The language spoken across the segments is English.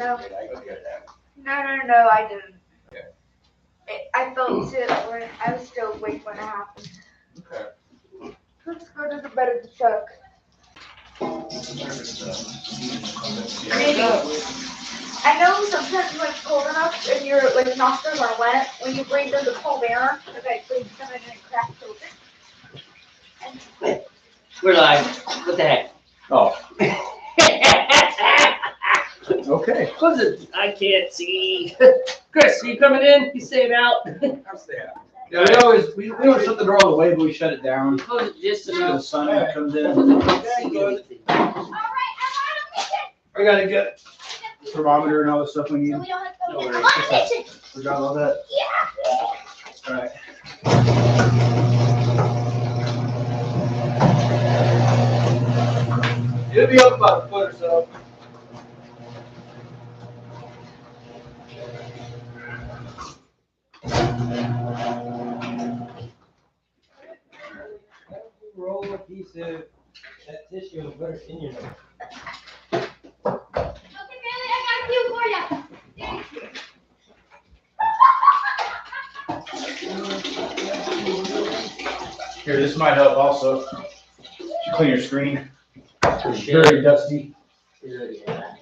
No. Did I go get that? No, I didn't. Okay. I felt it when I was still awake when it happened. Okay. Let's go to the bed of the truck. Maybe. I know sometimes when it's cold enough and your nostrils are wet, when you breathe in the cold air, because I breathed some in and it cracked open. We're live. What the heck? Oh. Okay. Close it. I can't see. Chris, are you coming in? You staying out? I'll stay out. Yeah, we don't shut the door all the way, but we shut it down. Close it just Just enough. the sun that comes in. I gotta get thermometer and all the stuff we need. No worries. Forgot all that. All right. It'll be up about a foot or so. Roll a piece of that tissue and put it in your nose. Okay, Billy, I got a few for you. Here, this might help also. Should clean your screen. It's very dusty, Yeah.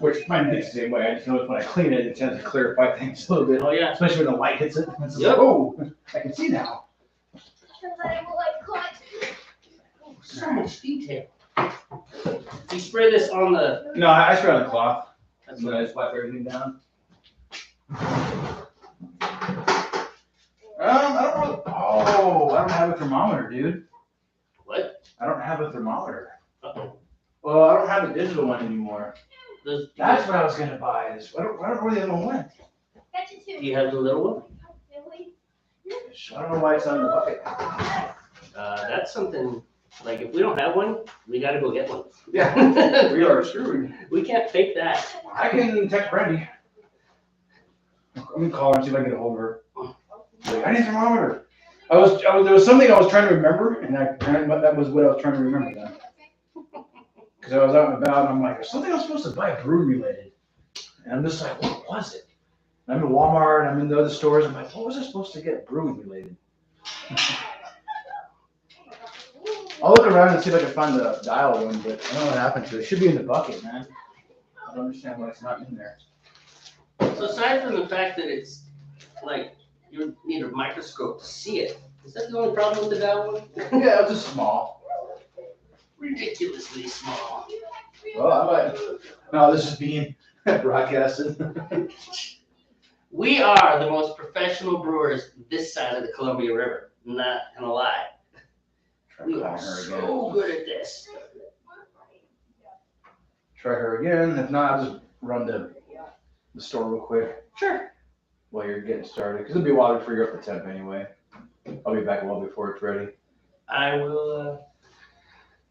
which mine gets the same way. I just notice when I clean it, it tends to clarify things a little bit, Oh yeah. especially when the light hits it. It's Yep. like, oh, I can see now. So much detail. You spray this on the. No, I spray on the cloth. That's That's when I just wipe everything down. I don't know. Oh, I don't have a thermometer, dude. What? I don't have a thermometer. Uh-oh. Well, I don't have a digital one anymore. Does, That's what I was gonna buy. I don't know where the other one went. Got you do too. you have the little one? Billy. I don't know why it's on the bucket. That's something. Like if we don't have one, we gotta go get one. Yeah, we are screwed. We can't fake that. I can text Brandy. I'm gonna call her and see if I can get a hold of her. Like, I need a thermometer. There was something I was trying to remember, and that was what I was trying to remember then. Because I was out and about, and I'm like, there's something I was supposed to buy brew related. And I'm just like, what was it? And I'm in Walmart, and I'm in the other stores. I'm like, what was I supposed to get brewing related? I'll look around and see if I can find the dial one, but I don't know what happened to it. It should be in the bucket, man. I don't understand why it's not in there. So aside from the fact that it's like you need a microscope to see it, is that the only problem with the dial one? Yeah, it was just small. Ridiculously small. Well, I might. No, this is being broadcasted. We are the most professional brewers this side of the Columbia River. Not gonna lie. We are so good at this. Try her again. If not, I'll just run to the store real quick Sure. while you're getting started. Because it'll be a while before you're up to temp anyway. I'll be back a while before it's ready. I will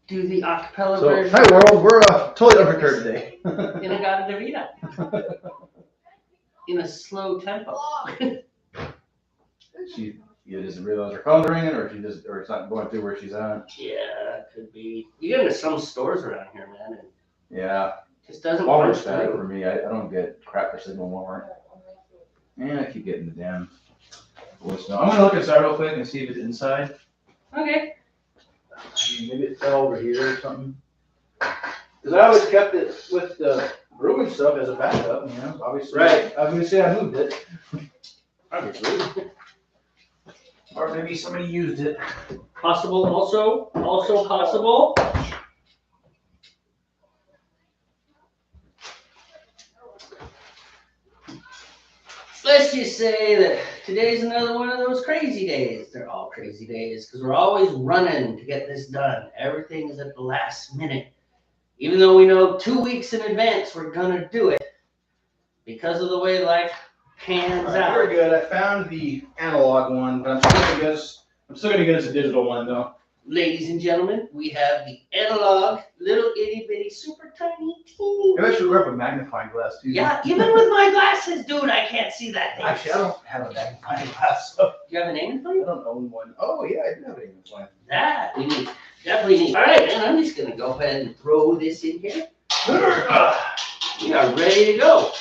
do the acapella So, version. hi world, we're totally unprepared today. In a Gata de Vida. In a slow tempo. She either doesn't realize her phone's ringing, or it's not going through where she's at. Yeah, could be. You get into some stores around here, man, and Yeah, it just doesn't Walmart's punch bad through. for me. I don't get crap for signal Walmart. And I keep getting the damn voicemail. I'm gonna look inside real quick and see if it's inside. Okay. I mean, maybe it fell over here or something. Because I always kept it with the brewing stuff as a backup, you know, obviously. Right. I was gonna say I moved it. Obviously. Or maybe somebody used it. Possible also possible. Let's just say that today's another one of those crazy days. They're all crazy days because we're always running to get this done. Everything is at the last minute. Even though we know 2 weeks in advance we're gonna do it, because of the way life pans out. Very good. I found the analog one, but I'm still gonna get us a digital one though. Ladies and gentlemen, we have the analog, little itty bitty, super tiny, teeny. Maybe I should wear up a magnifying glass too. Yeah, even with my glasses, dude, I can't see that thing. Actually, I don't have a magnifying glass, so Do you have an aiming I plane? don't own one. Oh yeah, I do have a magnifying. That we need. Definitely need. All right, man, I'm just gonna go ahead and throw this in here. We are ready to go.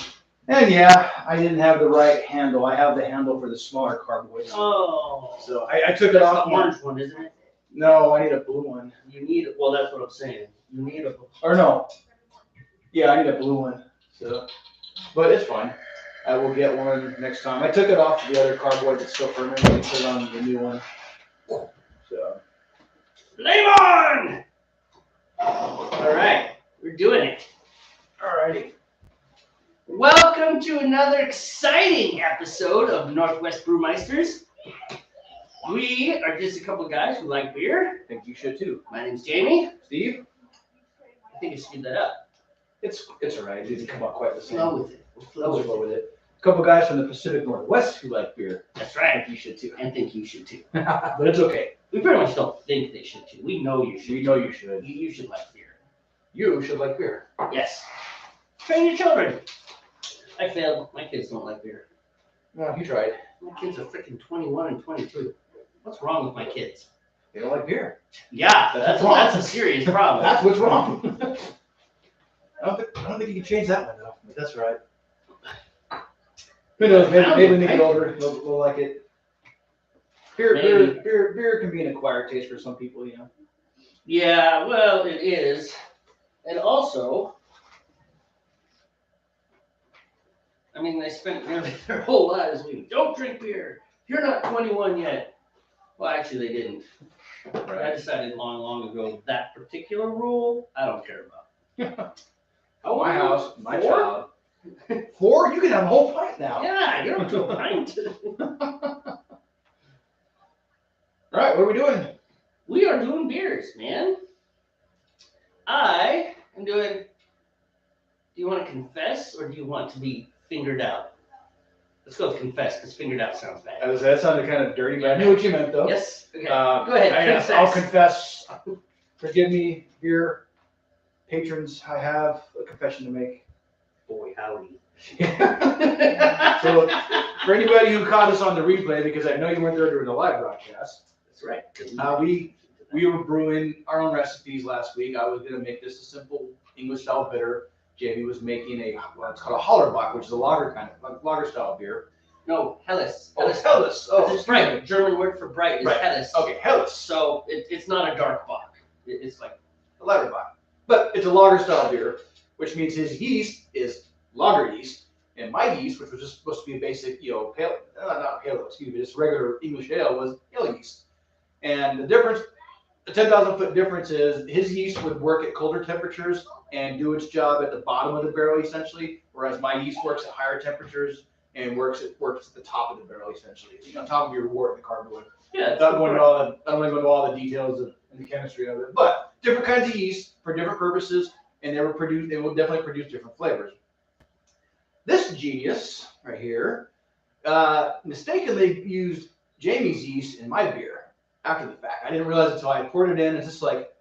And yeah, I didn't have the right handle. I have the handle for the smaller carboys. Oh. So I took it That's off. the orange one, isn't it? No, I need a blue one. You need, well, that's what I'm saying. You need a. Or no. Yeah, I need a blue one. So, but it's fine. I will get one next time. I took it off the other carboy that's still permanently put it on the new one. So. Flame on! All right, we're doing it. Alrighty. Welcome to another exciting episode of Northwest Brewmeisters. We are just a couple guys who like beer. I think you should too. My name's Jamie. Steve? I think I screwed that up. It's alright. It didn't come out quite the same. Flow with it. We'll flow Let's with go it. with it. A couple guys from the Pacific Northwest who like beer. That's I right. think you should too. I think you should too. But it's okay. We pretty much don't think they should too. We know you should. We know you should. You should like beer. You should like beer. Yes. Train your children. I failed. My kids don't like beer. No, you tried. My kids are freaking 21 and 22. What's wrong with my kids? They don't like beer. Yeah, That's that's a serious problem. That's what's wrong. I don't think you can change that one though. But that's right. Who knows? Maybe when they get older, they'll like it. Beer can be an acquired taste for some people, you know. Yeah, well, it is. And also, I mean, they spent nearly their whole lives being, don't drink beer. You're not 21 yet. Well, actually, they didn't. I decided long ago that particular rule, I don't care about. Oh, my house, my 4? child. 4? You can have a whole pint now. Yeah, you don't do a pint. All right, what are we doing? We are doing beers, man. I am doing. Do you want to confess or do you want to be fingered out? Let's go with confess because fingered out sounds bad. That sounded kind of dirty, but I knew what you meant though. Yes. Okay. Go ahead. I'll confess. Forgive me, beer patrons. I have a confession to make. Boy, howdy. So, for anybody who caught us on the replay, because I know you weren't there during the live broadcast, That's right. we were brewing our own recipes last week. I was going to make this a simple English style bitter. Jamie was making it's called a Hollerbock, which is a lager lager style beer. No, Helles. Oh, Helles. Oh, It's bright. German word for bright is Right. Helles. Okay, Helles. So it's not a dark bock. It's like A lager bock. But it's a lager style beer, which means his yeast is lager yeast, and my yeast, which was just supposed to be a basic, not pale, just regular English ale, was ale yeast. And the difference, the 10,000 foot difference is his yeast would work at colder temperatures and do its job at the bottom of the barrel essentially, whereas my yeast works at higher temperatures and works at the top of the barrel essentially. It's on top of your wort, the carboy. yeah. I don't want to go into all the details of the chemistry of it, but different kinds of yeast for different purposes, and they will definitely produce different flavors. This genius right here mistakenly used Jamie's yeast in my beer after the fact. I didn't realize until I poured it in. It's just like,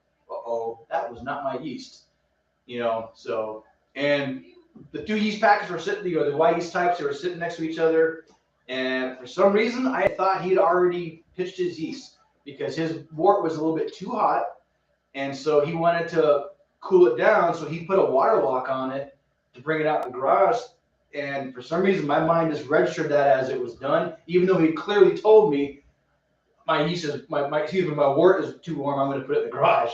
that was not my yeast, So, and the two yeast packets were sitting, the Y yeast types, they were sitting next to each other, and for some reason I thought he'd already pitched his yeast because his wort was a little bit too hot, and so he wanted to cool it down. So he put a water lock on it to bring it out the garage. And for some reason, my mind just registered that as it was done, even though he clearly told me my yeast is my wort is too warm. I'm going to put it in the garage.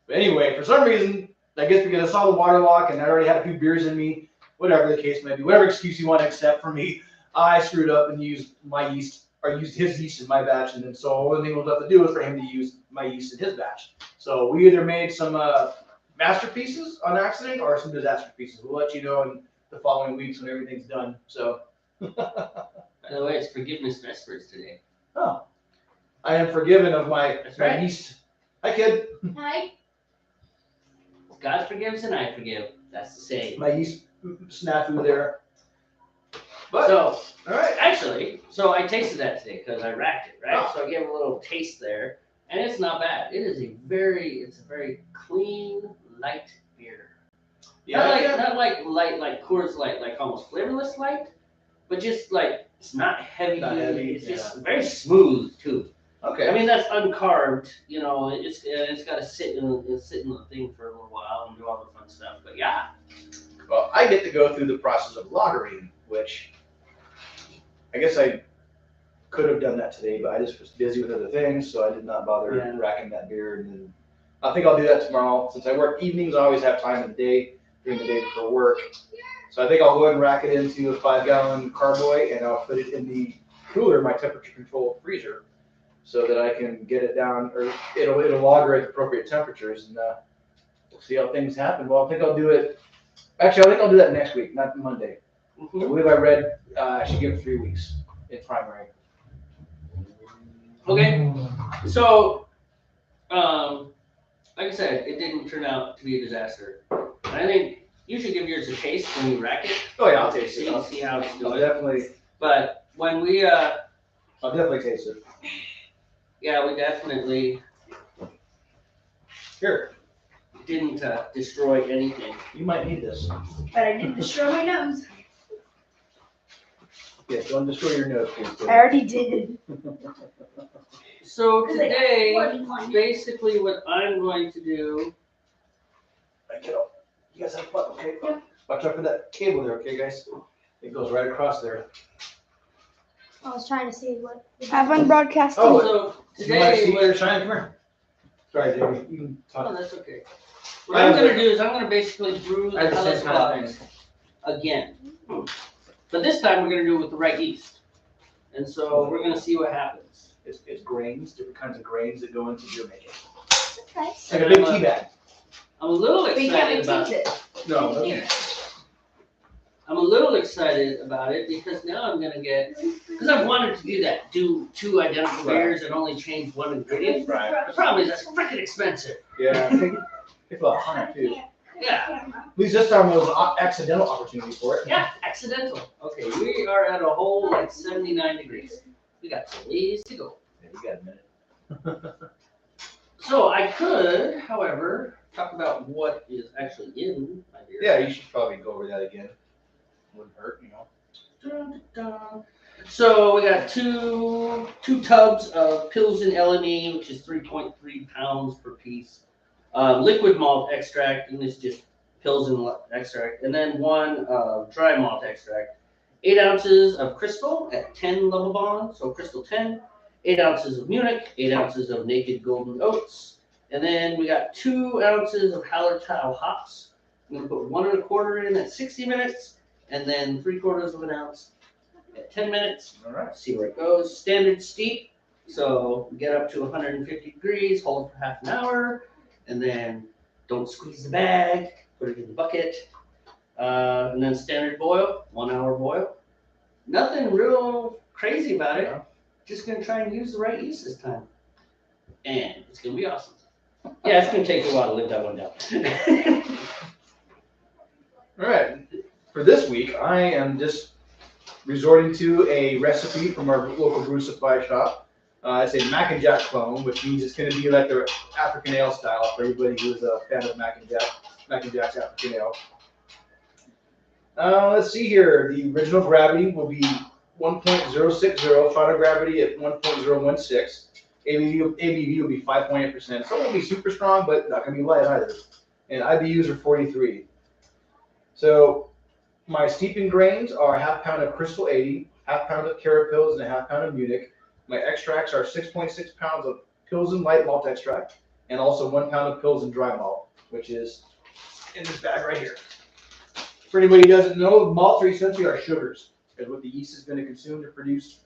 But anyway, for some reason, I guess because I saw the water lock and I already had a few beers in me, whatever the case may be, whatever excuse you want to accept for me, I screwed up and used my yeast or used his yeast in my batch. And then so the only thing we'll have to do is for him to use my yeast in his batch. So we either made some masterpieces on accident or some disaster pieces. We'll let you know in the following weeks when everything's done. So. By the way, it's forgiveness vespers today. Oh. I am forgiven of my yeast. Hi, kid. Hi. God forgives and I forgive. That's the saying. My yeast snafu there. But, So, all right. actually, I tasted that today because I racked it, right? Oh. So I gave it a little taste there, and it's not bad. It's a very clean, light beer. Yeah. Not like light, like Coors Light, like almost flavorless light, but just like it's not heavy. Not heavy, It's just very smooth too. Okay. I mean that's uncarved. It's got to sit in the thing for a little while and do all the fun stuff. But yeah. Well, I get to go through the process of lagering, which I guess I could have done that today, but I just was busy with other things, so I did not bother Yeah. racking that beer. And then I think I'll do that tomorrow. Since I work evenings, I always have time in the day during the day for work. So I think I'll go ahead and rack it into a 5-gallon carboy, and I'll put it in the cooler, my temperature-controlled freezer, so that I can get it down, or it'll lager at appropriate temperatures, and we'll see how things happen. Well, I think I'll do it. Actually, I think I'll do that next week, not Monday. I believe I read I should give it 3 weeks in primary. Okay, so, like I said, it didn't turn out to be a disaster. And I think you should give yours a taste when you rack it. Oh yeah, I'll taste it. See how it's I'll doing. definitely But when we, taste it. yeah, we definitely Here, didn't destroy anything. you might need this. But I didn't destroy my nose. Yes, don't destroy your nose, please. I already did. So 'Cause I got today, blood in one. basically what I'm going to do, You guys have fun, okay? Watch out for that cable there, okay, guys? It goes right across there. I was trying to see what. Have fun broadcasting. Oh, so You want to today see your was, shine? Come here. Sorry, Jamie. You can oh, talk. that's okay. What I'm gonna do is I'm gonna basically brew the I have the Hellas same kind of Blocks again. But this time we're gonna do it with the right yeast. And so we're gonna see what happens. It's grains, different kinds of grains that go into beer making. Okay. It's like a big tea bag. I'm a little But you excited can't about taste it. No, no. Here. I'm a little excited about it because now I'm gonna get, because I've wanted to do that, do 2 identical Right. beers and only change 1 ingredient. Right. The problem is that's freaking expensive. Yeah, it's about 100 too. Yeah, At least this time was an accidental opportunity for it. yeah, accidental. Okay, we are at a whole like 79 degrees. We got 2 ways to go. Yeah, you got a minute. So I could, however, talk about what is actually in my beer. Yeah, you should probably go over that again. Wouldn't hurt, you know. Dun, dun, dun. So we got two tubs of Pilsen LME, which is 3.3 pounds per piece. Liquid malt extract, and this is just Pilsen extract, and then 1 dry malt extract. 8 ounces of Crystal at 10 level bond, so Crystal 10. 8 ounces of Munich, 8 ounces of Naked Golden Oats, and then we got 2 ounces of Hallertau hops. I'm gonna put 1 1/4 in at 60 minutes, and then 3/4 of an ounce at 10 minutes. All right. See where it goes. Standard steep, so get up to 150 degrees, hold for half an hour, and then don't squeeze the bag, put it in the bucket. And then standard boil, 1 hour boil. Nothing real crazy about it. Yeah. Just gonna try and use the right yeast this time. And it's gonna be awesome. Yeah, it's gonna take a while to live that one down. All right. For this week, I am just resorting to a recipe from our local brew supply shop. It's a Mac and Jack clone, which means it's going to be like their African ale style for everybody who is a fan of Mac and Jack's African ale. Let's see here. The original gravity will be 1.060, final gravity at 1.016. ABV will be 5.8%. So it won't be super strong, but not going to be light either. And IBUs are 43. So my steeping grains are 1/2 pound of Crystal 80, 1/2 pound of Carapils, and 1/2 pound of Munich. My extracts are 6.6 pounds of Pilsen light malt extract, and also 1 pound of Pilsen dry malt, which is in this bag right here. For anybody who doesn't know, malts are essentially our sugars, is what the yeast is going to consume to produce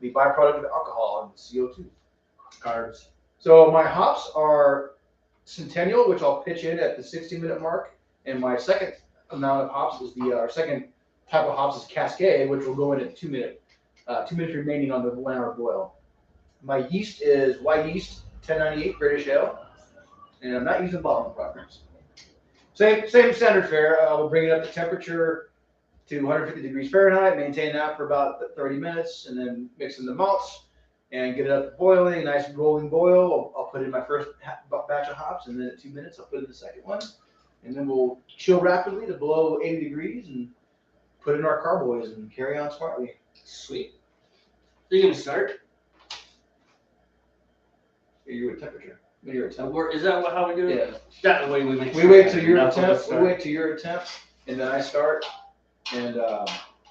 the byproduct of alcohol and CO2, carbs. So my hops are Centennial, which I'll pitch in at the 60-minute mark, and my second amount of hops is our second type of hops is Cascade, which will go in at 2 minutes. 2 minutes remaining on the 1 hour boil. My yeast is white yeast, 1098 British Ale, and I'm not using bottling partners. Same standard fare. We'll bring it up to temperature to 150 degrees Fahrenheit, maintain that for about 30 minutes, and then mix in the malts and get it up to boiling. Nice rolling boil. I'll put in my first batch of hops, and then at 2 minutes I'll put in the second one, and then we'll chill rapidly to below 80 degrees and put in our carboys and carry on smartly. Sweet. So you're gonna start? You're at temperature. When you're at temperature. Is that how we do it? Yeah. That way we make. We wait till you're That's at what temp. we We start. wait till you're at temp. and then I start. And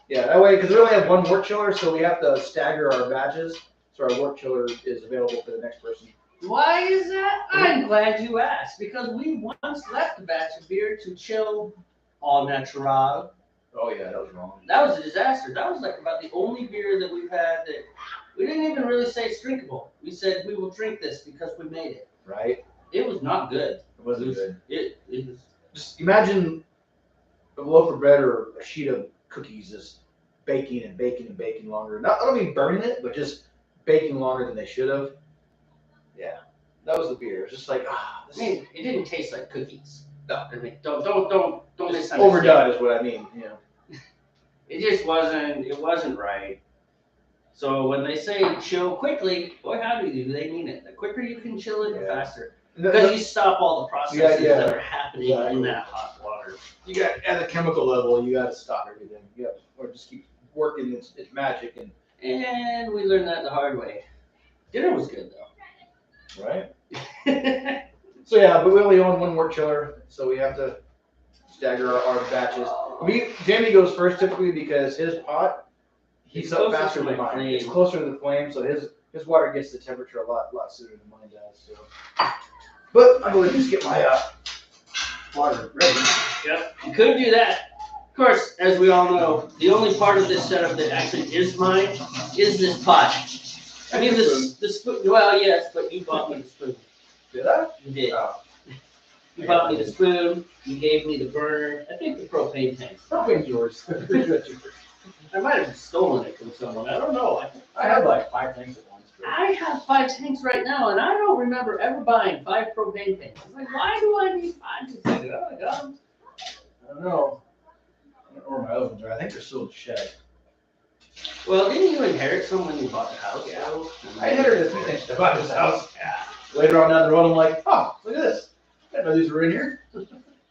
yeah, that way, because we only have one wort chiller, so we have to stagger our batches. So our wort chiller is available for the next person. Why is that? I'm glad you asked, because we once left a batch of beer to chill all natural. Oh yeah, that was wrong. That was a disaster. That was like about the only beer that we've had that we didn't even really say it's drinkable. We said we will drink this because we made it. Right? It was not good. It wasn't good. It was. Just imagine a loaf of bread or a sheet of cookies is baking and baking and baking longer. Not, I don't mean burning it, but just baking longer than they should have. Yeah, that was the beer. It's just like I mean, it didn't taste like cookies. No. I mean, don't misunderstand. overdone is what I mean. You know. It just wasn't. It wasn't right. So when they say chill quickly, boy, how do they mean it? The quicker you can chill it, the Yeah. faster. Because you stop all the processes Yeah. that are happening Exactly. in that hot water. You got at a chemical level, you got to stop everything. You got, or just keep working. It's magic And we learned that the hard way. Dinner was good though. right. So yeah, but we only own one wort chiller, so we have to stagger our batches. Jamie goes first typically because his pot heats It's up closer faster to than my mine. flame. It's closer to the flame, so his water gets the temperature a lot sooner than mine does. So, but I'm going to just get my water ready. Yep, you could do that. Of course, as we all know, the only part of this setup that actually is mine is this pot. I mean, the spoon. Well, yes, but you bought me the spoon. Did I? You did. Oh. You bought me the spoon. You gave me the burner. I think the propane tank. Propane's yours. I might have stolen it from someone. I don't know. I had like 5 things at once. I have 5 tanks right now, and I don't remember ever buying 5 propane tanks. I'm like, why do I need 5 tanks? Oh my god. I don't know. I don't know where my other ones are. I think they're still in the shed. Well, didn't you inherit some when you bought the house? Yeah. though? I inherited a few things to buy this house. Yeah. Later on down the road, I'm like, oh, look at this. I didn't know these were in here.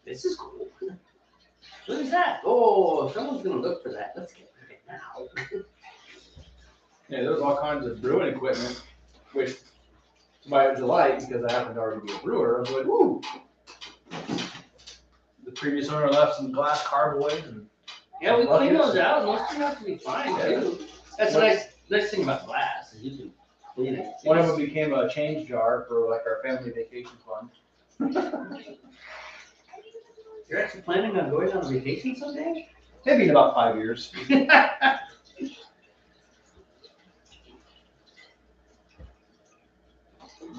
This is cool. What is that? Oh, someone's gonna look for that. Let's get it now. Yeah, there's all kinds of brewing equipment, which to my delight, because I happen to already be a brewer, I was like, woo. The previous owner left some glass carboys and Yeah, we clean those out. Most turn out to be fine Yeah. too. That's the nice thing about glass is you can clean it. one of them became a change jar for like our family vacation fund. You're actually planning on going on vacation someday? Maybe in about 5 years.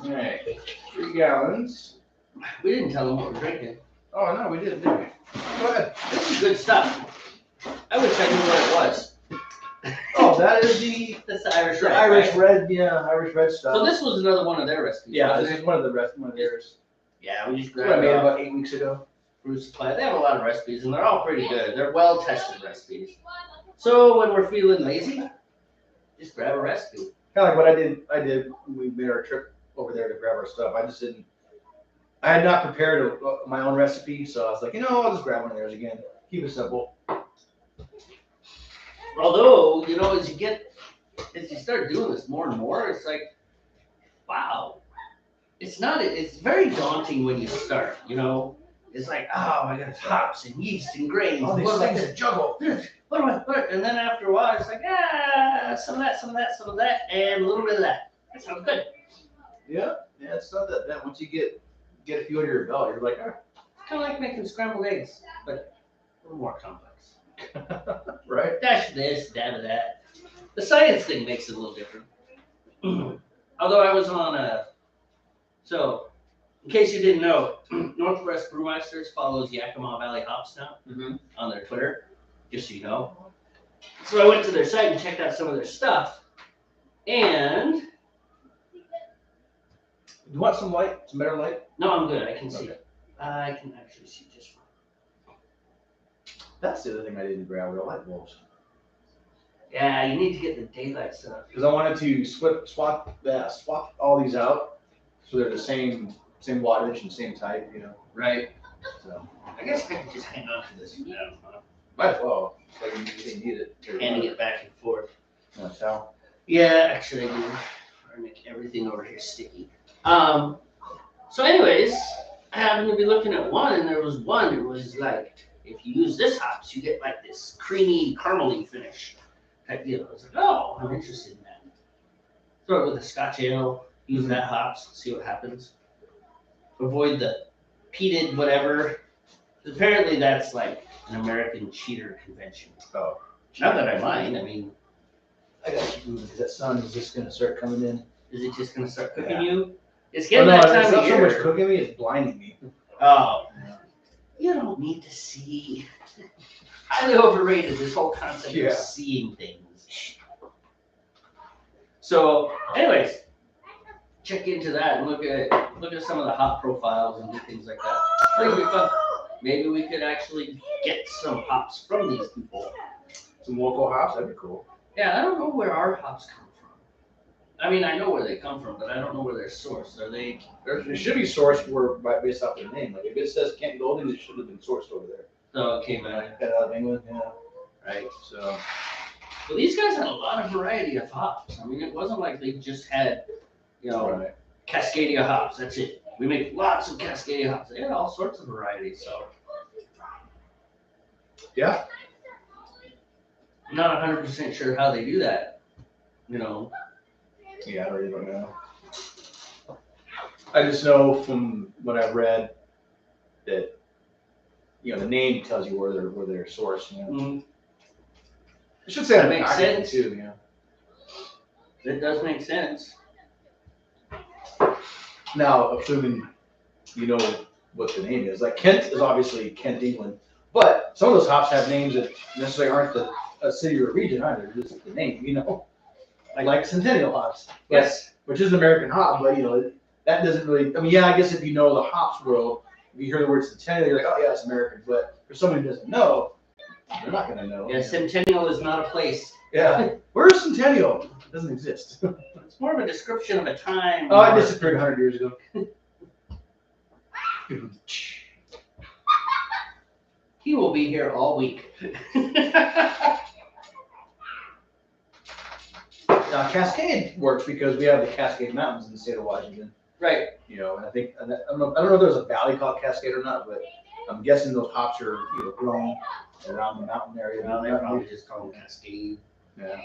Alright, 3 gallons. We didn't tell them what we're drinking. Oh, no, we didn't, did we? Go ahead. This is good stuff. I wish I knew what it was. Oh, that is the That's the Irish The Red. Irish right? red, yeah, Irish red stuff. So this was another one of their recipes. yeah, wasn't this it? is one of theirs. Yeah, we just I grabbed made it it off about 8 weeks ago. Brew Supply. They have a lot of recipes, and they're all pretty good. They're well-tested recipes. So when we're feeling lazy, just grab a recipe. Kind of like what I did when we made our trip over there to grab our stuff. I had not prepared my own recipe, so I was like, I'll just grab one of theirs again. Keep it simple. Although, as you start doing this more and more, it's like, wow. It's very daunting when you start, It's like, oh my God, it's hops and yeast and grains. All these What am I things gonna- to juggle. What am I put? And then after a while, it's like, some of that, and a little bit of that. That sounds good. Yeah, it's not that bad. Once you get a few under your belt, you're like, It's kind of like making scrambled eggs, but a little more complex. right? Dash of this, dab of that. The science thing makes it a little different. Although I was on so in case you didn't know, Northwest Brewmeisters follows Yakima Valley Hops now on their Twitter, just so you know. So I went to their site and checked out some of their stuff, and You want some light? Some better light? no, I'm good. I can see. Okay. I can actually see just fine. That's the other thing I didn't grab were the light bulbs. Yeah, you need to get the daylight stuff. Because I wanted to swap all these out so they're the same wattage and same type, Right. So I guess I could just hang on to this for now, huh? might as well. Like you need it. Handing it back and forth. That's how. Yeah, actually I do. I make everything over here sticky. So anyways, I happened to be looking at one, and there was one that was like if you use this hops, you get like this creamy, caramely finish type deal. I was like, oh, I'm interested in that. Throw it with a Scotch ale, use that hops, see what happens. Avoid the peated whatever. Apparently that's like an American cheater convention. Oh. Not that I mind, I mean, I gotta keep moving because that sun is just gonna start coming in. is it just gonna start cooking Yeah. you? It's Oh, getting no, that it's time not of so much year. cooking me, it's blinding me. Oh, Yeah. you don't need to see. Highly overrated, this whole concept Yeah. of seeing things. So, anyways, check into that and look at some of the hop profiles and do things like that. I think it'd be fun. Maybe we could actually get some hops from these people. Some local hops, that'd be cool. Yeah, I don't know where our hops come from. I mean, I know where they come from, but I don't know where they're sourced. Are they? It should be sourced based off their name. Like if it says Kent Golden, it should have been sourced over there. So it came out, Out of England, yeah. right? So Well, these guys had a lot of variety of hops. I mean, it wasn't like they just had, right. Cascadia hops. That's it. We make lots of Cascadia hops. They had all sorts of varieties. So Yeah. I'm not 100% sure how they do that. Yeah, I really don't know. I just know from what I've read that the name tells you where they're sourced. Mhm. I should say That on the makes packaging sense. too. It does make sense. Now, assuming you know what the name is, like Kent is obviously Kent, England, but some of those hops have names that necessarily aren't a city or a region either. It's just the name, like Centennial hops. Yes. Which is an American hop, but that doesn't really. I mean, yeah, I guess if you know the hops world, if you hear the word Centennial, you're like, oh yeah, it's American. But for someone who doesn't know, they're not gonna know. Yeah, Centennial is not a place. Yeah. Where's Centennial? It doesn't exist. It's more of a description of a time. Oh, I disappeared 100 years ago. He will be here all week. Now, Cascade works because we have the Cascade Mountains in the state of Washington. Right. And I think I don't know if there's a valley called Cascade or not, but I'm guessing those hops are grown around the mountain area. Well, they probably just call them Cascade. Yeah.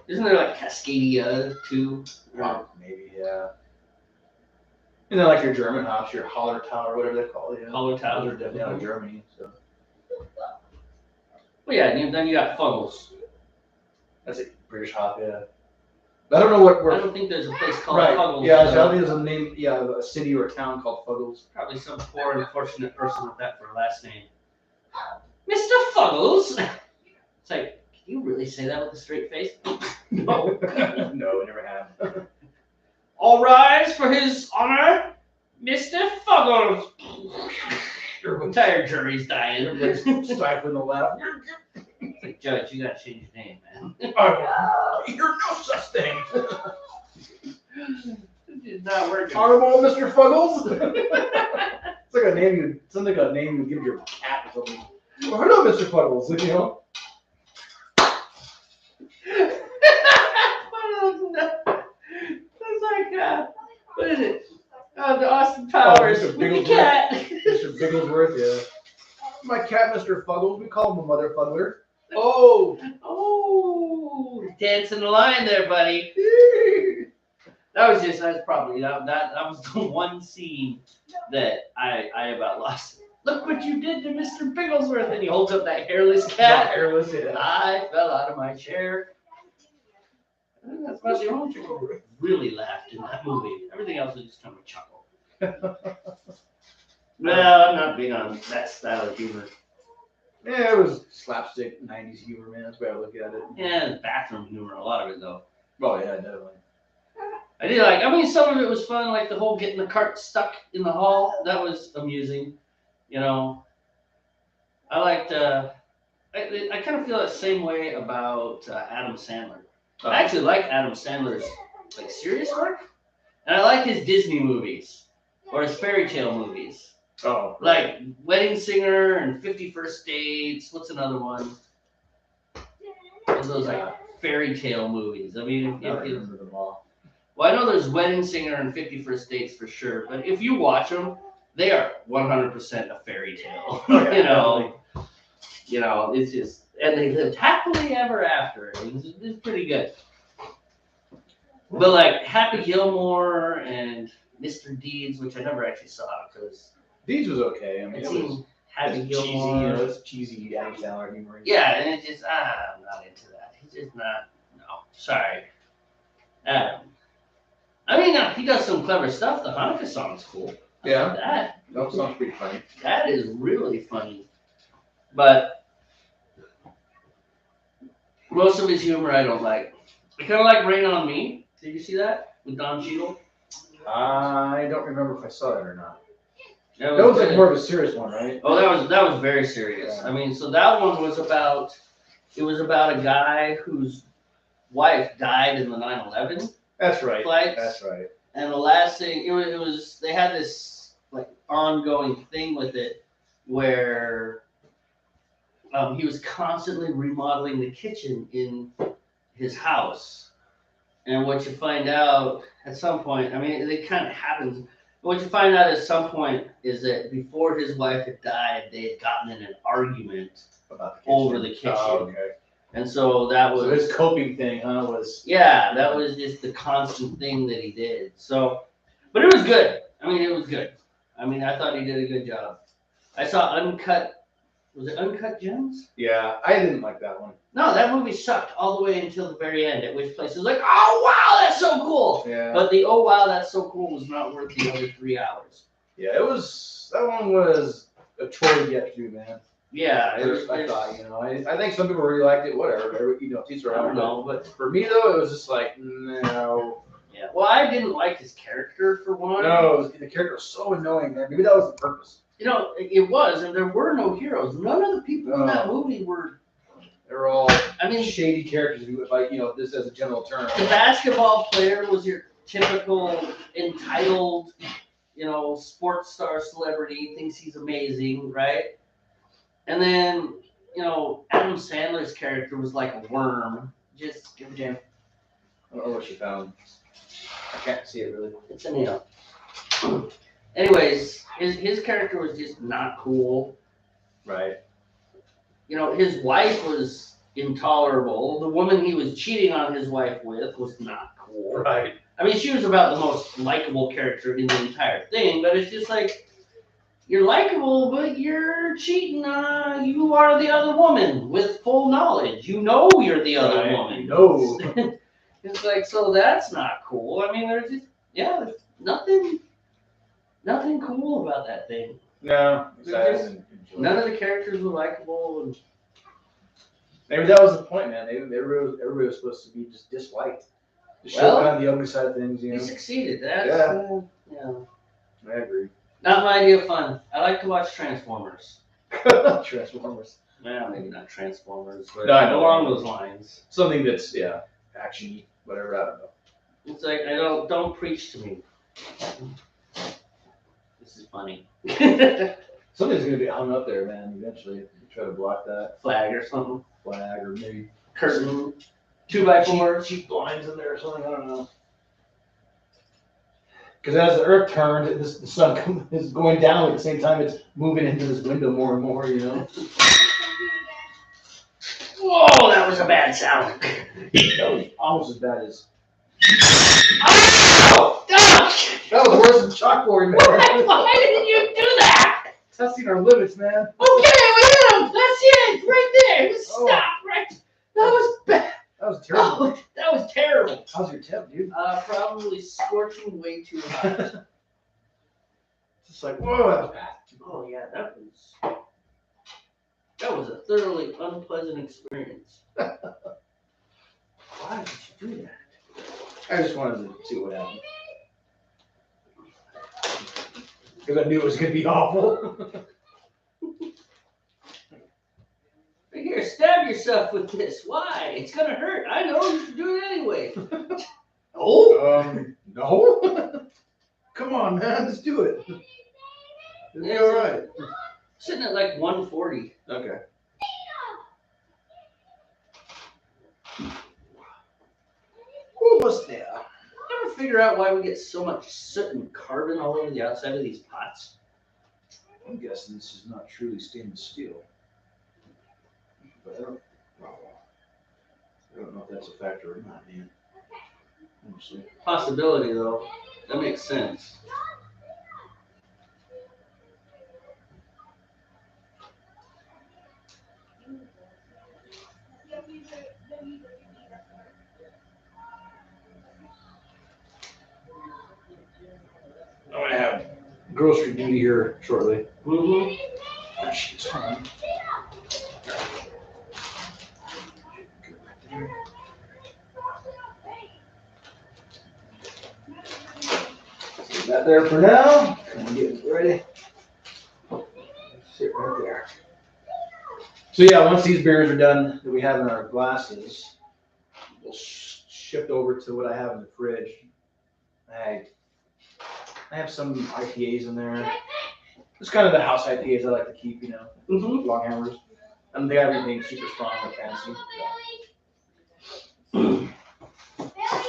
Isn't there like Cascadia too? Maybe, yeah. And then like your German hops, your Hallertau or whatever they call it. Hallertau. Those are definitely out of Germany. So Well, yeah, and then you got Fuggles. that's a British hop, yeah. But I don't know I don't think there's a place called right. Fuggles. Yeah, so I think there's a name, a city or a town called Fuggles. Probably some poor, unfortunate person with that for a last name. Mr. Fuggles! It's like, can you really say that with a straight face? No. No, I never have. All rise for his honor, Mr. Fuggles! Your entire jury's dying. Everybody's stifling the laugh. It's like, Judge, you gotta change your name, man. You're no such thing. It's not working. Honorable Mr. Fuggles. It's like a name you would give your cat or something. Well, hello, Mr. Fuggles. It's like, what is it? Oh, the Austin Powers Mr. with the cat. Mr. Bigglesworth, yeah. My cat, Mr. Fuggles. We call him a mother fuggler. Oh. Oh, dancing the line there, buddy. That's probably that was the one scene that I about lost. Look what you did to Mr. Bigglesworth, and he holds up that hairless cat. Hairless, yeah. I fell out of my chair. I think that's about the only thing I really laughed in that movie. Everything else was just kind of a chuckle. Well, I'm not big on that style of humor. Yeah, it was slapstick 90s humor, man. That's the way I look at it. Yeah, bathroom humor, a lot of it though. Oh, yeah, definitely. I did like, some of it was fun, like the whole getting the cart stuck in the hall. That was amusing. I liked, I kind of feel the same way about Adam Sandler. I actually like Adam Sandler's like serious work, and I like his Disney movies or his fairy tale movies. Oh, Like Wedding Singer and 50 First Dates. What's another one? Those like fairy tale movies. I mean, I remember them all. well, I know there's Wedding Singer and 50 First Dates for sure, but if you watch them, they are 100% a fairy tale. Oh, yeah, you know, it's just, and they lived happily ever after. It's pretty good. But like Happy Gilmore and Mr. Deeds, which I never actually saw because Deeds was okay. I mean, it it seemed was Happy it's Gilmore. cheesy, you know, it's cheesy Adam Sandler humor. Yeah, and it just I'm not into that. He's just not. No, sorry. I mean, he does some clever stuff. The Hanukkah song's cool. Yeah. That sounds pretty funny. That is really funny. But most of his humor I don't like. I kind of like Rain on Me. Did you see that with Don Cheadle? I don't remember if I saw that or not. That That was like good. more of a serious one, right? Oh, that was very serious. Yeah. I mean, so that one was about a guy whose wife died in the 9/11 That's right. flights. That's right. And the last thing, it was they had this like ongoing thing with it where he was constantly remodeling the kitchen in his house. And what you find out at some point, I mean, it kind of happens. What you find out at some point is that before his wife had died, they had gotten in an argument About the kitchen. over the kitchen. Oh, okay. And so that was So his coping thing, huh, was... Yeah, that was just the constant thing that he did. So, but it was good. I mean, it was good. I mean, I thought he did a good job. I saw Uncut. Was it Uncut Gems? Yeah, I didn't like that one. No, that movie sucked all the way until the very end, at which place it was like, oh, wow, that's so cool. Yeah. But the oh, wow, that's so cool was not worth the other 3 hours. Yeah, that one was a chore to get through, man. Yeah, I thought, you know, I think some people really liked it, whatever, you know, teach I don't know, but for me, though, it was just like, no. yeah. Well, I didn't like his character, for one. No, the character was so annoying, man. Maybe that was the purpose. You know, it was, and there were no heroes. None of the people in that movie were. They're all I mean, shady characters, if I, you know, this as a general term. the basketball player was your typical entitled, you know, sports star celebrity, thinks he's amazing, right? And then, you know, Adam Sandler's character was like a worm. Just Give me jam. I don't know what she found. I can't see it really. it's a nail. Anyways, his character was just not cool. Right. You know, his wife was intolerable. The woman he was cheating on his wife with was not cool. Right. I mean, she was about the most likable character in the entire thing, but it's just like, you're likable, but you're cheating. You are the other woman with full knowledge. You know you're the other woman. No. It's like, so that's not cool. I mean, there's nothing cool about that thing. No. None of the characters were likable. And Maybe that was the point, man. Everybody was supposed to be just disliked. To show kind of the ugly side of things, you he know. succeeded. That's, yeah. I agree. Not my idea of fun. I like to watch Transformers. Transformers. Well, maybe not Transformers, but No, I know. along those lines. Something that's action-y, whatever. I don't know. It's like, don't preach to me. This is funny. Something's gonna be hung up there, man. Eventually, you try to block that Flag or something. flag, or maybe Curtain. 2x4s. cheap blinds in there or something. I don't know. Because as the Earth turned, the sun is going down at the same time. It's moving into this window more and more. You know. Whoa, that was a bad sound. That was almost as bad as. Oh! Gosh! That was worse than chalkboard, man. Why did you do that? Testing our limits, man. Okay, we hit him. That's it, right there. It was stop, right? That was bad. That was terrible. Oh, that was terrible. How's your temp, dude? Probably scorching way too hot. Just like, whoa, that was bad. Oh yeah, that was a thoroughly unpleasant experience. Why did you do that? I just wanted to see what happened. Because I knew it was going to be awful. Here, stab yourself with this. Why? It's gonna hurt. I know you should do it anyway. Oh? No. Come on, man. Let's do it. It'll be all right. Sitting at like 140. Okay. Almost there. Ever figure out why we get so much soot and carbon all over the outside of these pots? I'm guessing this is not truly stainless steel. But I don't know if that's a factor or not, man. Honestly. Possibility though. That makes sense. I'm gonna have grocery duty here shortly. Mm-hmm. That shit's fun. Leave that there for now. I'm getting ready. Sit right there. So yeah, once these beers are done that we have in our glasses, we'll shift over to what I have in the fridge. I have some IPAs in there. It's kind of the house IPAs I like to keep, you know, Mm-hmm. long hammers. I don't think I have anything super strong or fancy.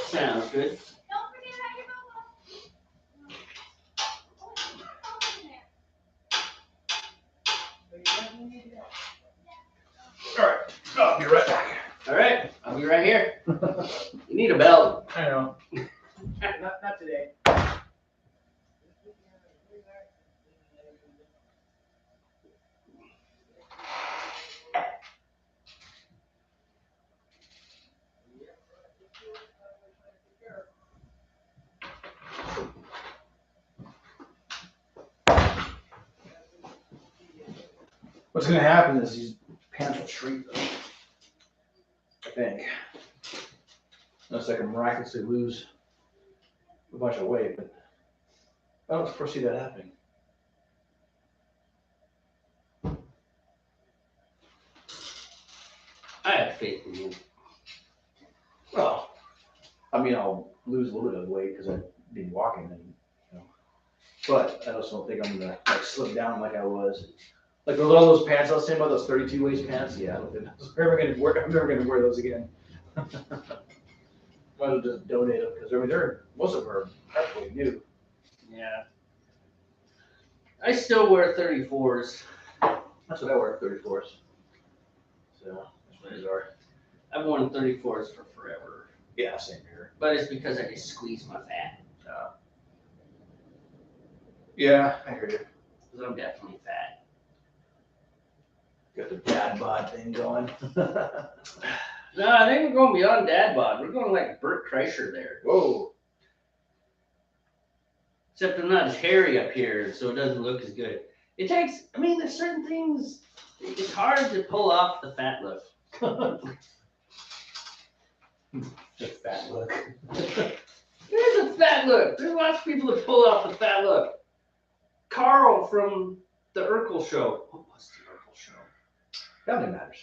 Sounds good. All right, I'll be right back. All right, I'll be right here. You need a belt. I know. Not today. What's gonna happen is these pants will shrink though. I think. Unless I can miraculously lose a bunch of weight, but I don't foresee that happening. I have faith in you. Well, I mean, I'll lose a little bit of weight because I've been walking, and you know, but I also don't think I'm gonna like slip down like I was. Like all those pants I was saying about, those 32 waist pants. Yeah, I don't think I'm never gonna wear those again. Might as well just donate them because I mean most of them are practically new. Yeah. I still wear 34s. That's what I wear, 34s. So that's what these are. I've worn 34s for forever. Yeah, same here. But it's because I just squeeze my fat. Yeah, I hear you. Because I'm definitely fat. Got the dad bod thing going. No, I think we're going beyond dad bod. We're going like Bert Kreischer there. Whoa. Except I'm not as hairy up here, so it doesn't look as good. It takes, I mean, there's certain things, it's hard to pull off the fat look. Just fat look. There's a fat look. There's lots of people that pull off the fat look. Carl from the Urkel show. What was the Urkel show? Family Matters.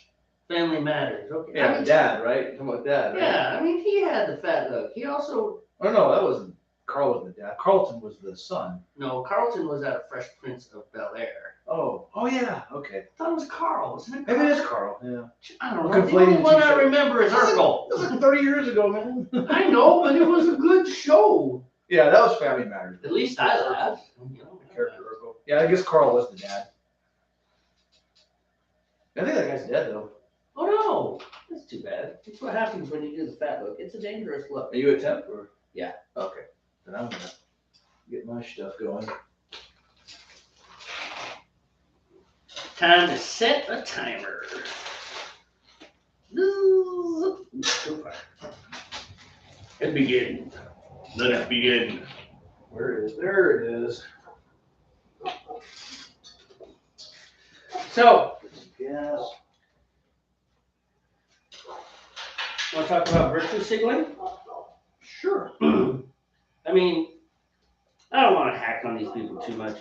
Family Matters. Okay. Yeah, I mean, dad, right? You're talking about dad, right? yeah, I mean, he had the fat look. He also, Oh no, that wasn't, Carl wasn't the dad. Carlton was the son. no, Carlton was out of Fresh Prince of Bel-Air. Oh yeah, okay. I thought it was Carl, wasn't it? Maybe Carl? it is Carl, yeah. I don't know. I'm The only conflating one two I shows. remember is Urkel. That was like 30 years ago, man. I know, but it was a good show. Yeah, that was Family Matters. At least I laughed. You know, Character Urkel. Yeah, I guess Carl was the dad. I think that guy's dead though. Oh no, that's too bad. That's what happens when you do the fat look. It's a dangerous look. Are you a temp or? Yeah. Okay. Then I'm gonna get my stuff going. Time to set a timer. And begin. Let us begin. Where is? There it is. So, Yes. want to talk about virtue signaling? Sure. I mean, I don't want to hack on these people too much.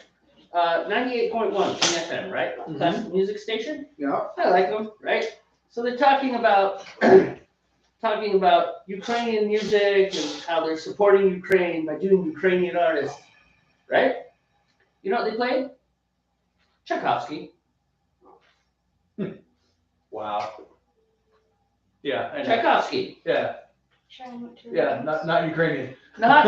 98.1 FM, right? Mhm. Classical music station. Yeah. I like them, right? So they're talking about Ukrainian music and how they're supporting Ukraine by doing Ukrainian artists, right? You know what they played? Tchaikovsky. Wow. Yeah, I know. Tchaikovsky. Yeah, yeah, not Ukrainian. Not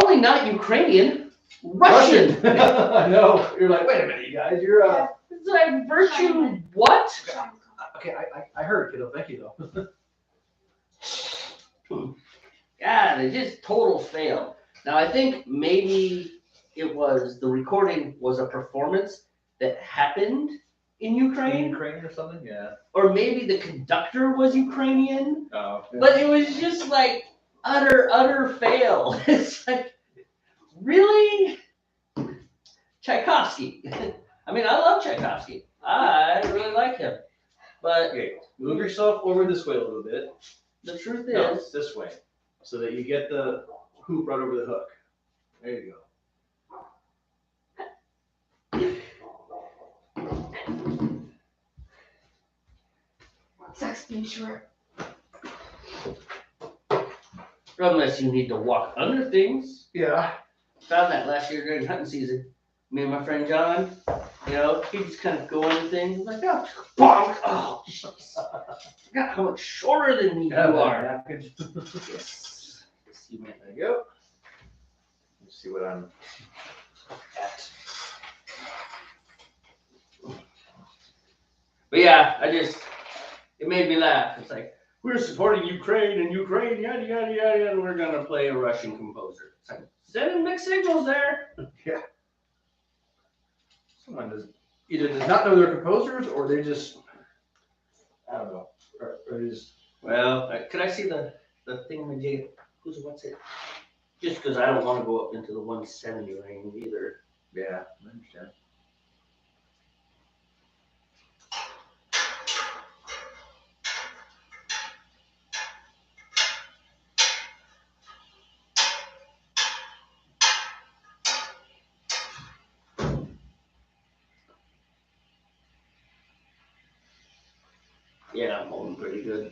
only not Ukrainian, Russian. I know. You're like, wait a minute, you guys. You're It's like virtue what? Okay, I heard, kiddo. Thank you though. God, it just total fail. Now I think maybe it was the recording was a performance that happened in Ukraine, or something? Yeah. or maybe the conductor was Ukrainian, Oh. but it was just like utter fail. It's like, really? Tchaikovsky. I mean, I love Tchaikovsky. I really like him. But Okay, move yourself over this way a little bit. the truth No, is, this way, so that you get the hoop right over the hook. There you Sucks being short. unless you need to walk under things, Yeah. found that last year during hunting season. Me and my friend John, you know, he just kind of go into things like, oh, bonk. Oh, jeez. I forgot how much shorter than me you are. Yes. Yes, you may. There you go. Let's see what I'm at. But yeah, it made me laugh. It's like, we're supporting Ukraine and Ukraine, yada, yada, yada, and we're going to play a Russian composer. It's like, sending mixed signals there. Someone either does not know their composers or they just, I don't know. Or they just, Well, could I see the thingamajig? What's it? Just because I don't want to go up into the 170 range either. Yeah, I understand. Yeah, I'm holding pretty good.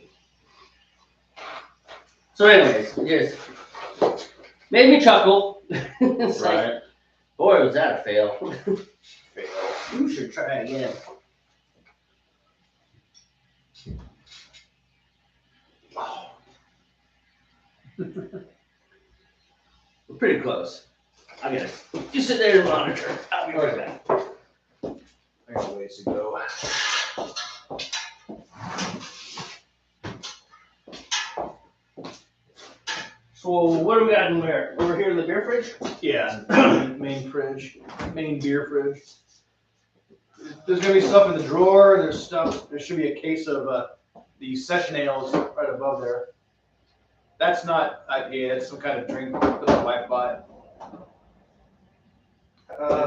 So anyways, just made me chuckle. It's like, Right. boy, was that a fail. Fail. You should try again. We're pretty close. I got it. You sit there and monitor. I'll be right back. I got a ways to go. So what do we got in there? Over here in the beer fridge? yeah, main fridge, main beer fridge. There's gonna be stuff in the drawer. There's stuff. There should be a case of the session ales right above there. That's not IPA. That's some kind of drink that my wife bought.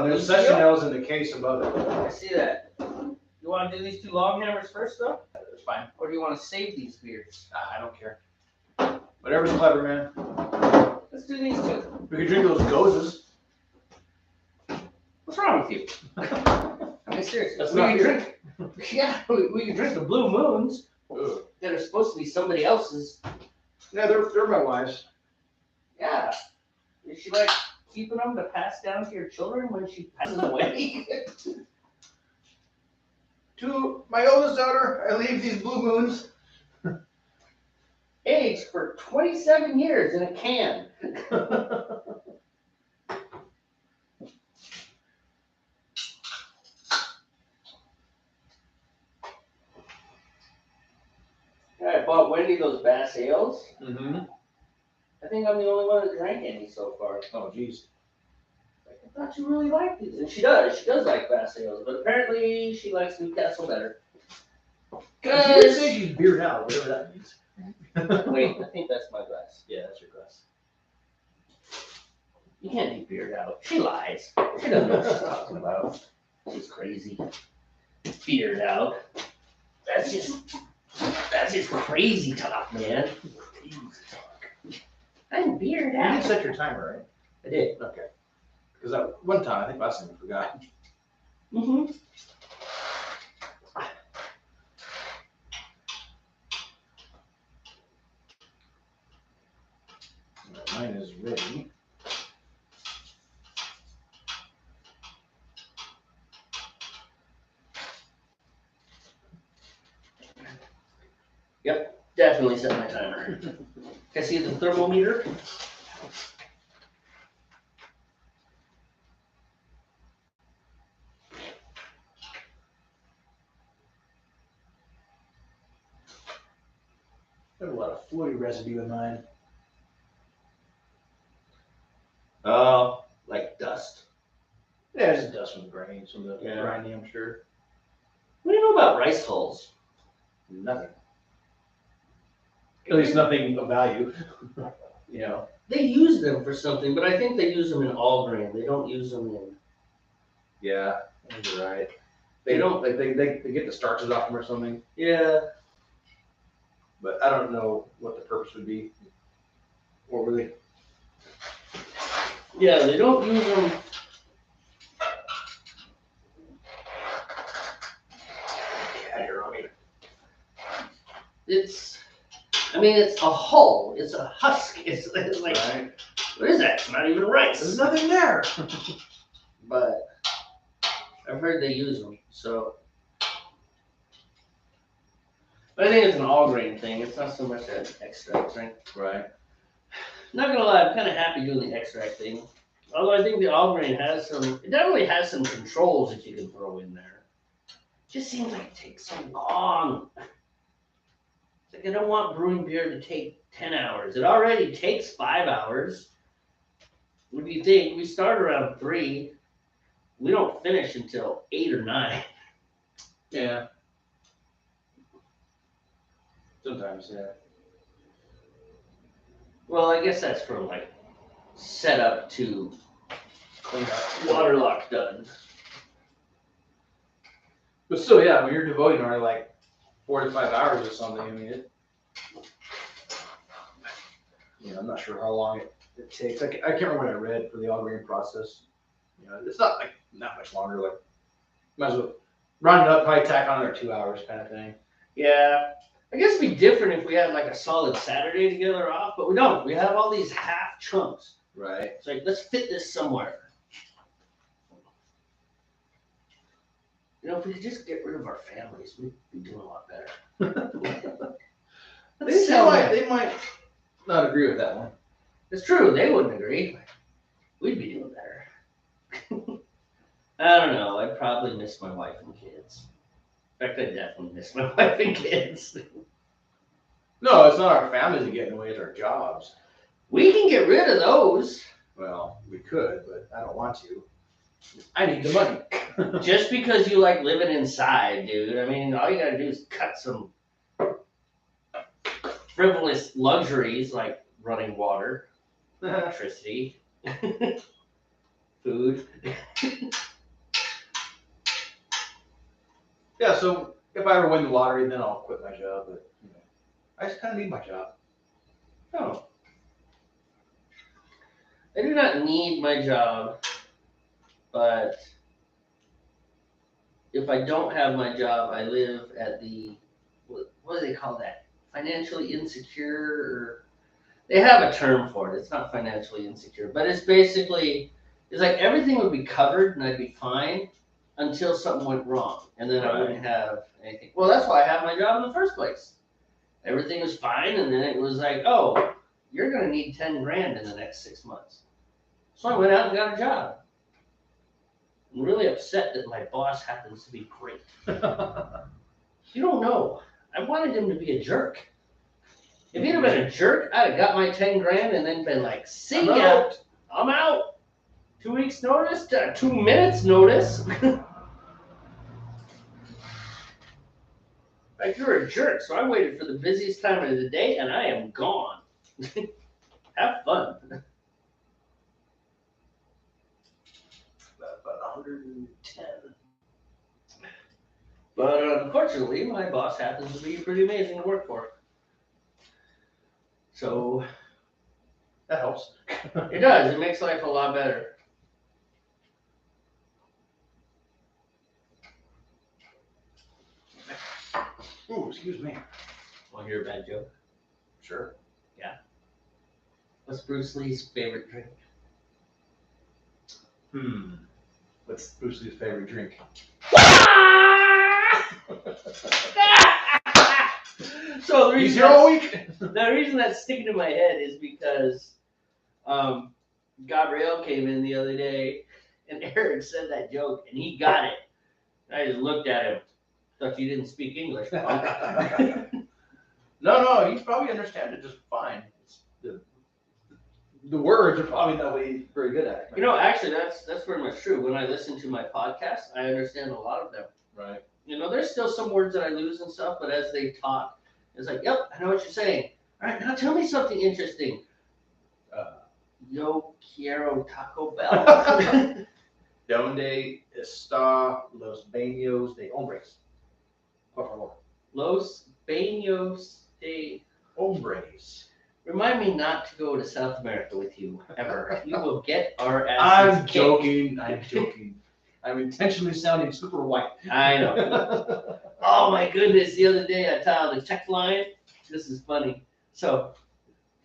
There's session ales in the case above it. I see that. You want to do these two long hammers first, though? That's fine. Or do you want to save these beers? I don't care. Whatever's clever, man. Let's do these two. We could drink those gozes. What's wrong with you? I mean, seriously. That's we not can beer. drink. Yeah, we can drink the Blue Moons Ugh. that are supposed to be somebody else's. Yeah, they're my wife's. Yeah. Is she like keeping them to pass down to your children when she passes away? To my oldest daughter, I leave these Blue Moons. Aged for 27 years in a can. Yeah, I bought Wendy those Bass Ales. Mm-hmm. I think I'm the only one that drank any so far. Oh, jeez. Like, I thought you really liked these. And she does. She does like Bass Ales. But apparently she likes Newcastle better. She did say she's beered out, whatever that means. Wait, I think that's my glass. Yeah, that's your glass. You can't be beard out. She lies. She doesn't know what she's talking about. She's crazy. Beard out. That's just crazy talk, man. Crazy talk. I'm beard You did out. set your timer, right? I did. Okay. Because that one time, I think last time we forgot. Mm-hmm. Mine is ready. Yep, definitely set my timer. Can I see the thermometer? I have a lot of floaty residue in mine. Oh, like dust. Yeah, it's just dust from the grain, some of the Yeah. grinding, I'm sure. What do you know about rice hulls? Nothing. At least nothing of value. You know. They use them for something, but I think they use them in all grain. They don't use them in. Yeah, I think you're right. They don't- like they get the starches off them or something, Yeah. but I don't know what the purpose would be. Or were they? Yeah, they don't use them. Yeah, you're right. It's a hull. It's a husk. It's like, Right. what is that? It's not even rice. There's nothing there. But I've heard they use them, so. But I think it's an all grain thing. It's not so much an extract thing. Right. Not gonna lie, I'm kind of happy doing the extract thing. Although I think the all grain has it definitely has some controls that you can throw in there. It just seems like it takes so long. It's like I don't want brewing beer to take 10 hours. It already takes 5 hours. What do you think? We start around 3. We don't finish until 8 or 9. Yeah. Sometimes, yeah. Well, I guess that's from like setup to Clean up. water lock done. But still, yeah, when you're devoting only like 4 to 5 hours or something, I mean, I'm not sure how long it takes. I can't remember what I read for the all grain process. It's not like not much longer. Like, might as well round it up, probably tack on another 2 hours kind of thing. Yeah. I guess it'd be different if we had like a solid Saturday together off, but we don't. We have all these half chunks. Right. It's like, let's fit this somewhere. If we could just get rid of our families, we'd be doing a lot better. They might not agree with that one. It's true, they wouldn't agree. We'd be doing better. I don't know. I'd probably miss my wife and kids. In fact, I definitely miss my wife and kids. No, it's not our families that get in the way, it's our jobs. We can get rid of those. Well, we could, but I don't want to. I need the money. Just because you like living inside, dude. I mean, all you gotta do is cut some frivolous luxuries like running water, electricity, food. Yeah, so if I ever win the lottery, then I'll quit my job. But I just kind of need my job. Oh. I do not need my job, but if I don't have my job, I live at the, what do they call that? Financially insecure? Or, they have a term for it. It's not financially insecure, but it's basically, it's like everything would be covered and I'd be fine until something went wrong. And then I wouldn't have anything. Well, that's why I have my job in the first place. Everything was fine, and then it was like, oh, you're going to need 10 grand in the next 6 months. So I went out and got a job. I'm really upset that my boss happens to be great. You don't know. I wanted him to be a jerk. If he'd have been a jerk, I'd have got my 10 grand and then been like, see ya, I'm out. 2 weeks notice, 2 minutes notice. Like, you're a jerk, so I waited for the busiest time of the day and I am gone. Have fun. About 110. But unfortunately, my boss happens to be pretty amazing to work for. So That helps. it does. It makes life a lot better. Ooh, excuse me. Want to hear a bad joke? Sure. What's Bruce Lee's favorite drink? What's Bruce Lee's favorite drink? So the He's reason here all week. the reason that's sticking in my head is because Gabrielle came in the other day and Eric said that joke and he got it. And I just looked at him. Thought you didn't speak English. Punk. No, he's probably understand it just fine. It's the words are probably not what he's very good at. You know, actually, that's very much true. When I listen to my podcast, I understand a lot of them. Right. You know, there's still some words that I lose and stuff, but as they talk, it's like, yep, I know what you're saying. All right, now tell me something interesting. Yo quiero Taco Bell. Donde está los baños de hombres? Por favor. Los Baños de... Hombres. Remind me not to go to South America with you, ever. You will get our asses I'm kicked. joking. I'm joking. I'm intentionally sounding super white. I know. Oh my goodness, the other day I dialed a tech line. This is funny. So,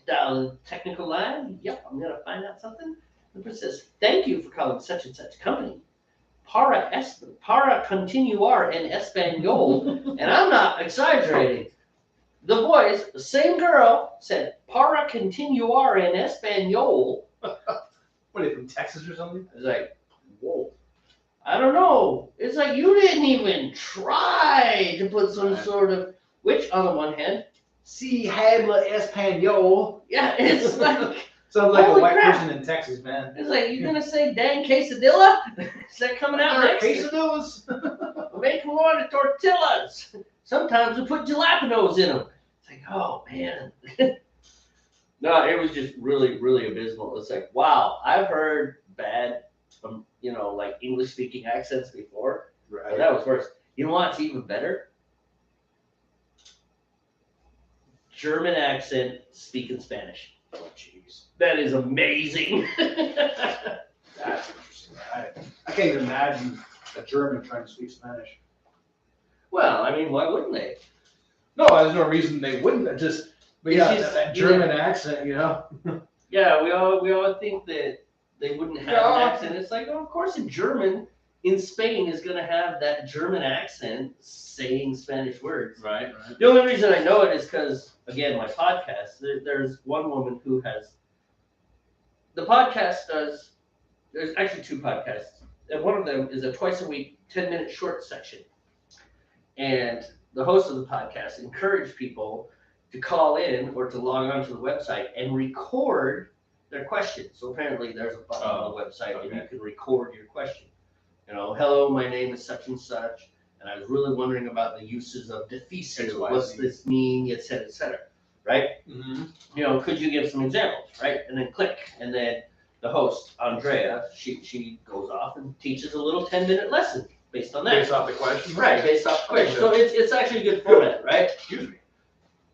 dialed a technical line. Yep, I'm going to find out something. The person says, thank you for calling such and such company. Para continuar en español. And I'm not exaggerating. The voice, the same girl, said, para continuar en español. What are they, from Texas or something? I was like, whoa. I don't know. It's like you didn't even try to put some sort of, which on the one hand, Si habla español. yeah, it's like, Sounds like Holy a white crap. person in Texas, man. it's like, you're gonna say dang quesadilla? Is that coming out next? Quesadillas. Make more to tortillas. Sometimes we put jalapenos in them. It's like, oh man. No, it was just really, really abysmal. It's like, wow, I've heard bad, you know, like English speaking accents before, but that was worse. You know what's even better? German accent speaking Spanish. Oh, jeez. That is amazing. That's interesting. I can't even imagine a German trying to speak Spanish. Well, I mean, why wouldn't they? No, there's no reason they wouldn't. But It's yeah, just- that German accent, you know. Yeah, we all think that they wouldn't have Yeah. an accent. It's like, oh, of course, a German in Spain is going to have that German accent saying Spanish words. Right. The only reason I know it is because, again, my podcast, there's one woman who has, the podcast does, there's actually two podcasts, and one of them is a twice a week, 10-minute short section. And the host of the podcast encouraged people to call in or to log on to the website and record their questions. So apparently there's a button on the website and you can record your question. You know, hello, my name is such and such, and I was really wondering about the uses of difficile. What's this mean, et cetera, right? Mm-hmm. You know, could you give some examples, right? And then click, and then the host, Andrea, she goes off and teaches a little 10-minute lesson based on that. Based off the question. Right, based off the question. So it's actually a good format, right? Excuse me.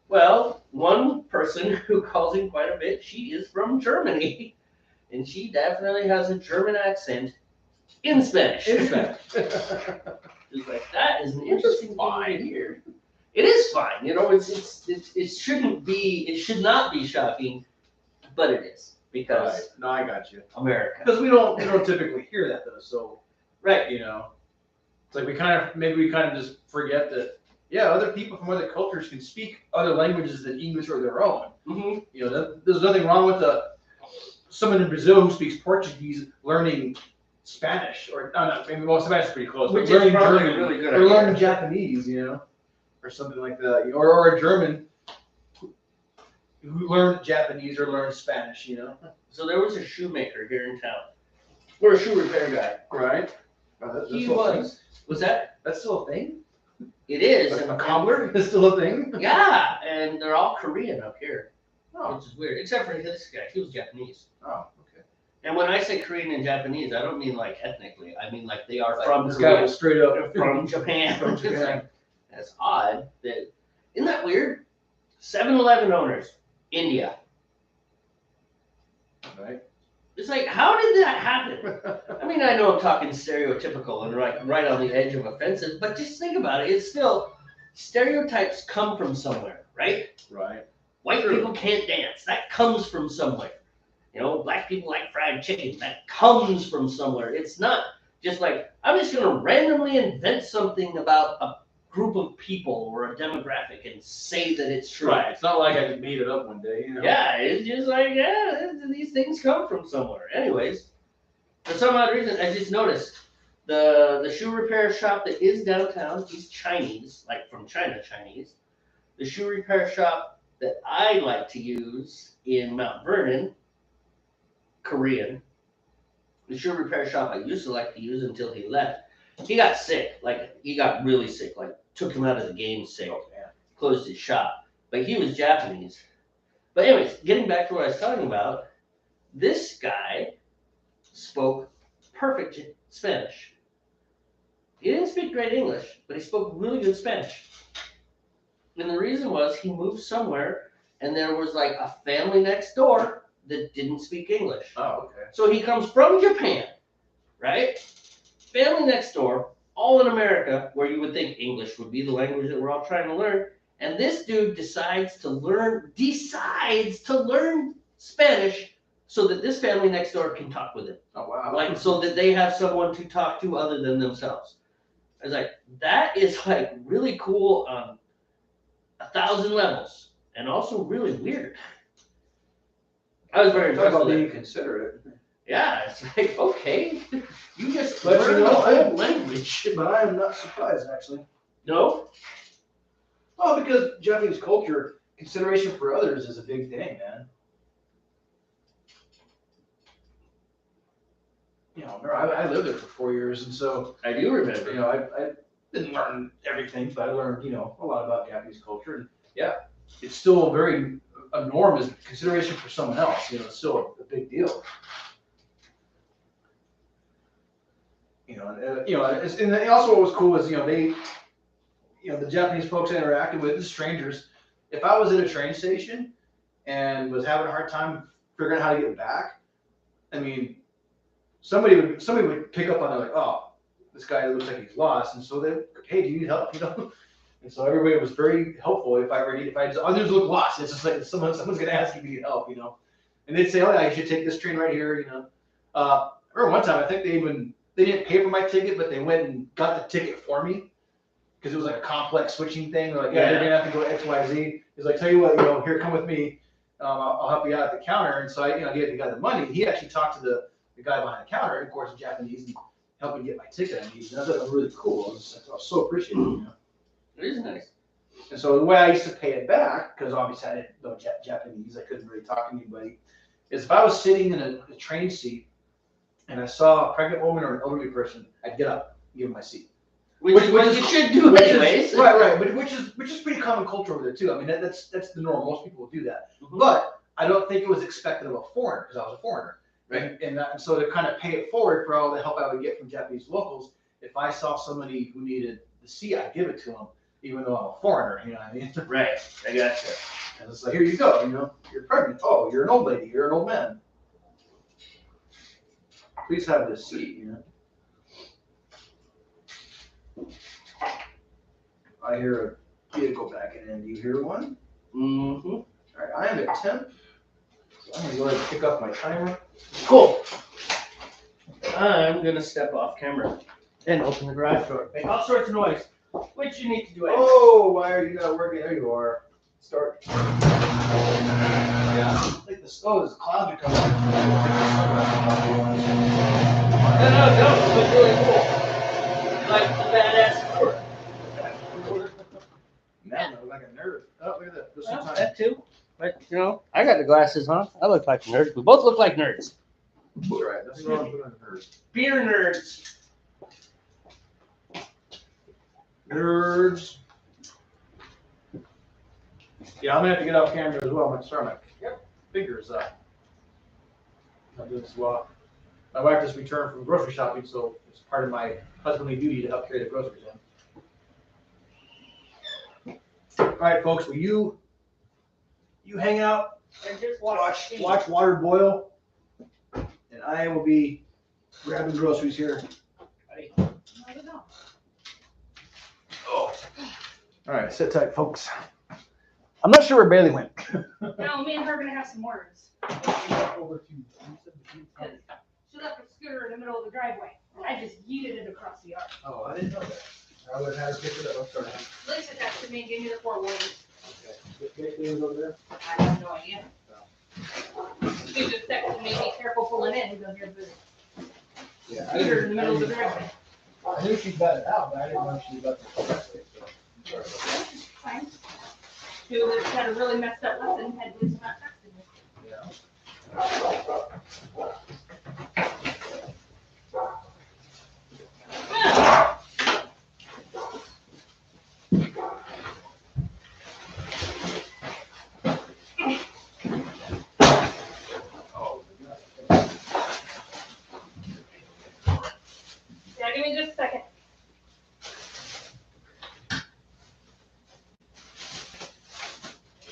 Well, one person who calls in quite a bit, she is from Germany, and she definitely has a German accent in Spanish. In Spanish. It's like, that is an interesting thing to hear. It is fine, you know. It should not be shocking, but it is because Right. No, I got you. America. Because we don't typically hear that though. So Right. you know, it's like we kind of just forget that. Yeah, other people from other cultures can speak other languages than English or their own. Mm-hmm. You know, there's nothing wrong with someone in Brazil who speaks Portuguese learning Spanish, or maybe Spanish is pretty close. Which but is learning probably German, really good or idea. learning Japanese, you know, or something like that, or a German who learned Japanese or learned Spanish, you know. So there was a shoemaker here in town, or a shoe repair guy. Right. He was that? That's still a thing. It is. A cobbler is still a thing. Yeah, and they're all Korean up here, Oh. which is weird. Except for this guy, he was Japanese. Oh. Okay. And when I say Korean and Japanese, I don't mean like ethnically. I mean like they are Like, from this guy Korea, was straight up from Japan. From It's Japan. like, that's odd. Isn't that weird? 7-Eleven owners, India. Right. It's like, how did that happen? I mean, I know I'm talking stereotypical and right on the edge of offensive, but just think about it. It's still, stereotypes come from somewhere, right? Right. White True. people can't dance. That comes from somewhere. You know, black people like fried chicken. That comes from somewhere. It's not just like, I'm just going to randomly invent something about a group of people or a demographic and say that it's true. Right. It's not like I just made it up one day, you know. Yeah, it's just like, yeah, these things come from somewhere. Anyways, for some odd reason, I just noticed the shoe repair shop that is downtown, he's Chinese, like from China Chinese. the shoe repair shop that I like to use in Mount Vernon, Korean, the shoe repair shop I used to like to use until he left. He got sick, like he got really sick, like took him out of the game sick, closed his shop. But he was Japanese. But anyways, getting back to what I was talking about, this guy spoke perfect Spanish. He didn't speak great English, but he spoke really good Spanish. And the reason was he moved somewhere and there was like a family next door that didn't speak English. Oh, okay. So he comes from Japan, right? Family next door, all in America, where you would think English would be the language that we're all trying to learn. And this dude decides to learn Spanish so that this family next door can talk with him. Oh, wow. Like, so that they have someone to talk to other than themselves. I was like, that is like really cool on 1,000 levels and also really weird. I was very Talk impressed about with being it. considerate. Yeah, it's like, okay, you just But learned you the know, whole language. But I am not surprised, actually. No? Oh, because Japanese culture, consideration for others is a big thing, man. You know, I lived there for 4 years, and so, I do remember. you know, I didn't learn everything, but I learned, you know, a lot about Japanese culture. And yeah, it's still a norm is consideration for someone else. You know, it's still a big deal. You know, and also what was cool is, you know, the Japanese folks I interacted with, the strangers, if I was at a train station and was having a hard time figuring out how to get back, I mean, somebody would pick up on it like, oh, this guy looks like he's lost, and so they, hey, do you need help? You know, and so everybody was very helpful. If I just look lost, it's just like someone's gonna ask if you need help, you know, and they'd say, oh yeah, you should take this train right here, you know. I remember one time I think they didn't pay for my ticket, but they went and got the ticket for me because it was like a complex switching thing. They're like, yeah, you're gonna have to go to XYZ. He's like, tell you what, you know, here, come with me. I'll help you out at the counter. And so I, you know, gave the guy the money. He actually talked to the guy behind the counter, of course, in Japanese, and helped me get my ticket I needed. And that was really cool. I was so appreciative. You know? It is nice. And so the way I used to pay it back, because obviously I didn't know Japanese, I couldn't really talk to anybody, is if I was sitting in a train seat and I saw a pregnant woman or an elderly person, I'd get up, and give them my seat. Which is what you should do anyways. Right, but which is pretty common culture over there too. I mean, that's the norm. Most people will do that. Mhm. But I don't think it was expected of a foreigner because I was a foreigner. Right. And so to kind of pay it forward for all the help I would get from Japanese locals, if I saw somebody who needed the seat, I'd give it to them, even though I'm a foreigner. You know what I mean? Right. I gotcha. And it's like, here you go. You know, you're pregnant. Oh, you're an old lady. You're an old man. Please have this seat. You know. I hear a vehicle backing in. Do you hear one? Mm-hmm. All right, I am at temp. So I'm gonna go ahead and pick up my timer. Cool. I'm gonna step off camera and open the garage door. Make all sorts of noise, which you need to do. Oh, why are you not working? There you are. Start. Yeah. I think there's clouds are coming. No, it looks really cool. Like the badass fort. Man, I look like a nerd. Oh, look at that. There's some Well, time. that too. But you know, I got the glasses on. I look like a nerd. We both look like nerds. That's right. Nothing wrong with a nerd. Beer nerds. Nerds. Yeah, I'm gonna have to get off camera as well. I'm gonna start my fingers up. I'll do this while my wife just returned from grocery shopping, so it's part of my husbandly duty to help carry the groceries in. All right, folks, will you hang out And just watch water boil, and I will be grabbing groceries here. Oh. All right, sit tight, folks. I'm not sure where Bailey went. No, me and her are gonna have some words. Over to She left her scooter in the middle of the driveway. I just yeeted it across the yard. Oh, I didn't know that. I would have had her pick it up. I'm sorry. Lisa texted me and gave me the forewarning. Okay. Bailey was over there. I have no idea. She just texted me, be careful pulling in, because you're the Yeah, scooter in the middle of the driveway. I knew she got it out, but I didn't know she was about to press it. So I'm sorry about that. Fine. Who had a really messed up lesson had to not texting me. Yeah. Yeah, give me just a second.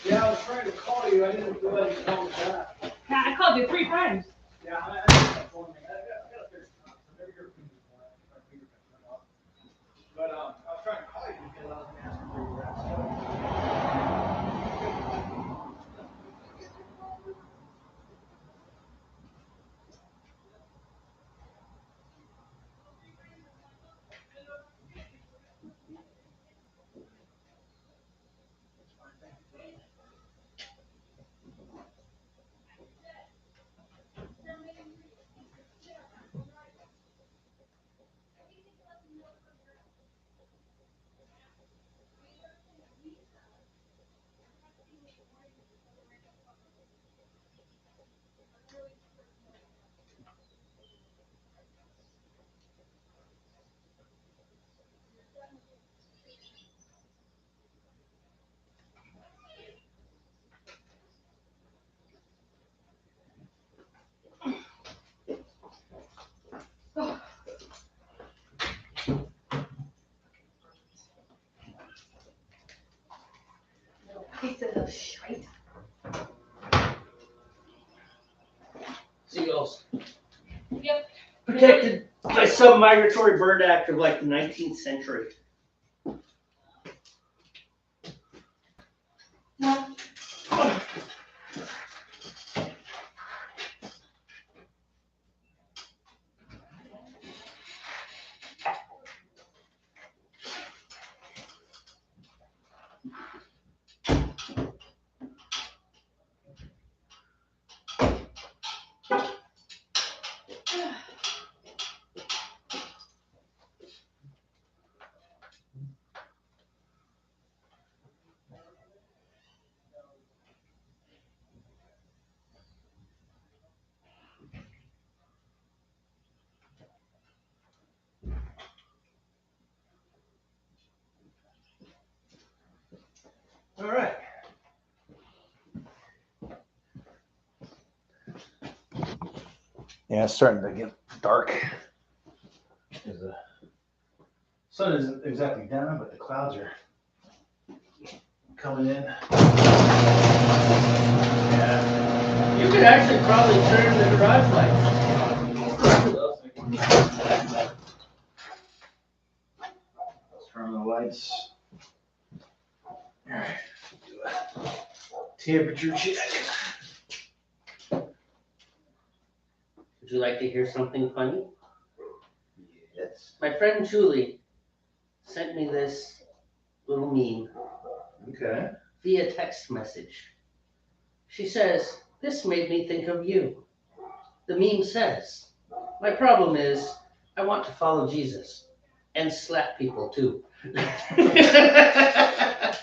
Yeah, I was trying to call you. I didn't realize you called me back. Yeah, I called you 3 times. Yeah, I got one thing. I got a figure it out. I never hear from you before. My fingerprints went off. But I was trying to call you because I was going to ask you where you were at. Piece of shite. Seagulls. Yep. Protected by some migratory bird act of like the 19th century. No. All right. Yeah, it's starting to get dark. The sun isn't exactly down, but the clouds are coming in. Yeah. You could actually probably turn the garage lights. Let's turn the lights. All right. Do a temperature check. Would you like to hear something funny? Yes. My friend Julie sent me this little meme Okay. via text message. She says, "This made me think of you." The meme says, "My problem is I want to follow Jesus and slap people too."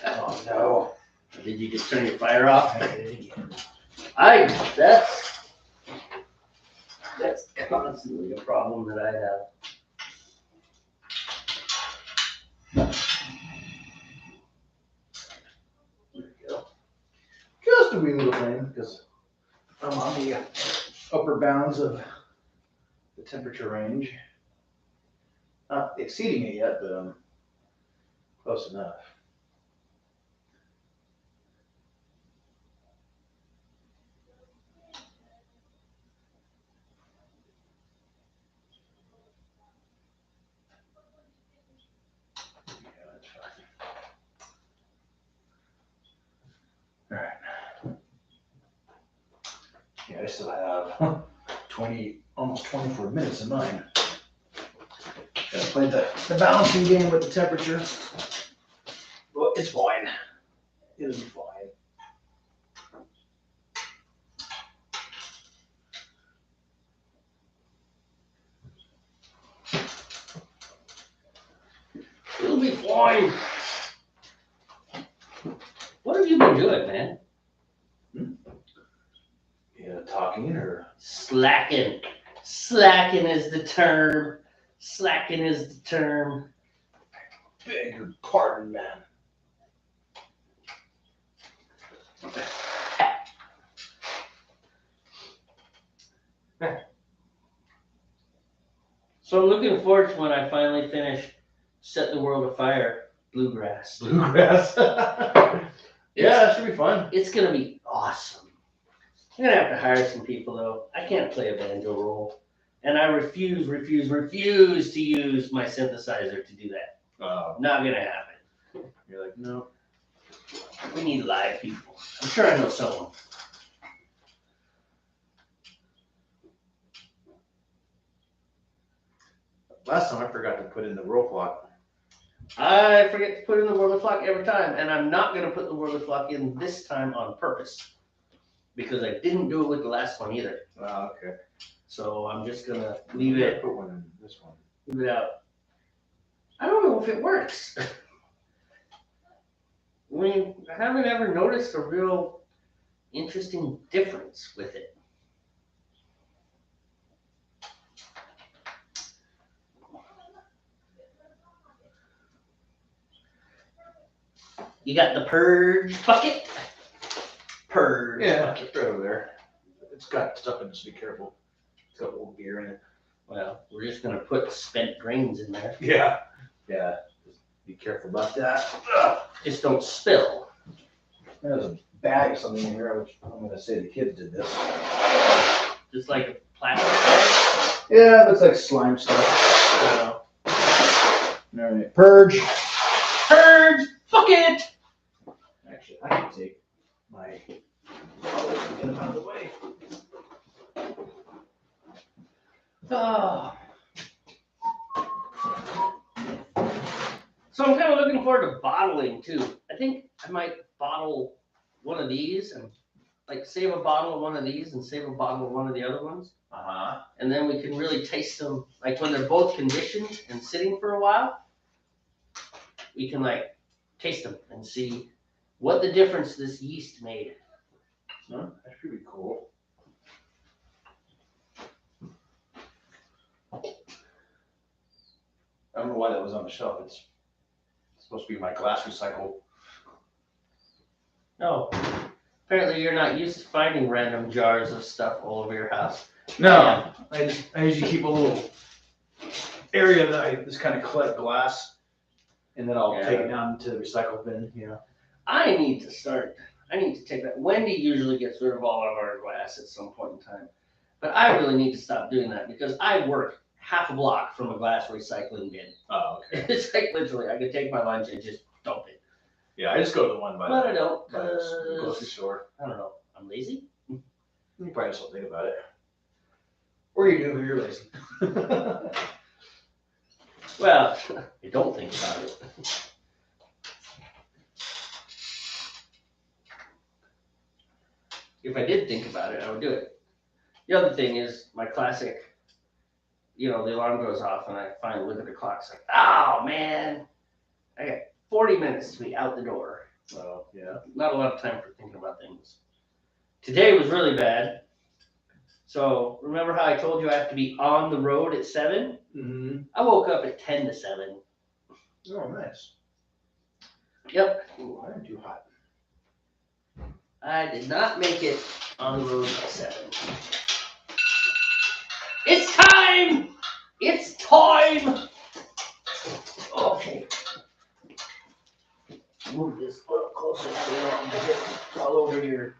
Oh no. Did you just turn your fire off? I did it again. That's constantly a problem that I have. There we go. Just a wee little flame because I'm on the upper bounds of the temperature range. Not exceeding it yet, but I'm close enough. Yeah, that's fine. All right. Yeah, I still have 20, almost 24 minutes of mine. Gotta play the balancing game with the temperature. But it's fine. It'll be fine. It'll be fine. What have you been it, man. Yeah, talking or Slacking. Slacking is the term. Slacking is the term. beg your pardon, man. So I'm looking forward to when I finally finish Set the World Afire Bluegrass. Bluegrass. Yeah, that should be fun. It's gonna be awesome. I'm gonna have to hire some people though. I can't play a banjo roll. And I refuse to use my synthesizer to do that. Not gonna happen. You're like, no. We need live people. I'm sure I know someone. Last time I forgot to put in the roll clock. I forget to put in the World Clock every time, and I'm not gonna put the World Clock in this time on purpose. Because I didn't do it with the last one either. Oh, okay. So I'm just gonna leave it, Put one in this one. leave it out. I don't know if it works. I mean, I haven't ever noticed a real interesting difference with it. You got the purge bucket? Purge Yeah, bucket. it's right over there. It's got stuff in it, so be careful. It's got old beer in it. Well, we're just gonna put spent grains in there. Yeah. Yeah. Just be careful about that. Ugh. Just don't spill. There's a bag of something in here, which I'm gonna say the kids did this. Just like a plastic bag. Yeah, it looks like slime stuff. All right, purge. Purge bucket! Actually, I can take my. Get them out of the way. Oh. So I'm kind of looking forward to bottling too. I think I might bottle one of these and like save a bottle of one of these and save a bottle of one of the other ones. And then we can really taste them like when they're both conditioned and sitting for a while. We can like taste them and see what the difference this yeast made. Huh? That should be cool. I don't know why that was on the shelf. It's supposed to be my glass recycle. Oh, apparently you're not used to finding random jars of stuff all over your house. No, I usually keep a little area that I just kind of collect glass, and then I'll take it down to the recycle bin. You know. I need to take that. Wendy usually gets rid of all of our glass at some point in time. But I really need to stop doing that because I work half a block from a glass recycling bin. Oh, okay. It's like literally, I could take my lunch and just dump it. Yeah, I just go to the one by But I the don't, grocery store. I don't know. I'm lazy. You probably just don't think about it. Or you do if you're lazy. Well, I don't think about it. If I did think about it, I would do it. The other thing is my classic, the alarm goes off and I finally look at the clock. It's like, oh man, I got 40 minutes to be out the door. Oh, yeah. Not a lot of time for thinking about things. Today was really bad. So remember how I told you I have to be on the road at 7? Mm-hmm. I woke up at 10 to 7. Oh, nice. Yep. Ooh, I am too hot. I did not make it on the road by 7. It's time! It's time! Okay. Move this a little closer so you don't get all over your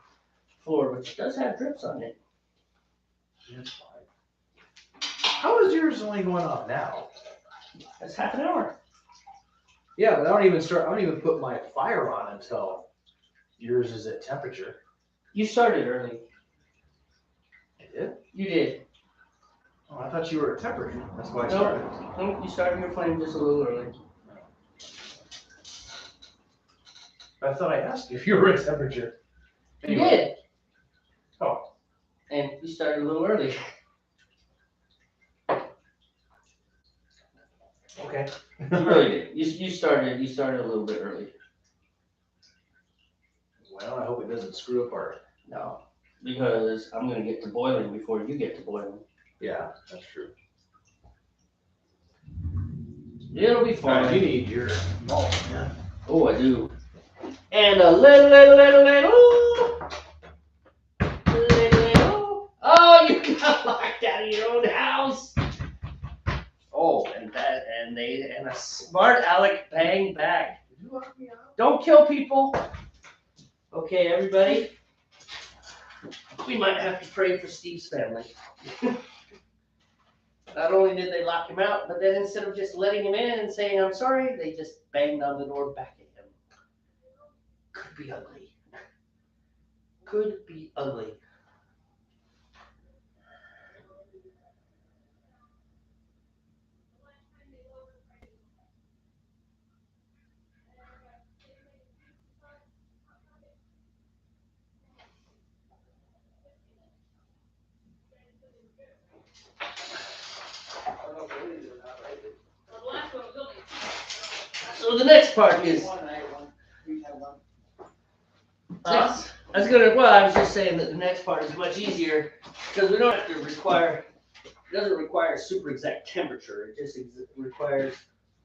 floor, which does have drips on it. That's fine. How is yours only going off now? That's half an hour. Yeah, but I don't even put my fire on until yours is at temperature. You started early. I did? You did. Oh, I thought you were at temperature. That's why I No. started. No, you started your flame just a little early. I thought I asked you if you were at temperature. You did. Oh. And you started a little early. Okay. You really did. You started a little bit early. Well, I hope it doesn't screw apart. No, because I'm gonna get to boiling before you get to boiling. Yeah, that's true. It'll be You fine. need your malt, man. Oh, I do. And a little. Oh, you got locked out of your own house. Oh, and a smart aleck bang back. Did you lock me out? Don't kill people. Okay, everybody. We might have to pray for Steve's family. Not only did they lock him out, but then instead of just letting him in and saying, I'm sorry, they just banged on the door back at him. Could be ugly. Could be ugly. So the next part is. I was just saying that the next part is much easier because we don't have to it doesn't require super exact temperature. It just requires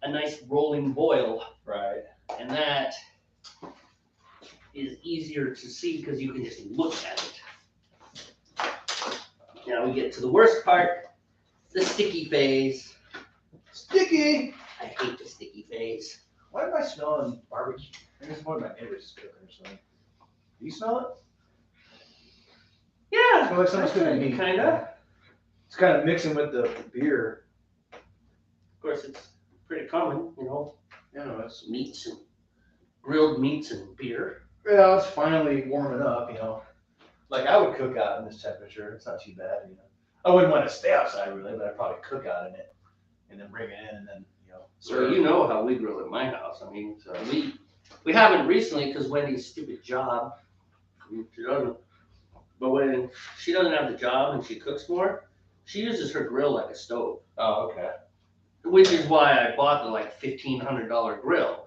a nice rolling boil. Right. And that is easier to see because you can just look at it. Now we get to the worst part, the sticky phase. Sticky! I hate the sticky phase. Why am I smelling barbecue? I guess one of my neighbors is cooking or something. Do you smell it? Yeah, I feel like someone's cooking meat. Kinda. It's kind of mixing with the beer. Of course, it's pretty common, You know, it's meats and grilled meats and beer. yeah, it's finally warming up. Like I would cook out in this temperature. It's not too bad. I wouldn't want to stay outside really, but I'd probably cook out in it and then bring it in and then So you know how we grill at my house. I mean, so we haven't recently because Wendy's stupid job. She doesn't. But when she doesn't have the job and she cooks more, she uses her grill like a stove. Oh, okay. Which is why I bought the like $1,500 grill,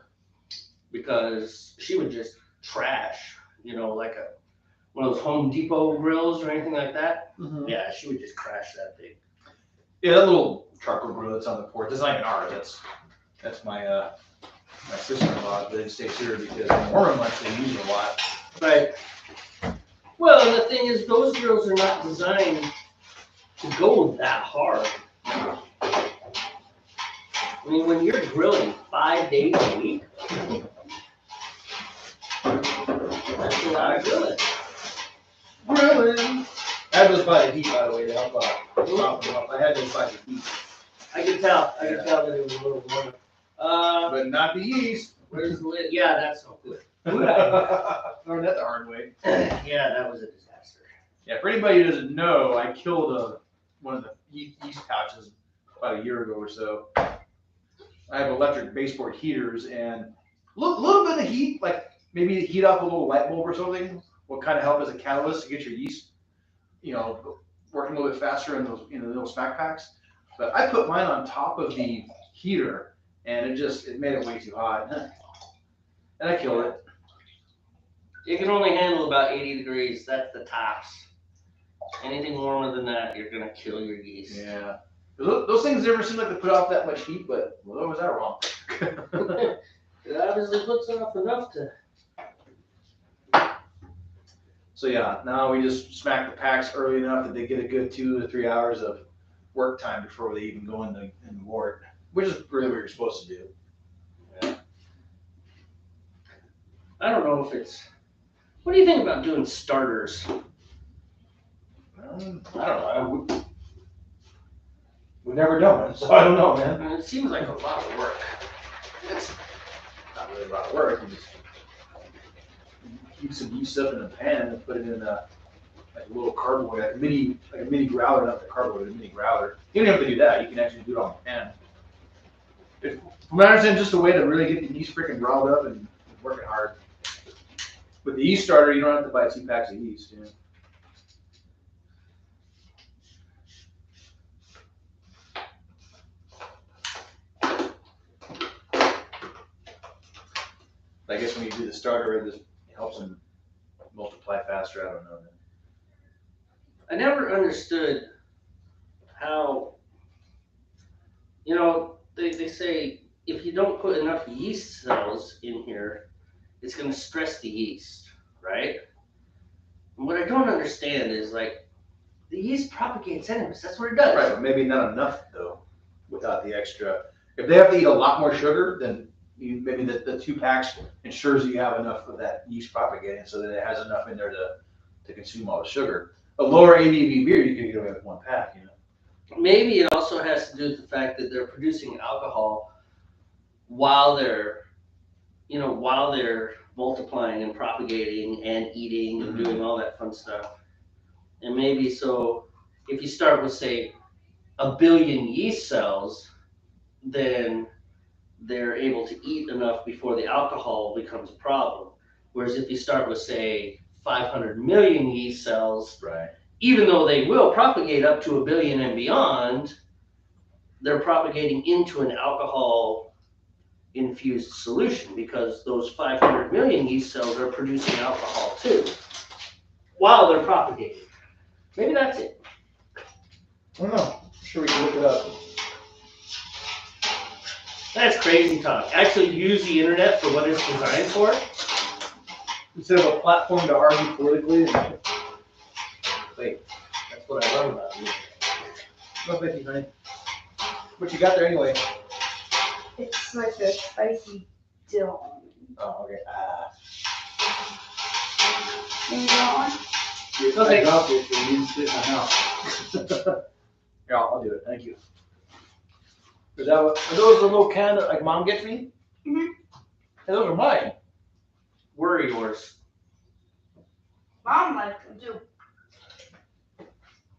because she would just trash, like one of those Home Depot grills or anything like that. Mm-hmm. Yeah, she would just crash that thing. Yeah, that little charcoal grill that's on the porch. That's not even ours. That's my my sister-in-law. They stays here because in warmer months they use it a lot. Right. Well, and the thing is, those grills are not designed to go that hard. I mean, when you're grilling 5 days a week, that's a lot of grilling. Grilling. I had those by the heat, by the way, to help prop them up. I had those by the heat. I could tell that it was a little warmer. But not the yeast. Where's the lid? Yeah, that's no good. Learned that the hard way. Yeah, that was a disaster. Yeah, for anybody who doesn't know, I killed one of the yeast pouches about a year ago or so. I have electric baseboard heaters, and a little bit of heat, like maybe heat up a little light bulb or something, will kind of help as a catalyst to get your yeast, working a little bit faster in those little snack packs. But I put mine on top of the heater, and it made it way too hot, and I killed it. You can only handle about 80 degrees. That's the tops. Anything warmer than that, you're gonna kill your yeast. Yeah. Those things never seem like they put off that much heat, but well, was that wrong? It obviously puts off enough to. So yeah, now we just smack the packs early enough that they get a good 2 to 3 hours of work time before they even go in the wort, which is really what you're supposed to do. Yeah. I don't know if it's. What do you think about doing starters? I don't know. We've never done it, so I don't know, man. It seems like a lot of work. It's not really a lot of work. You just heat some yeast up in a pan and put it in a little cardboard, like a mini growler, not the cardboard, a mini growler. You don't have to do that. You can actually do it on the pan. From what I understand, just a way to really get the yeast freaking riled up and working hard. With the yeast starter, you don't have to buy 2 packs of yeast. I guess when you do the starter, it just helps them multiply faster. I don't know. I never understood how, they say if you don't put enough yeast cells in here, it's going to stress the yeast, right? And what I don't understand is like the yeast propagates anyways. That's what it does. Right, but maybe not enough though, without the extra. If they have to eat a lot more sugar, then maybe the 2 packs ensures that you have enough of that yeast propagating so that it has enough in there to consume all the sugar. A lower ABV beer, you can get away with 1 pack, Maybe it also has to do with the fact that they're producing alcohol while they're multiplying and propagating and eating and doing all that fun stuff. And maybe so if you start with, say, 1 billion yeast cells, then they're able to eat enough before the alcohol becomes a problem. Whereas if you start with, say, 500 million yeast cells, right? Even though they will propagate up to 1 billion and beyond, they're propagating into an alcohol-infused solution because those 500 million yeast cells are producing alcohol too while they're propagating. Maybe that's it. I don't know. I'm sure we can look it up. That's crazy talk. Actually use the internet for what it's designed for. Instead of a platform to argue politically. Wait, that's what I love about you. No, thank you, honey. What you got there anyway? It's like a spicy dill. Oh, okay. Can you go on? I dropped it, so you didn't sit in my mouth. Yeah, I'll do it. Thank you. Are those the little can that like mom gets me? Mhm. Hey, those are mine. Where are yours? Mom likes them too.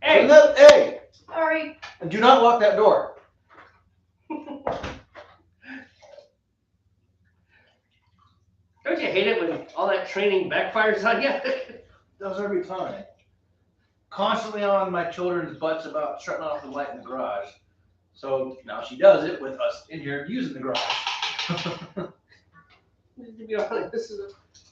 Hey! Hey! Sorry. And do not lock that door. Don't you hate it when all that training backfires on you? Does every time. Constantly on my children's butts about shutting off the light in the garage. So now she does it with us in here using the garage. To be honest,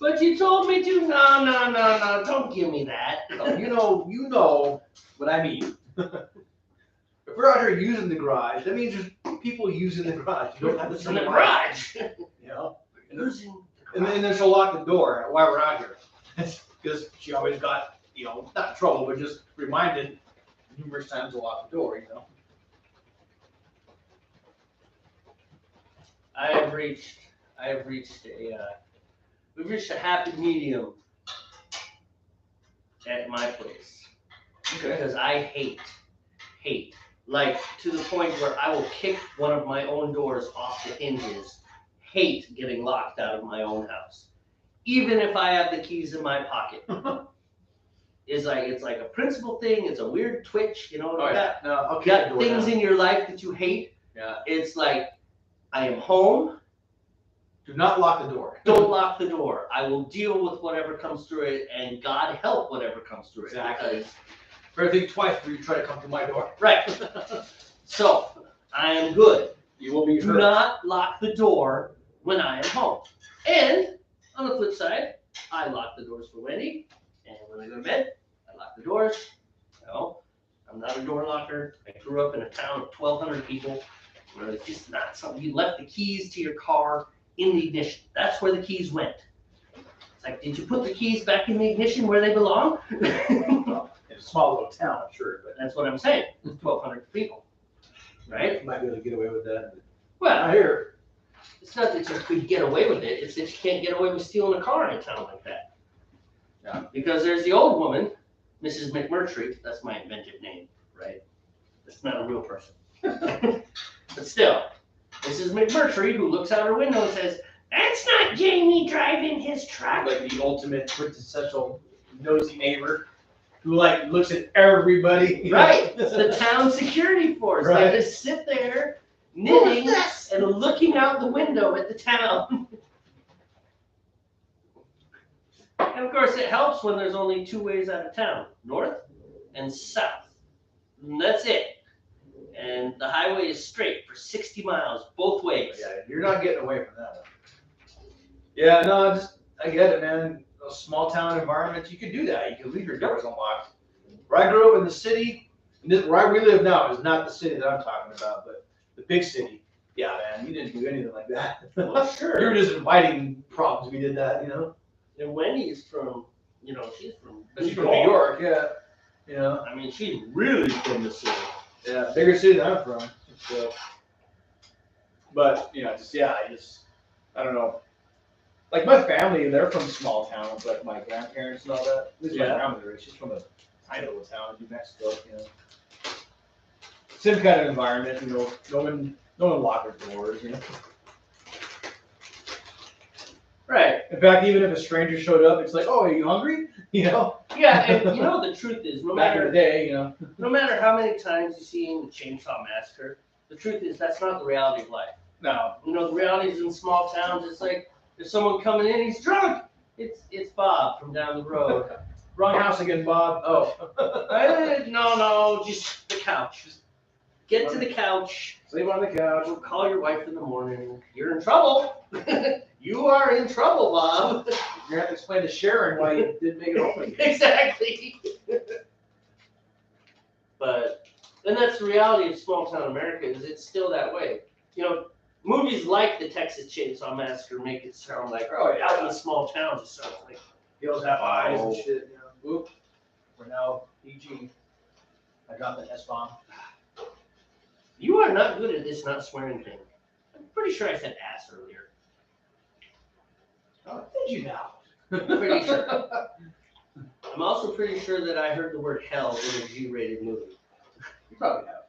but you told me to. No, don't give me that. You know what I mean. If we're out here using the garage, that means there's people using the garage. You don't have to It's in turn the the light. garage. You know? Using And then she'll lock the door while we're out here. Because she always got, not in trouble, but just reminded numerous times to lock the door, We've reached a happy medium at my place. Okay. Because I hate, like to the point where I will kick one of my own doors off the hinges. Hate getting locked out of my own house, even if I have the keys in my pocket. It's like a principle thing. It's a weird twitch, Oh, yeah. No, I'll kick got the door things down. in your life that you hate. Yeah. It's like I am home. Do not lock the door. Don't lock the door. I will deal with whatever comes through it, and God help whatever comes through it. Exactly. Because- Better think twice before you try to come to my door. Right. So I am good. You will be Do hurt. not lock the door when I am home. And on the flip side, I lock the doors for Wendy, and when I go to bed, I lock the doors. No, I'm not a door locker. I grew up in a town of 1,200 people where it's just not something. You left the keys to your car in the ignition. That's where the keys went. It's like, did you put the keys back in the ignition where they belong? It's a small little town, I'm sure, but That's what I'm saying. 1,200 people, right? you might be able to get away with that. Well, Not here. it's not that you could get away with it. It's that you can't get away with stealing a car in a town like that. Yeah. Because there's the old woman, Mrs. McMurtry. That's my invented name, right? It's not a real person. But still, Mrs. McMurtry, who looks out her window and says, "That's not Jamie driving his truck." Like the ultimate quintessential nosy neighbor who looks at everybody. Right, the town security force. Right. They just sit there knitting and looking out the window at the town. And of course, it helps when there's only 2 ways out of town, north and south. And that's it. And the highway is straight for 60 miles both ways. Yeah, you're not getting away from that one. Yeah, no, I get it, man. those small town environments, you could do that. You could leave your doors unlocked. Where I grew up in the city, where we live now is not the city that I'm talking about, but the big city. Yeah, man, you didn't do anything like that. Well, sure. You were just inviting problems. We did that, you know. And Wendy's from, she's from New York, yeah. You know, I mean, she's really from the city. yeah, bigger city than I'm from. So, but I don't know. Like my family, they're from small towns, like my grandparents and all that. At least my grandmother is. She's from a Idaho town, New Mexico. You know, same kind of environment. You know, no one locked their doors. You know. Right. In fact, even if a stranger showed up, it's like, oh, are you hungry? You know. Yeah, and the truth is, Back in the day, you know. no matter how many times you see in the Chainsaw Massacre, the truth is that's not the reality of life. No. The reality is in small towns, it's like there's someone coming in, he's drunk. It's Bob from down the road. Wrong house again, Bob. Oh. No, just the couch. Just get to the couch. Sleep on the couch. We'll call your wife in the morning. You're in trouble. You are in trouble, Bob. You're gonna have to explain to Sharon why you didn't make it open. Exactly. And that's the reality of small town America, is it's still that way. Movies like the Texas Chainsaw Massacre make it sound like, out in the small towns it sounds like. Girls have eyes and shit, you know. Whoop. We're now PG. I dropped an S-bomb. You are not good at this not swearing thing. I'm pretty sure I said ass earlier. Oh, did you now? Pretty sure. I'm also pretty sure that I heard the word hell in a G-rated movie. You probably have.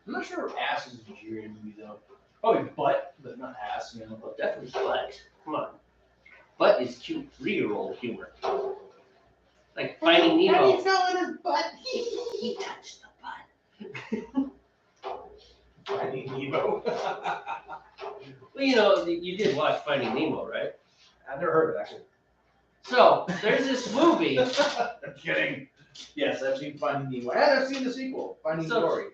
I'm not sure if ass is a G-rated movie though. Probably butt, but not ass, you know. Well, definitely butt. Come on. Butt is cute 3-year-old humor. Like Finding Nemo. How do you feel in his butt? He touched the butt. Finding Nemo. Well, you did watch Finding Nemo, right? I've never heard of it, actually. So, there's this movie. I'm kidding. Yes, I've seen Finding Nemo. And I've seen the sequel, Finding Dory.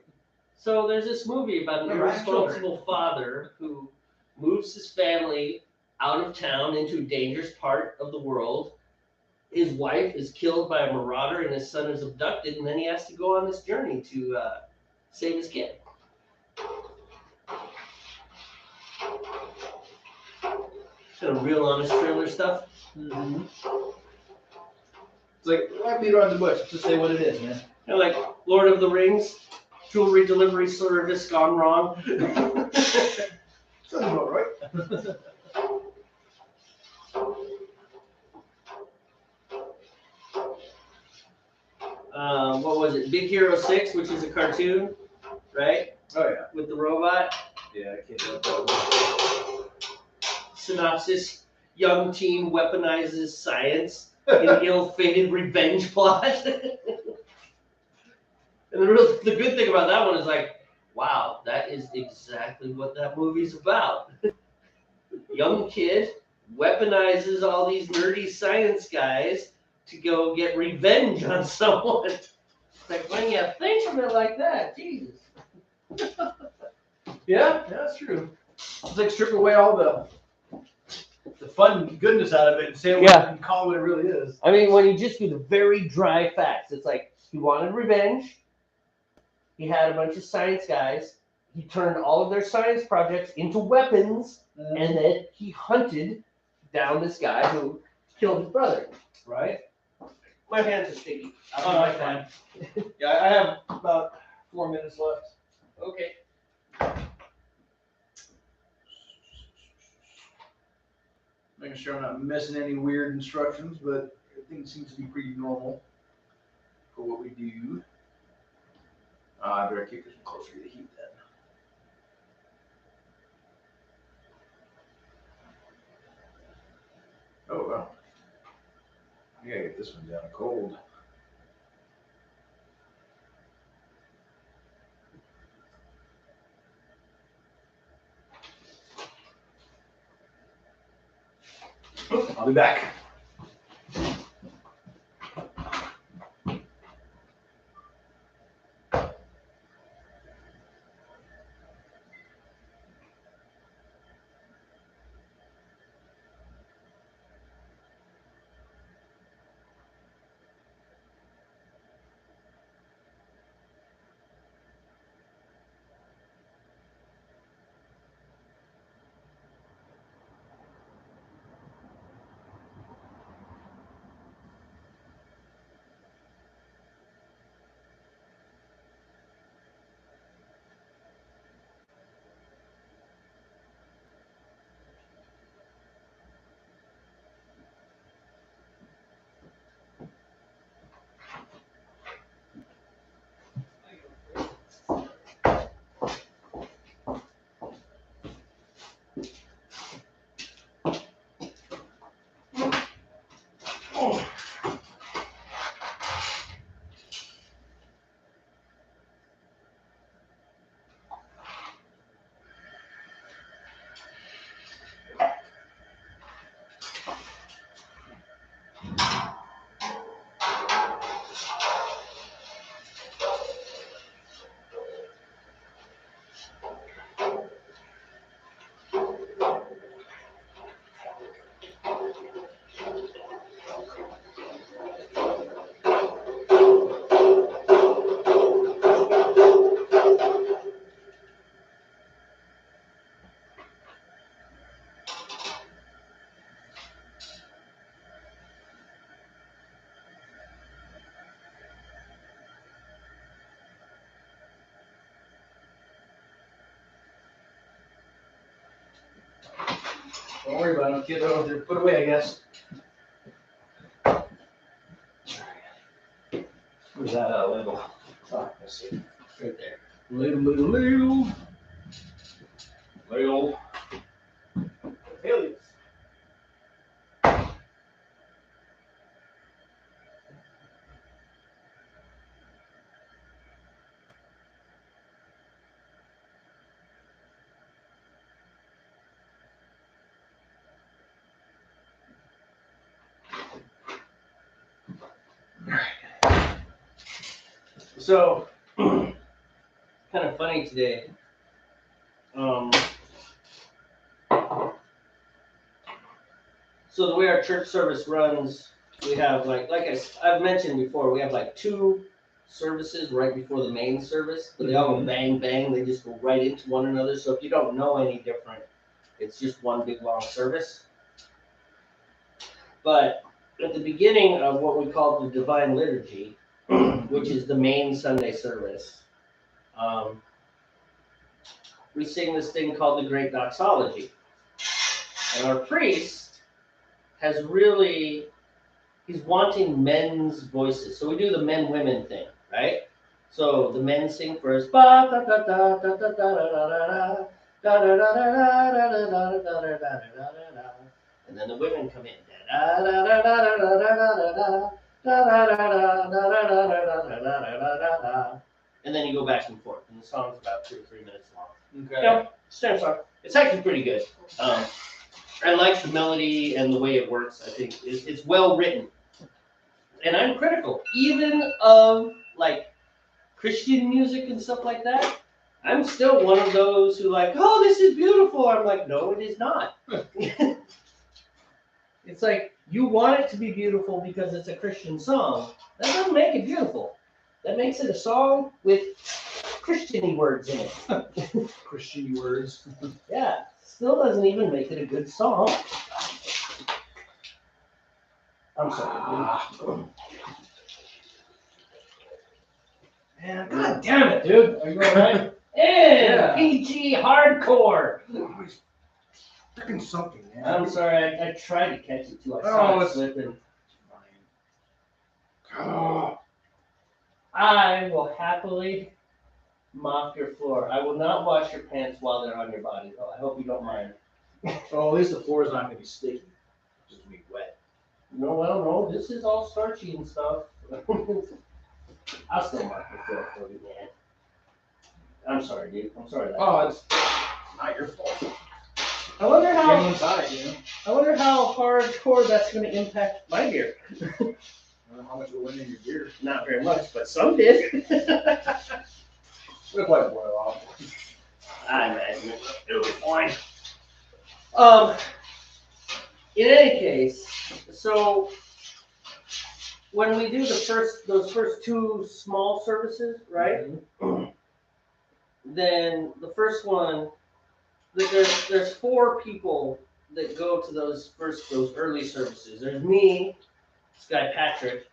So there's this movie about an irresponsible father who moves his family out of town into a dangerous part of the world. His wife is killed by a marauder and his son is abducted, and then he has to go on this journey to save his kid. Kind of real honest thriller stuff. Mm-hmm. It's like, why beat around the bush? Just say what it is, man. Like Lord of the Rings, jewelry delivery service gone wrong. Sounds about right. What was it? Big Hero 6, which is a cartoon, right? Oh, yeah. With the robot. Yeah, I can't do that. Synopsis: young teen weaponizes science in ill-fated revenge plot. And the good thing about that one is like, wow, that is exactly what that movie's about. Young kid weaponizes all these nerdy science guys to go get revenge on someone. It's like, when you think of it like that, Jesus. Yeah, that's true. It's like strip away all the fun goodness out of it and say what and call it what it really is. I mean, when you just do the very dry facts, it's like he wanted revenge. He had a bunch of science guys. He turned all of their science projects into weapons, and then he hunted down this guy who killed his brother. Right? My hands are sticky. Oh, no, I'm fine. Yeah, I have about 4 minutes left. Okay. Making sure I'm not missing any weird instructions, but everything seems to be pretty normal for what we do. I better keep this one closer to the heat then. Oh, well. I gotta get this one down cold. I'll be back. Don't worry about it, kid. They're put away, I guess. Where's that label? Oh, let's see. Right there. Label. Aliens. So, kind of funny today. So the way our church service runs, we have I've mentioned before, we have like 2 services right before the main service, but they all go bang bang. They just go right into one another. So if you don't know any different, it's just one big long service. But at the beginning of what we call the Divine Liturgy, which is the main Sunday service, we sing this thing called the Great Doxology. And our priest has really, he's wanting men's voices. So we do the men-women thing, right? So the men sing first, ba da da da da da da da da da da da da da da da, and then the women come in. And then you go back and forth, and the song's about 2 or 3 minutes long. Okay. Yeah, standard song. It's actually pretty good. I like the melody and the way it works. I think it's well written. And I'm critical, even of like Christian music and stuff like that. I'm still one of those who like, oh, this is beautiful. I'm like, no, it is not. It's like, you want it to be beautiful because it's a Christian song. That doesn't make it beautiful. That makes it a song with Christian-y words in it. Christian words. Yeah, still doesn't even make it a good song. I'm sorry. Man, god damn it, dude. Are you alright? Yeah, PG hardcore. Always freaking something, man. I'm sorry, I tried to catch it too. I saw it it's slipping. Oh, I will happily mop your floor. I will not wash your pants while they're on your body, though. I hope you don't mind. well, at least the floor is not gonna be sticky. It's just gonna be wet. No, well, no, this is all starchy and stuff. I'll still mop your floor for you, man. I'm sorry, dude. I'm sorry. Oh, it's not your fault. I wonder You're how. inside, you know? I wonder how hardcore that's going to impact my beer. I don't know how much will win in your beer. Not very much, but some did. It'll probably boil off. I imagine it'll be fine. In any case, so when we do those first 2 small services, right? Then the first one, there's 4 people that go to those early services. There's me, this guy Patrick,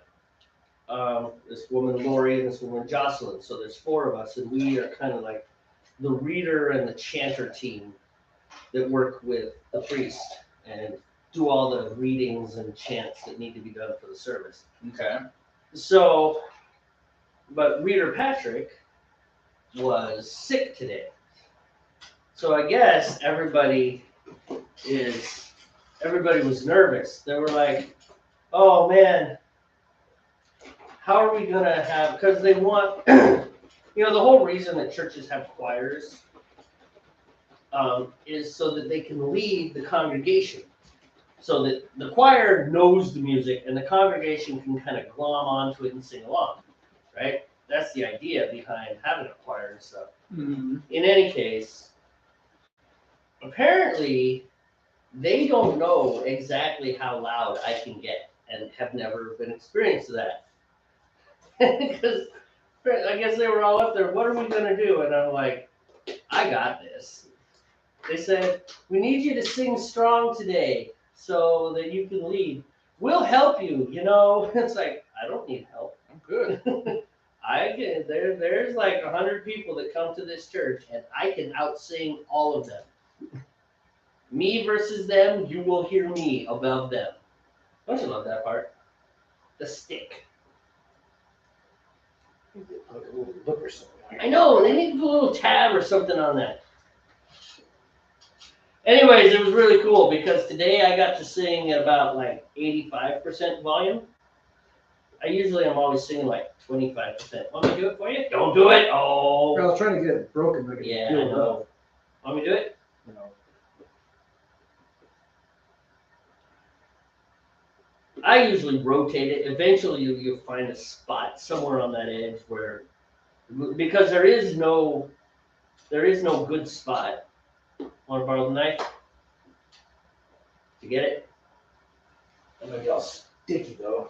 this woman Lori, and this woman Jocelyn. So there's 4 of us, and we are kind of like the reader and the chanter team that work with the priest and do all the readings and chants that need to be done for the service. Okay. So, but Reader Patrick was sick today. So I guess everybody was nervous. They were like, oh man, how are we gonna have, because they want, the whole reason that churches have choirs is so that they can lead the congregation. So that the choir knows the music and the congregation can kind of glom onto it and sing along, right? That's the idea behind having a choir and stuff. Mm-hmm. In any case, apparently they don't know exactly how loud I can get and have never been experienced to that. Because I guess they were all up there, what are we going to do? And I'm like, I got this. They said, we need you to sing strong today so that you can lead. We'll help you, It's like, I don't need help. I'm good. There's like 100 people that come to this church, and I can out-sing all of them. Me versus them, you will hear me above them. Don't you love that part? The stick. Like a little lip or something. I know, they need to put a little tab or something on that. Anyways, it was really cool because today I got to sing at about like 85% volume. I usually am always singing like 25%. Want me to do it for you? Don't do it. I Oh. was trying to get it broken, like Yeah, I know. Want me to do it? You know. I usually rotate it. Eventually, you'll find a spot somewhere on that edge where, because there is no good spot. Want to borrow the knife to get it? It might be all sticky though.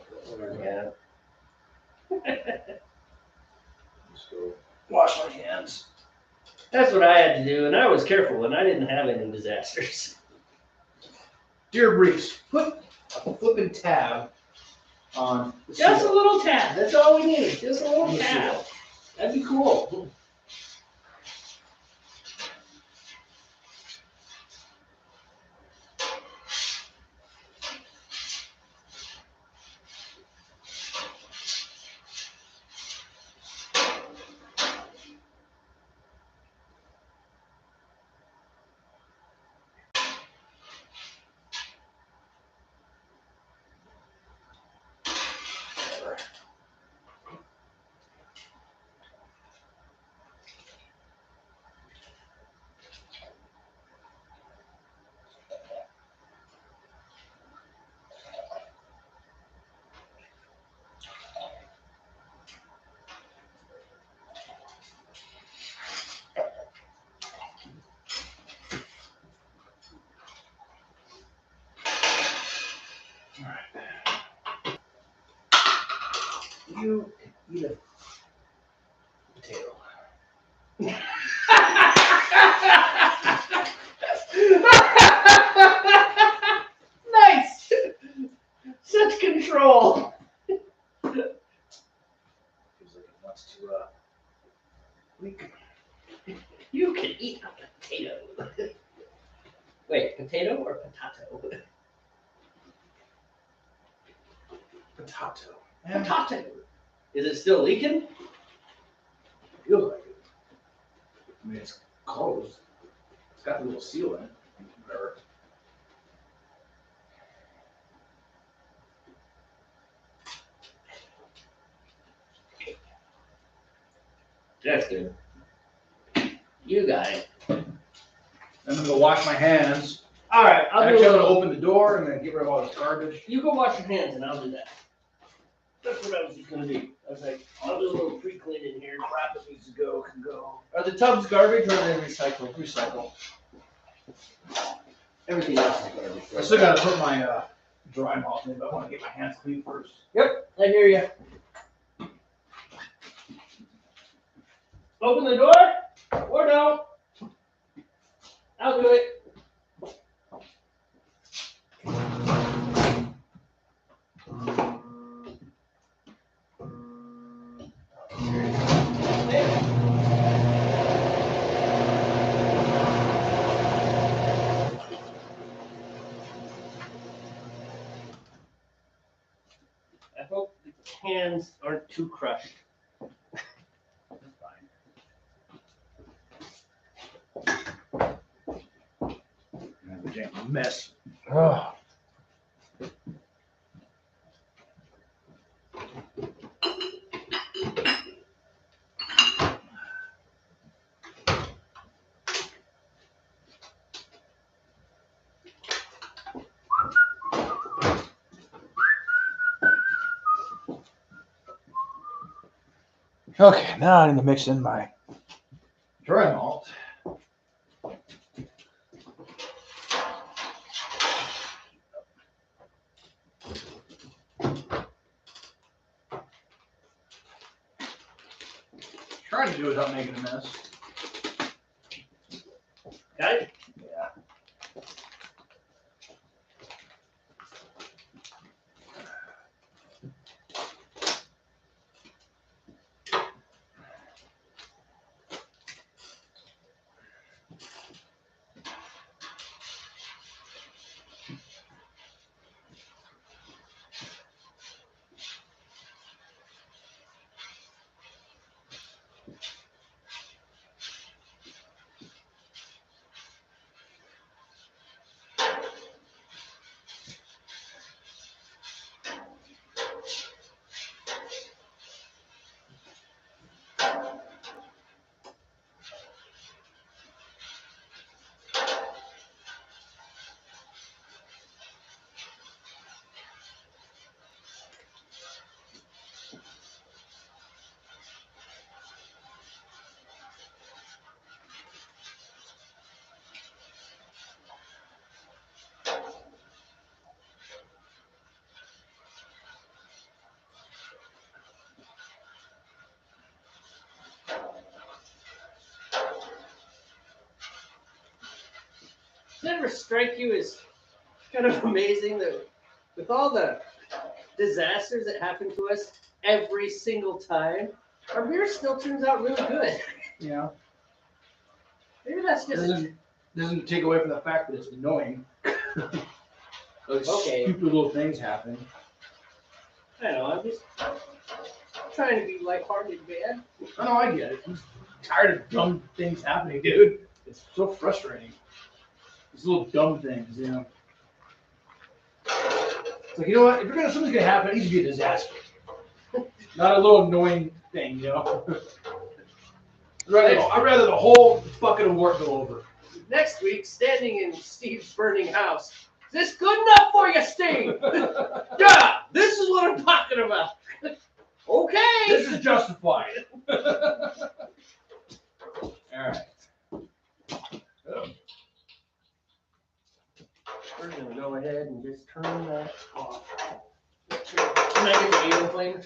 Yeah. Just go wash my hands. That's what I had to do, and I was careful, and I didn't have any disasters. Dear Briefs, put a flipping tab on the Just a seal. little tab. That's all we need. Just a little tab. That'd be cool. You eat a potato. Nice. Such control. Feels like it wants to leak. You can eat a potato. Wait, potato or potato? Potato. Potato. Is it still leaking? Feels like it. I mean, it's closed. It's got the little seal in it. Whatever. That's good. You got it. I'm gonna go wash my hands. All right, I'll Actually, do I'm it. gonna open the door and then get rid of all this garbage. You go wash your hands and I'll do that. That's what I was just gonna do. I was like, I'll do a little pre-clean in here. Crap that needs to go can go. Are the tubs garbage or are they recycled? Recycle. Everything else is garbage. I still gotta put my dry mouth in, but I wanna get my hands clean first. I hear you. Open the door or don't. I'll do it. I hope the hands aren't too crushed. Mess. Oh. Okay, now I need to mix in my dry malt. Trying to do it without making a mess. Got it? Yeah. never strike you as kind of amazing that with all the disasters that happen to us every single time, our beer still turns out really good. Yeah. Maybe that's just Doesn't take away from the fact that it's annoying. Those Okay. stupid little things happen. I don't know. I'm just trying to be lighthearted, man. I know, I get it. I'm tired of dumb things happening, dude. It's so frustrating. These little dumb things, you know. It's like, you know what? If something's gonna happen, it needs to be a disaster. Not a little annoying thing, you know. I'd rather the whole fucking award go over. Next week, standing in Steve's burning house. Is this good enough for you, Steve? Yeah, this is what I'm talking about. Okay. This is justified. Alright. We're gonna go ahead and just turn that off. Can I get the needle flame?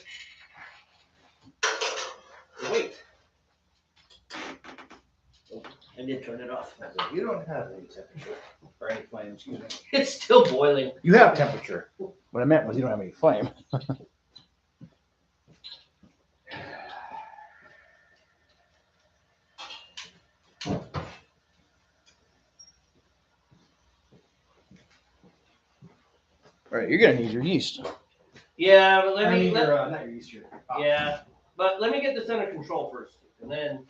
Wait. Oh, I did turn it off. You don't have any temperature or any flame, excuse me. It's still boiling. You have temperature. What I meant was you don't have any flame. All right, you're gonna need your yeast. Yeah, but let I me. mean, Let, not your yeast, your yeah, but let me get this under control first, and then.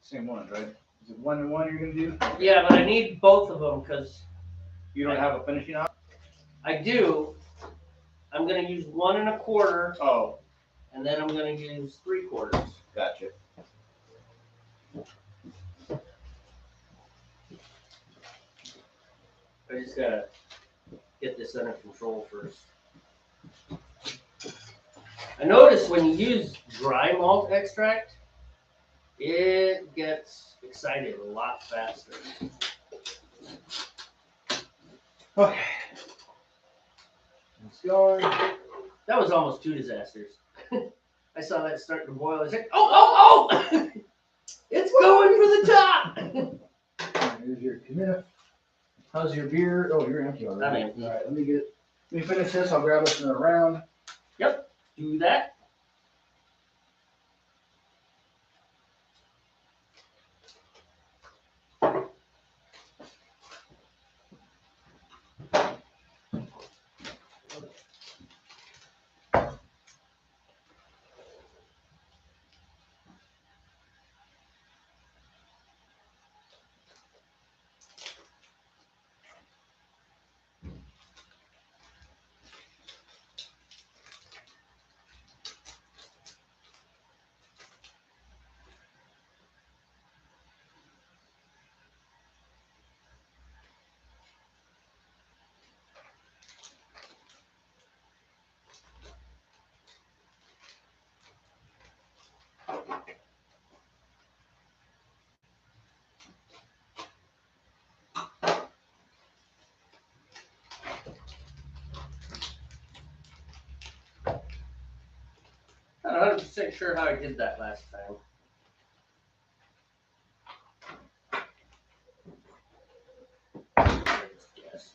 Same ones, right? Is it 1 and 1 you're gonna do? Yeah, but I need both of them because You don't have a finishing on? I do. I'm gonna use 1 1/4, Oh, and then I'm gonna use 3/4. Gotcha. I just gotta get this under control first. I noticed when you use dry malt extract, it gets excited a lot faster. okay. It's going. That was almost 2 disasters. I saw that starting to boil. I was like, oh! It's going for the top! Here's your commit. How's your beer? Oh, you're empty already. I'm empty. All right, let me finish this. I'll grab us another round. Yep, do that. Not 100% sure how I did that last time. Yes.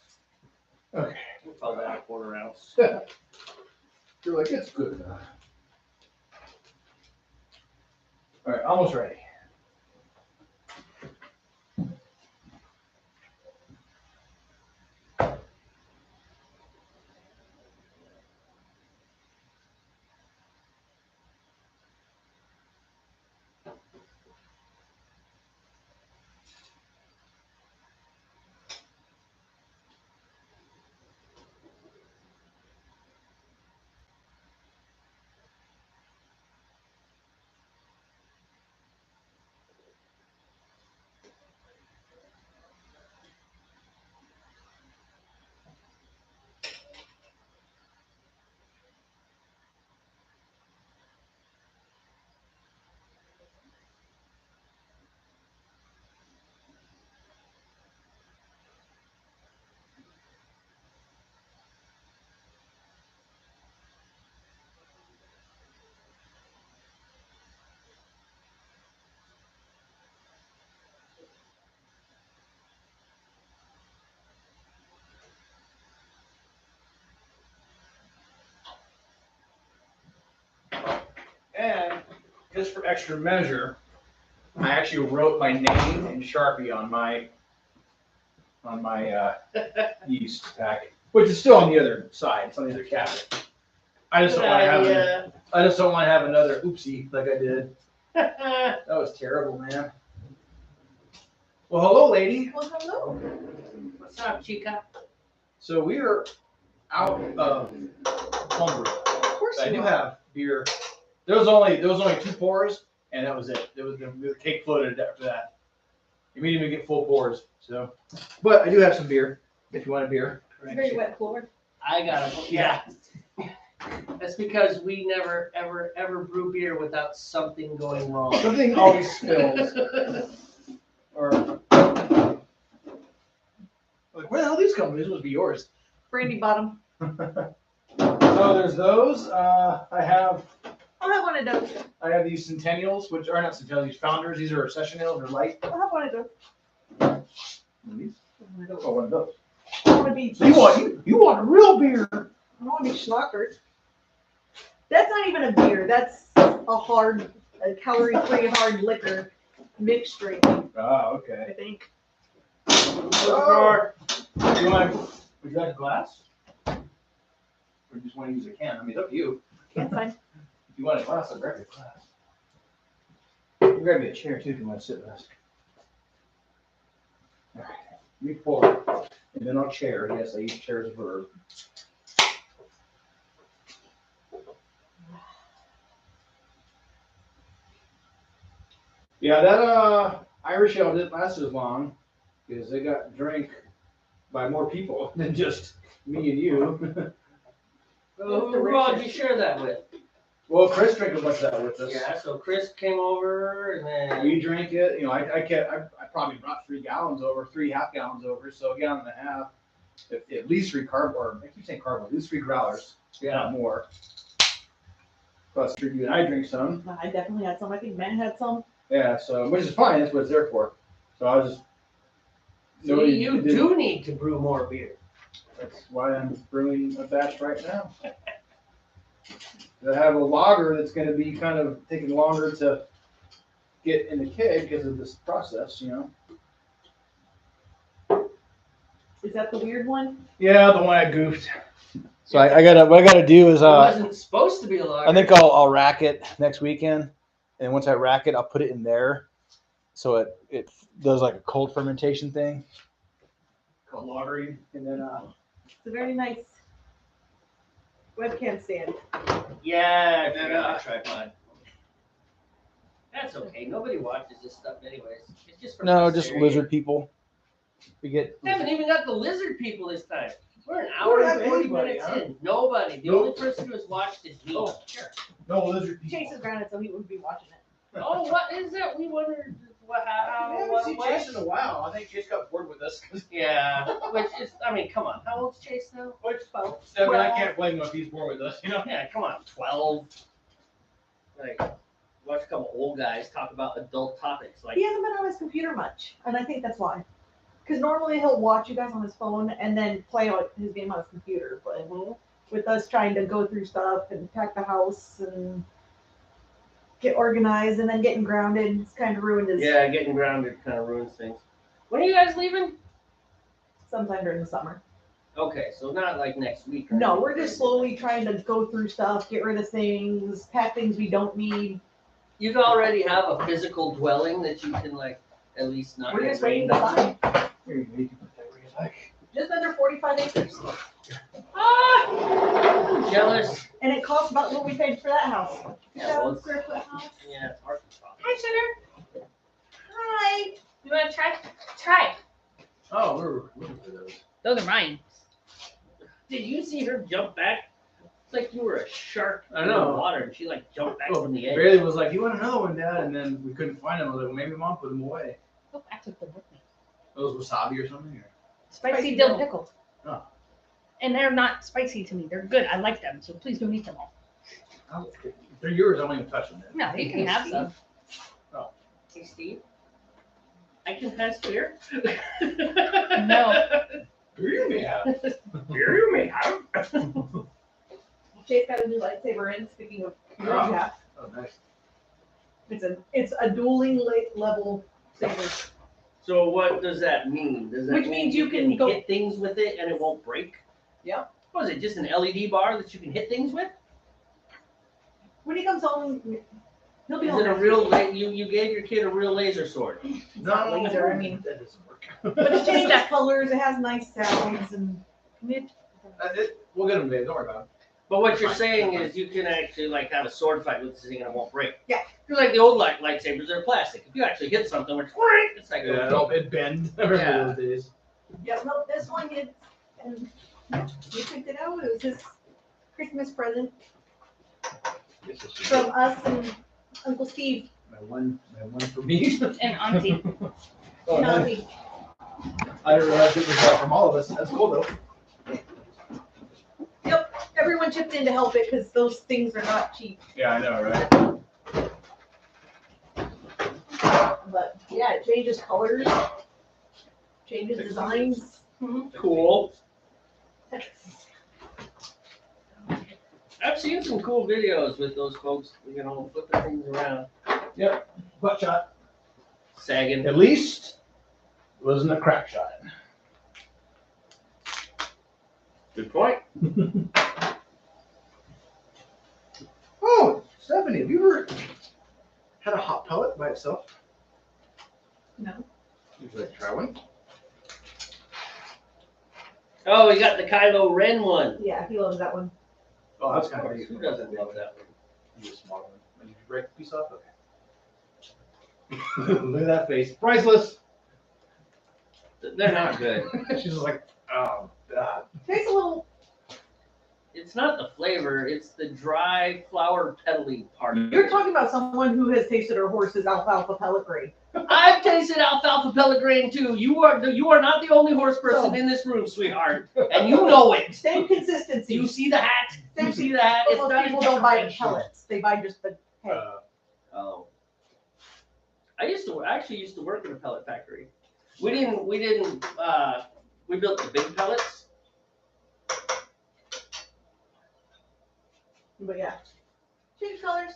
Okay. We'll call that a 1/4 ounce. You're like, it's good enough. All right, almost ready. just for extra measure, I actually wrote my name in Sharpie on my yeast pack, which is still on the other side. It's on the other cabinet. I just don't want to have. I just don't want to have another oopsie like I did. That was terrible, man. Well, hello, lady. Well, hello. What's up, chica? So we are out of homebrew. Of course I you do are. have beer. There was only 2 pours, and that was it. The cake floated after that. You didn't even get full pours. So, but I do have some beer. If you want a beer. Very wet floor. I got it. Yeah. That's because we never, ever, ever brew beer without something going wrong. Something always spills. Or like, where the hell these come? These must be yours. Brandy bottom. So there's those. I'll have one of those. I have these Centennials, which are not Centennials, these Founders. These are Session Ales. They're light. I'll have one of those. These? One of those. Oh, one of those. I want to be. So you want a real beer? I want to be schlockered. That's not even a beer. That's a calorie-free hard liquor mixed drink, Oh, I okay. think. Oh. Would you like a glass? Or you just want to use a can? I mean, it's up to you. Can't find. If you want a glass, I'll grab you a glass. You can grab me a chair too if you want to sit with us. All right. Let me pour. And then I'll chair. Yes, I use chair as a verb. Yeah, that Irish ale didn't last as long because they got drank by more people than just me and you. Who all did you share that with? Well, Chris drank a bunch of that with us. Yeah, so Chris came over and then. We drank it. You know, I probably brought 3 gallons over, 3 half gallons over, so a gallon and a half. At least 3 or I keep saying cardboard, at least 3 growlers. Yeah, not more. Plus, you and I drink some. I definitely had some. I think Matt had some. Yeah, so which is fine. That's what it's there for. So I was just. See, you do need to brew more beer. That's why I'm brewing a batch right now. I have a lager that's going to be kind of taking longer to get in the keg because of this process, you know. Is that the weird one? Yeah, the one I goofed. So what I gotta do is It wasn't supposed to be a lager. I think I'll rack it next weekend, and once I rack it, I'll put it in there, so it does like a cold fermentation thing, called lagering, and then It's a very nice webcam stand. Yeah, I forgot my tripod. That's okay. Nobody watches this stuff anyways. It's just for posterity. lizard people. We get. We haven't even got the lizard people this time. We're an hour and 40 minutes in. Nobody. The only person who has watched is me. Oh, no lizard people. Chase is grounded, so he wouldn't be watching it. Oh, what is that? We wondered how. in a while. I think Chase got bored with us. Yeah, which is, I mean, come on. How old's Chase now? Which, 12. I mean, I can't blame him if he's bored with us, you know. Yeah, come on, 12. Like, watch a couple old guys talk about adult topics. Like, He hasn't been on his computer much, and I think that's why. Because normally he'll watch you guys on his phone and then play his game on his computer. But with us trying to go through stuff and pack the house and get organized and then getting grounded, it's kind of ruined his yeah, getting grounded kind of ruins things. When are you guys leaving? sometime during the summer. Okay, so not like next week. or No, anything. we're just slowly trying to go through stuff, get rid of things, pack things we don't need. You already have a physical dwelling that you can, like, at least not We're get just waiting rained to on. buy. Here, you can put that where you like. Just under 45 acres. Ah! Jealous. And it costs about what we paid for that house. Yeah, well, 2,000 square foot house. Yeah, it's Arkansas. Hi, sugar. Hi. You want to try? Try. Oh, we're looking for those. Those are mine. Did you see her jump back? It's like you were a shark I in know. the water, and she like jumped back Oh, from the edge. Bailey was like, "You want another one, Dad?" And then we couldn't find them. I was like, "Well, maybe Mom put them away." Oh, I took them with me. Those wasabi or something. Or? Spicy dill pickle. Oh. And they're not spicy to me. They're good. I like them. So please don't eat them all. Oh, if they're yours. I won't even touch them. Then. No, you can have some. Hey, Steve. I can have beer? No. Here you may have. Here you may have. Chase got a new lightsaber in, speaking of Oh. yeah. Oh, nice. It's a dueling level saber. So what does that mean? Does that Which mean means you can go- hit things with it and it won't break? Yeah. What is it? Just an LED bar that you can hit things with? When he comes home, he'll be Is home. it a next real week. you gave your kid a real laser sword? It's not laser, I mean, That doesn't work. but it changes colors. It has nice sounds and We'll get them made, don't worry about it. But what you're saying is you can actually like have a sword fight with this thing and it won't break. Yeah. You're like the old lightsabers, they're plastic. If you actually hit something, it's like It bend. I remember Yeah. those days. yeah, no, this one hits, and yeah, he picked it out. It was his Christmas present Guess this is from us and Uncle Steve. my one for me. And auntie. Oh, No, nice. he- I didn't realize it was from all of us. That's cool though. everyone chipped in to help it because those things are not cheap. Yeah, I know, right? But yeah, it changes colors, changes designs. cool. I've seen some cool videos with those folks, flipping things around, Butt shot. sagging. At least it wasn't a crack shot. Good point. Oh, Stephanie, have you ever had a hot pellet by itself? No. Would you like to try one? Oh, we got the Kylo Ren one. Yeah, he loves that one. Oh, that's Of kind of course, big. who doesn't love that one? You a smaller one. Did you break a piece off? Okay. Look at that face. Priceless. They're not good. She's just like, oh, God. Tastes a little. It's not the flavor, it's the dry flower petally part. You're talking about someone who has tasted her horse's alfalfa pellet grain. I've tasted alfalfa pellet grain too. You are not the only horse person in this room, sweetheart, and you know it. Same consistency. You see the hat? You see the hat? But most people don't buy the pellets. They buy just the head. Oh. I actually used to work in a pellet factory. We built the big pellets. But yeah. Change colors.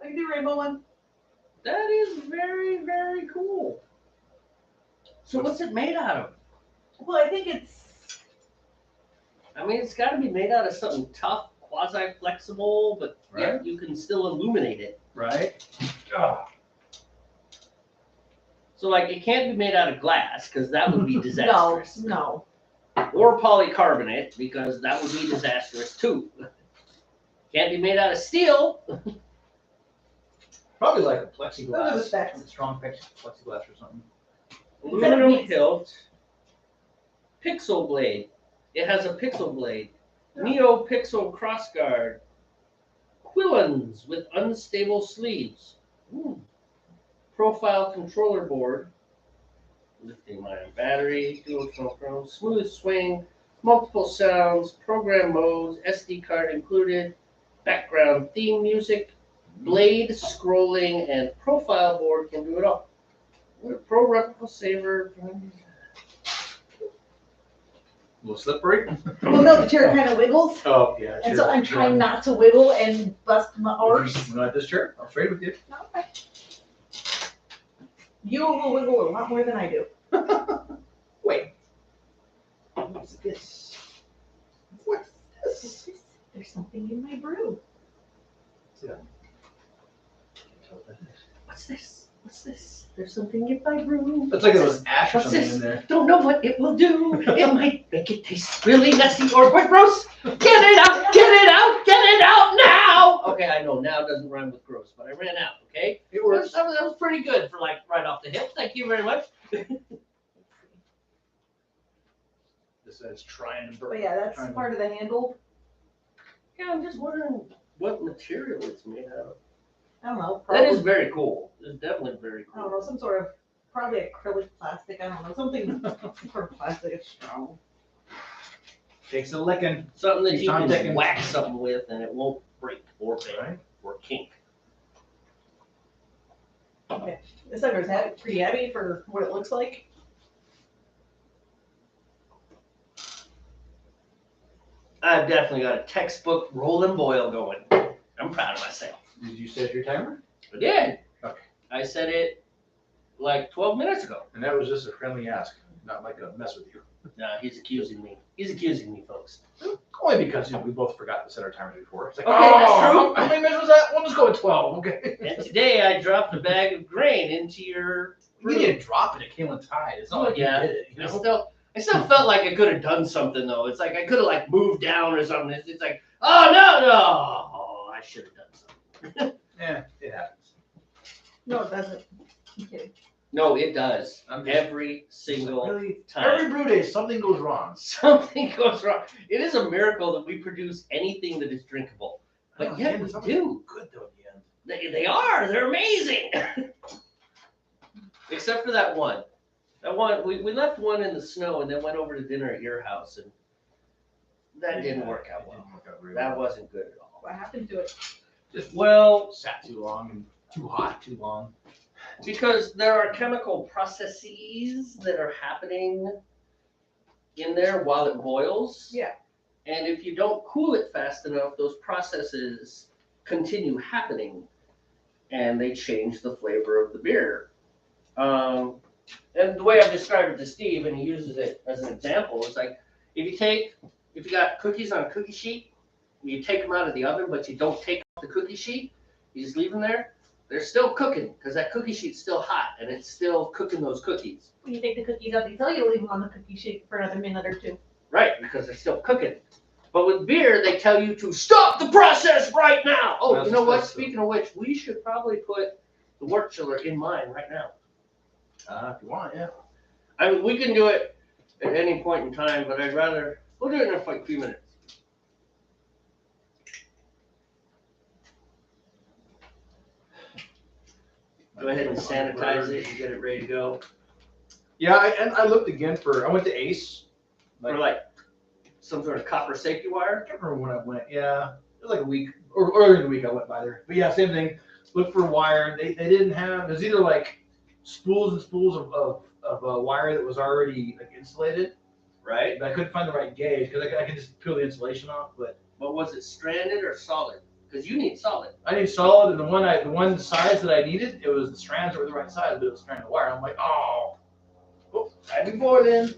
I can do rainbow one. That is very, very cool. So what's it made out of? Well, I think it's. I mean, it's got to be made out of something tough, quasi-flexible, but Right. you can still illuminate it. Right? Oh, So, like, it can't be made out of glass because that would be No, disastrous. no. Or polycarbonate because that would be disastrous too. Can't be made out of steel. probably like a Look at the plexiglass. specs. A strong plexiglass or something. Instead of Aluminum meat. hilt. Pixel blade. It has a pixel blade. Neo pixel crossguard. Quillons with unstable sleeves. Ooh. Profile controller board. Lithium ion battery. Dual tone, smooth swing. Multiple sounds. Program modes. SD card included. Background theme music. Blade scrolling and profile board can do it all. Pro replica saver. A little slippery. Well, no, the chair kind of wiggles. Oh, yeah. And so I'm trying not to wiggle and bust my arse. You know, at this chair, I'll trade with you. Okay. You will wiggle a lot more than I do. Wait. What's this? What's this? There's something in my brew. What's this? What's this? There's something in my brew. It's like there was ash or What's something this? in there. Don't know what it will do. It might make it taste really nasty or quite gross. Get it out! Get it out! Get it out now! Okay, I know now doesn't rhyme with gross, but I ran out. Okay, It that was pretty good for like right off the hip. Thank you very much. This says trying to burn. But yeah, that's part of the handle. Yeah, I'm just wondering what material it's made out of. I don't know. That is Probably, very cool. It's definitely very I don't cool. know, some sort of, probably acrylic plastic. I don't know, something sort of plastic. It's strong. Takes a licking. Something that Keeps you on can ticking. whack something with and it won't break or bend Right. or kink. Okay. This sucker's pretty heavy for what it looks like. I've definitely got a textbook roll and boil going. I'm proud of myself. Did you set your timer? I did. Okay. I said it like 12 minutes ago. And that was just a friendly ask, not like a mess with you. No, he's accusing me. He's accusing me, folks. Only because, we both forgot to set our timers before. It's like, Okay, that's true. How many minutes was that? We'll just go with 12, okay? And today I dropped a bag of grain into your We didn't drop it, it came untied. It's not like Yeah. you did it, you know? I still felt like I could have done something though. It's like I could have like moved down or something. It's like, oh no, I should have done something. Yeah, it happens. No, it doesn't. I'm kidding. No, it does. I'm just- Every single Really, time. every brew day, something goes wrong. Something goes wrong. It is a miracle that we produce anything that is drinkable. But yet we do. Good though, at the end. They are. They're amazing. Except for that one. That one, we left one in the snow and then went over to dinner at your house, and that didn't work out It well. didn't work out very That well. wasn't good at all. What happened to it? Just Well, sat too long and too hot too long. because there are chemical processes that are happening in there while it boils. Yeah. And if you don't cool it fast enough, those processes continue happening and they change the flavor of the beer. And the way I've described it to Steve, and he uses it as an example, it's like if you got cookies on a cookie sheet, you take them out of the oven, but you don't take off the cookie sheet, you just leave them there, they're still cooking because that cookie sheet's still hot and it's still cooking those cookies. When you take the cookies out, they tell you to leave them on the cookie sheet for another minute or two. Right, because they're still cooking. But with beer, they tell you to stop the process right now. Oh, you know what? Speaking of which, we should probably put the wort chiller in mine right now. If you want, yeah. I mean, we can do it at any point in time, but we'll do it in like 3 minutes. Go ahead and sanitize it and get it ready to go. Yeah, and I looked again I went to Ace. Or like some sort of copper safety wire. I can't remember when I went. Yeah, it was like a week or earlier in the week I went by there. But yeah, same thing. Looked for wire. They didn't have. It was either like spools and spools of wire that was already like insulated. Right. But I couldn't find the right gauge because I could just peel the insulation off. But was it stranded or solid? Because you need solid. I need solid, and the one size that I needed, it was the strands that were the right size, but it was stranded wire. I'm like, oh, had before then.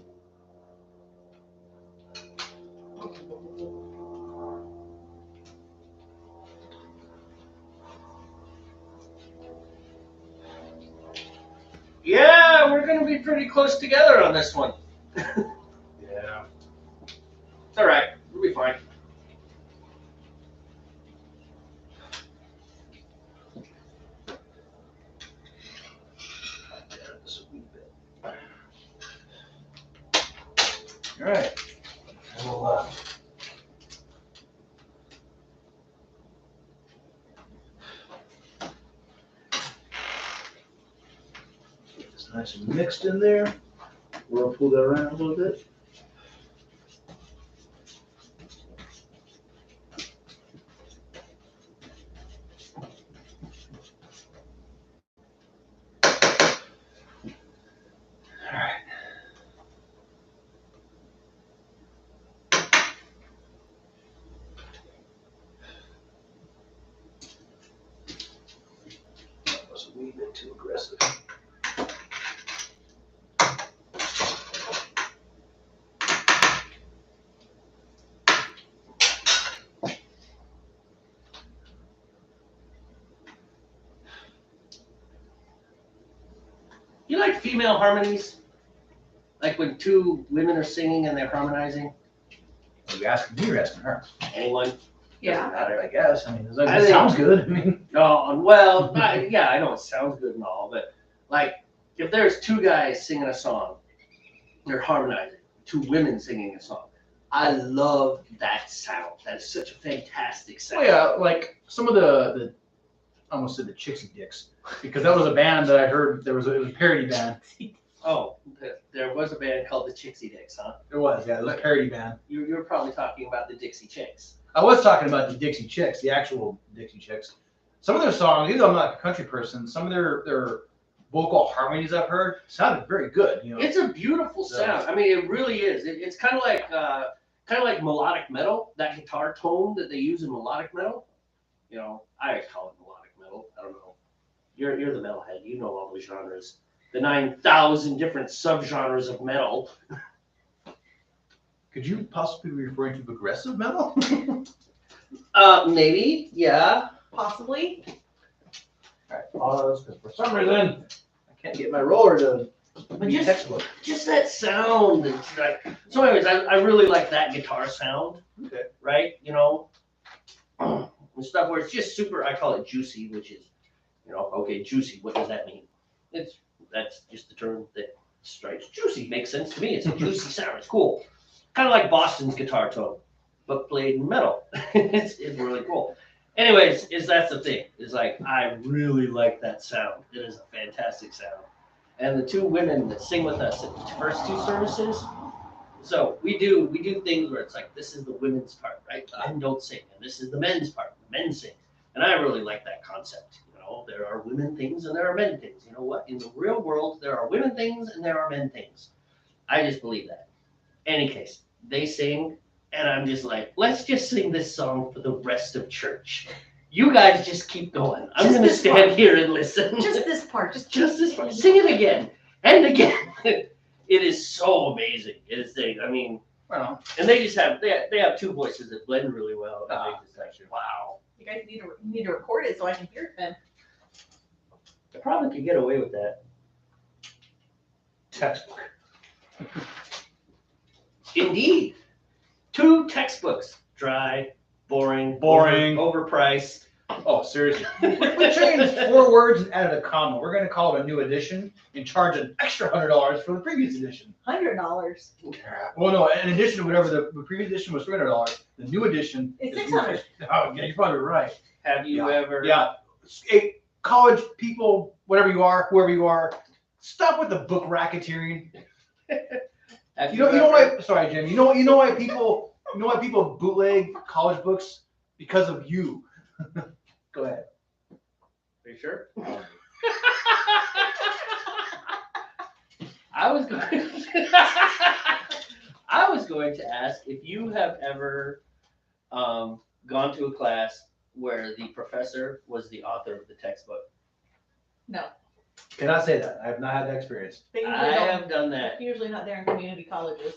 Yeah, we're gonna be pretty close together on this one. Yeah. It's all right. We'll be fine. All right. And we'll, get this nice and mixed in there. We'll pull that around a little bit. That was a wee bit too aggressive. You like female harmonies? Like when two women are singing and they're harmonizing? Are you asking me or asking her? Anyone? Yeah. I guess. I mean, I that think- sounds good. I mean, No, well, yeah, I know it sounds good and all, but like if there's two guys singing a song, they're harmonizing. Two women singing a song. I love that sound. That is such a fantastic sound. oh yeah, like some of the I almost said the Chixie Dicks, because that was a band that I heard. It was a parody band. Oh, there was a band called the Chixie Dicks, huh? It was a parody band. You were probably talking about the Dixie Chicks. I was talking about the Dixie Chicks, the actual Dixie Chicks. Some of their songs, even though I'm not a country person, some of their vocal harmonies I've heard sounded very good. You know, It's a beautiful sound. I mean, it really is. It's kind of like melodic metal. That guitar tone that they use in melodic metal. You know, I always call it melodic metal. I don't know. You're the metalhead. You know all those genres. The 9,000 different subgenres of metal. Could you possibly be referring to progressive metal? Maybe, yeah. Possibly. Alright, pause, because for some reason, I can't get my roller to But read textbook. just that sound. It's like, so anyways, I really like that guitar sound. Okay. Right? You know, and stuff where it's just super, I call it juicy, which is, you know, okay, juicy, what does that mean? That's just the term that strikes juicy. Makes sense to me. It's a juicy sound. It's cool. Kind of like Boston's guitar tone, but played in metal. it's really cool. Anyways, that's the thing. Is like, I really like that sound. It is a fantastic sound. And the two women that sing with us at the first two services, so we do things where it's like, this is the women's part, right? The men don't sing, and this is the men's part. The men sing. And I really like that concept. You know, there are women things and there are men things. You know what? In the real world, there are women things and there are men things. I just believe that. Any case, they sing, and I'm just like, let's just sing this song for the rest of church. You guys just keep going. I'm going to stand here and listen. Just this part. Just this part. Sing it again and again. It is so amazing. It is. I mean, Well, and they just have they have two voices that blend really well. And they just like, wow. You guys need to record it so I can hear it then. I probably could get away with that. textbook. Indeed. 2 textbooks. Dry, boring, overpriced. Oh, seriously. We changed 4 words and added a comma. We're going to call it a new edition and charge an extra $100 for the previous edition. $100. Well, no, in addition to whatever the previous edition was $300, the new edition It's is $600. Oh, yeah, you're probably right. Have you ever? Yeah. Hey, college people, whatever you are, whoever you are, stop with the book racketeering. Have You know ever- why? Sorry, Jim. You know why people bootleg college books? Because of you. Go ahead. Are you sure? I was going to ask if you have ever gone to a class where the professor was the author of the textbook. No. Cannot say that. I have not had that experience. They usually I don't. have done They're that. usually not there in community colleges.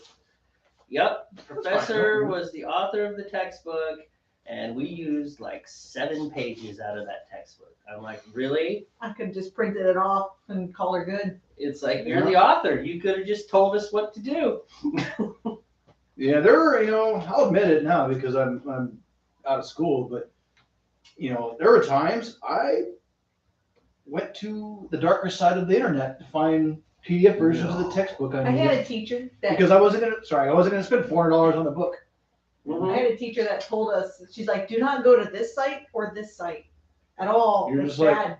Yep, professor fine. was the author of the textbook, and we used like 7 pages out of that textbook. I'm like, really? I could just printed it off and call her good. It's like, you're the author. You could have just told us what to do. Yeah, I'll admit it now because I'm out of school, but there were times I went to the darker side of the internet to find PDF versions of the textbook I had a teacher that because I wasn't gonna spend $400 on the book. I had a teacher that told us, she's like, do not go to this site or this site at all. You're It's just like, bad.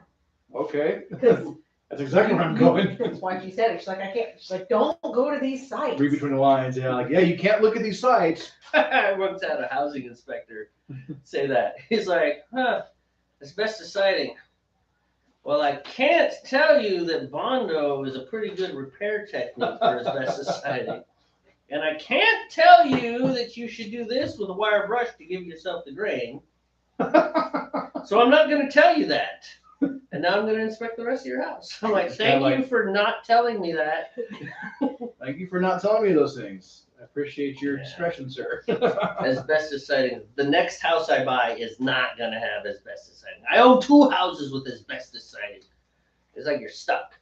Okay, Because that's exactly where I'm going. that's why she said it. She's like, I can't. She's like, don't go to these sites. Read between the lines, yeah, you can't look at these sites. I once had a housing inspector say that. He's like, asbestos siding. Well, I can't tell you that Bondo is a pretty good repair technique for asbestos siding. And I can't tell you that you should do this with a wire brush to give yourself the grain. So I'm not going to tell you that. And now I'm going to inspect the rest of your house. I'm like, thank you for not telling me that. Thank you for not telling me those things. I appreciate your discretion, sir. Asbestos siding. The next house I buy is not going to have asbestos siding. I own 2 houses with asbestos siding. It's like you're stuck.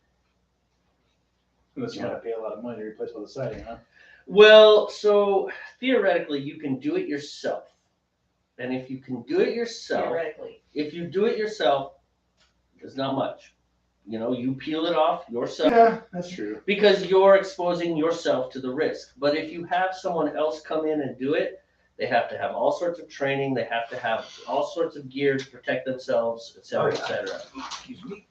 Unless you want to pay a lot of money to replace all the siding, huh? Well, so theoretically, you can do it yourself. And if you can do it yourself, Theoretically. if you do it yourself, there's not much. You peel it off yourself. Yeah, that's true. Because you're exposing yourself to the risk. But if you have someone else come in and do it, they have to have all sorts of training. They have to have all sorts of gear to protect themselves, et cetera, et cetera. Excuse me.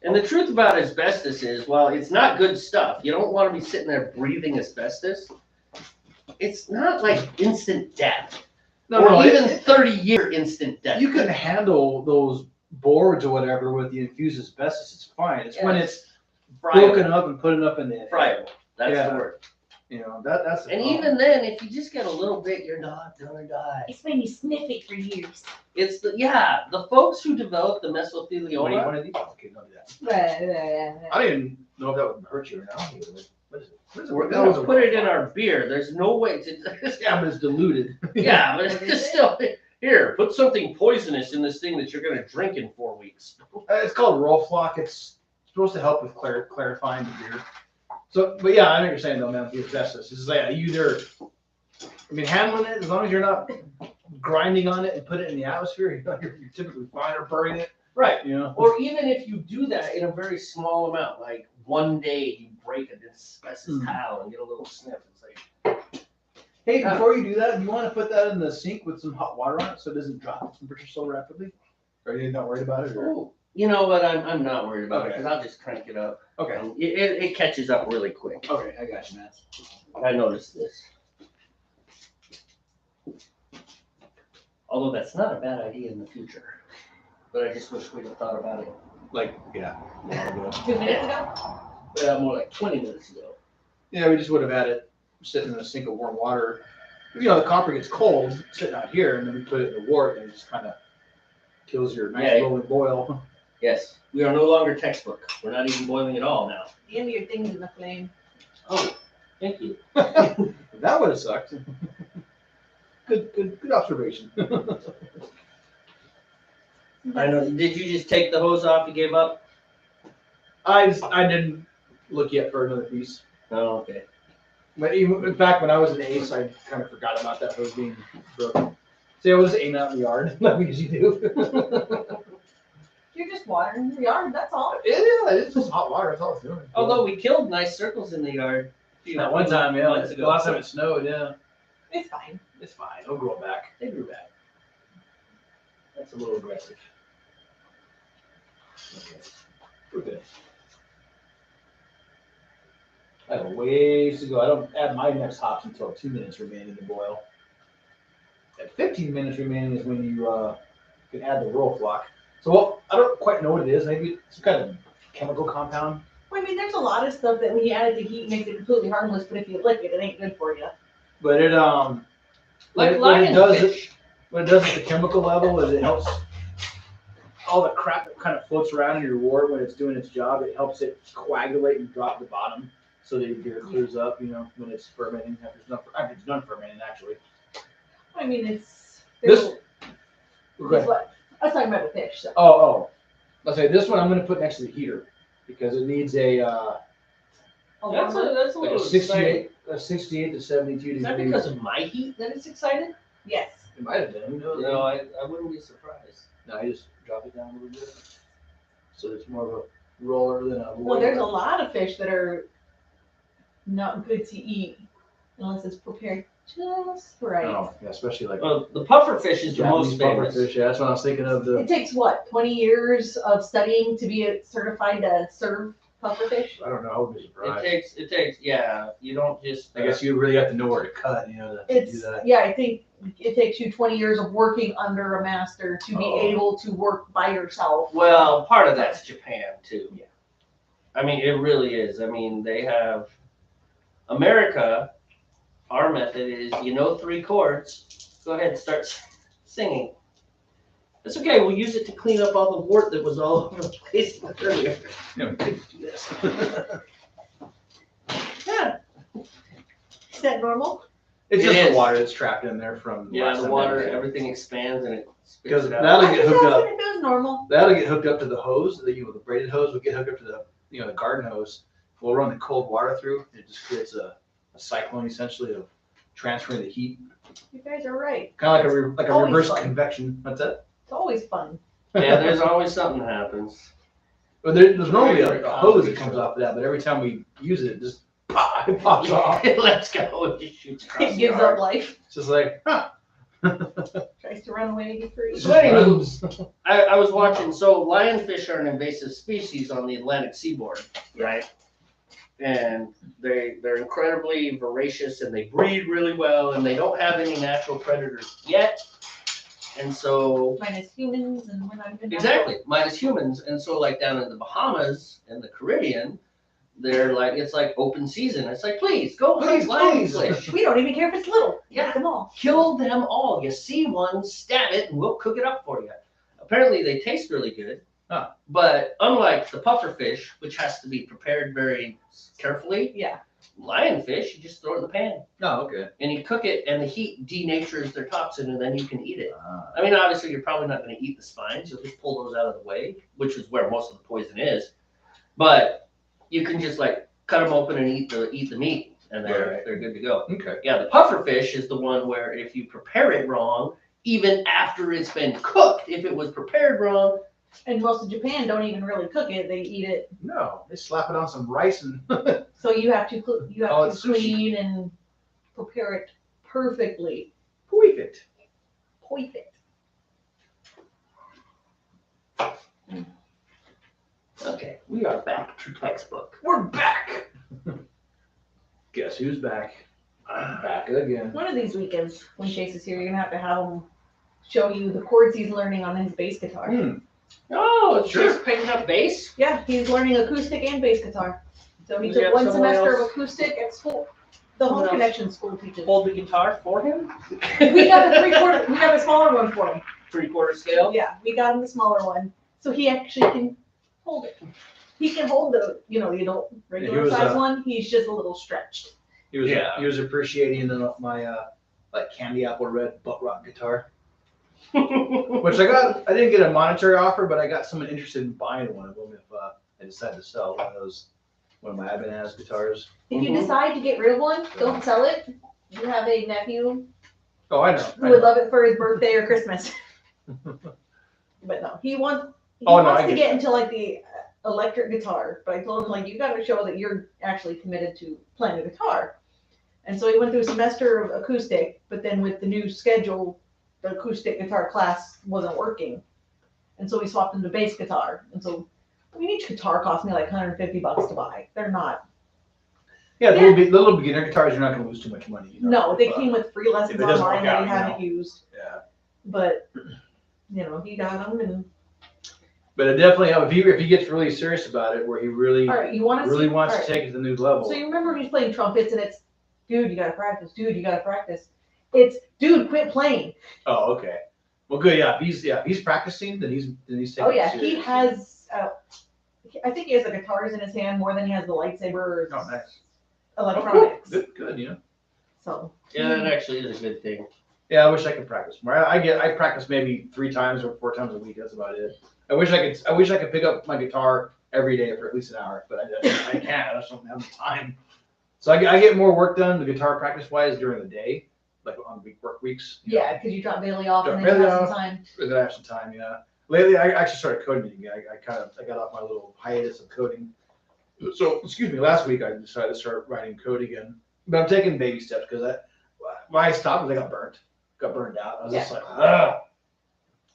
And the truth about asbestos is, while it's not good stuff, you don't want to be sitting there breathing asbestos. It's not like instant death. Or even 30-year instant death. You can handle those boards or whatever with the infused asbestos. It's fine. It's when it's broken up and put it up in the friable. That's Yeah. the word. You know, that's the And problem. even then, if you just get a little bit, your dog's gonna die. It's made me sniff it for years. It's the folks who developed the What do you mesothelioma. want to do? Okay, don't do that. I didn't even know if that would hurt you or not. What is it? What is it? We're gonna put it in our beer. There's no way to. Yeah, but it's diluted. Yeah, but it's still here. Put something poisonous in this thing that you're gonna drink in 4 weeks. It's called roll flock. It's supposed to help with clarifying the beer. So, but yeah, I know what you're saying though, man, with the asbestos. It's like you either, I mean, handling it, as long as you're not grinding on it and put it in the atmosphere, you're typically fine, or burning it, Right. you know? Or even if you do that in a very small amount, like one day you break an asbestos tile and get a little sniff. It's like, Hey, before you do that, you want to put that in the sink with some hot water on it so it doesn't drop the temperature so rapidly? Or are you not worried about it? Or? oh, you know what? I'm not worried about it Okay. because I'll just crank it up. Okay. It catches up really quick. Okay, I got you, man. I noticed this. Although that's not a bad idea in the future. But I just wish we'd have thought about it. Like, yeah. 2 minutes ago? More like 20 minutes ago. Yeah, we just would have had it sitting in a sink of warm water. You know, the copper gets cold sitting out here, and then we put it in the wort, and it just kind of kills your nice Yeah. rolling boil. Yes, we are no longer textbook. We're not even boiling at all now. The end of your thing's in the flame. Oh, thank you. That would have sucked. Good observation. I know. Did you just take the hose off? You gave up? I didn't look yet for another piece. Oh, okay. But even in fact, when I was in Ace, I kind of forgot about that hose being broken. So I was just aiming out in the yard like we usually do. You're just watering your yard, that's all. Yeah, it's just hot water. That's all it's doing. Although we killed nice circles in the yard. That one time, yeah, months the ago. last time it snowed, yeah. It's fine. It's fine. It'll grow back. They grew back. That's a little aggressive. Okay. We're good. I have a ways to go. I don't add my next hops until 2 minutes remaining to boil. At 15 minutes remaining is when you can add the roll flock. So well, I don't quite know what it is. Maybe it's some kind of chemical compound. Well, I mean, there's a lot of stuff that when you add it to heat makes it completely harmless, but if you lick it, it ain't good for you. But it Like what it does lionfish. what it does at the chemical level is it helps all the crap that kind of floats around in your wort when it's doing its job. It helps it coagulate and drop to the bottom so that your beer clears up. You know, when it's fermenting. After it's done fermenting, actually. I mean, it's. This- there's- Go ahead. what- I was talking about the fish, so. Oh. I'll say this one I'm going to put next to the heater because it needs a That's a like little a exciting. 68 to 72 Is that degrees. because of my heat that it's excited? Yes. It might have been. Who knows? No, I wouldn't be surprised. No, I just drop it down a little bit, so it's more of a roller than a. Well, there's a lot of fish that are not good to eat unless it's prepared just right. Oh, yeah, especially like Well, the puffer fish is the Japanese most famous. pufferfish. Yeah, that's what I was thinking of. It takes what, 20 years of studying to be certified to serve pufferfish? I don't know. I would be surprised. It takes, yeah, you don't just. I guess you really have to know where to cut, you know, to do It's, that. yeah, I think it takes you 20 years of working under a master to be Oh. able to work by yourself. Well, part of that's Japan too. Yeah. I mean, it really is. I mean, they have America. Our method is, 3 chords. Go ahead and start singing. It's okay. We'll use it to clean up all the wort that was all over the place earlier. Yeah, we could do this. Yeah. Is that normal? It's It just is. the water that's trapped in there from Yeah, last the time water, that- everything expands and it spits Because it out. that'll I get just hooked up. asking if it was normal. That'll get hooked up to the hose. The braided hose will get hooked up to the garden hose. We'll run the cold water through. It just creates a cyclone essentially of transferring the heat, You guys are right. kind of like a Always reverse fun. convection. That's it. It's always fun. Yeah, there's always something that happens. But there's normally a hose that comes off of that, but every time we use it, it just it pops off. Let's go. It just shoots across It the gives yard. up life. It's just like, huh. Tries to run away and get free. So anywho, I was watching, so lionfish are an invasive species on the Atlantic seaboard, right? And they're incredibly voracious and they breed really well and they don't have any natural predators yet. And so, Minus humans and we're not even. exactly, minus humans. And so like down in the Bahamas and the Caribbean, they're like, it's like open season. It's like, please go hunt Please, lionfish. We don't even care if it's little. Yeah. Get them all. Kill them all. You see one, stab it, and we'll cook it up for you. Apparently, they taste really good. Huh. But unlike the pufferfish, which has to be prepared very carefully, Yeah. lionfish, you just throw it in the pan No, okay. and you cook it, and the heat denatures their toxin, and then you can eat it. Ah. I mean, obviously, you're probably not going to eat the spines. You'll just pull those out of the way, which is where most of the poison is. But you can just like cut them open and eat the meat, and they're good to go. Okay. Yeah, the pufferfish is the one where if you prepare it wrong, even after it's been cooked, if it was prepared wrong, And most of Japan don't even really cook it. They eat it. No, they slap it on some rice and. So you have to it's sushi. clean and prepare it perfectly. Perfect. Perfect. okay, we are back to textbook. We're back. Guess who's back? Back again. One of these weekends, when Chase is here, you're gonna have him show you the chords he's learning on his bass guitar. Oh, it's Sure. just picking up bass? Yeah, he's learning acoustic and bass guitar. So he Does he took have one someone semester else? of acoustic at school. The Home Someone else Connection school teaches. Hold the guitar for him? We got the 3/4. We got a smaller one for him. 3/4 scale? Yeah, we got him the smaller one, so he actually can hold it. He can hold the the adult regular was, size one. He's just a little stretched. He was Yeah. he was appreciating my like candy apple red butt rock guitar, which I didn't get a monetary offer, but I got someone interested in buying one of them if I decide to sell one of my Ibanez guitars. If you Mhm. decide to get rid of one, don't sell it. You have a nephew Oh, I know. who would love it for his birthday or Christmas. But no, he wants Oh, no, I to get get into like the electric guitar. But I told him like you got to show that you're actually committed to playing the guitar. And so he went through a semester of acoustic, but then with the new schedule, the acoustic guitar class wasn't working. And so we swapped him to bass guitar. And so I mean each guitar cost me like $150 to buy. They're not. Yeah, the little beginner guitars, you're not going to lose too much money. You know? No, they But, came with free lessons if it doesn't online work that out, he you hadn't used. Yeah. But he got them and But it definitely helps if he gets really serious about it, where he really all right, you want to really see, wants all to right. take it to the new level. So you remember when he's playing trumpets and it's, dude, you gotta practice, dude, you gotta practice. It's, dude, quit playing. Oh, okay. Well, good. Yeah, if he's practicing, then he's taking. Oh yeah, it he serious. has. I think he has the guitars in his hand more than he has the lightsaber Oh, nice. electronics. Oh, cool. Good. So Yeah, that actually is a good thing. Yeah, I wish I could practice more. I practice maybe 3 times or 4 times a week. That's about it. I wish I could pick up my guitar every day for at least an hour, but I can't. I just don't have the time. So I get more work done, the guitar practice wise, during the day, like on work weeks. yeah, because you drop Bailey off and Drop then you Bailey have some off. time. Or did I have some time? Yeah. Lately, I actually started coding again. I got off my little hiatus of coding. So, excuse me, last week I decided to start writing code again. But I'm taking baby steps because when I stopped, I got burned out. I was just like, ugh.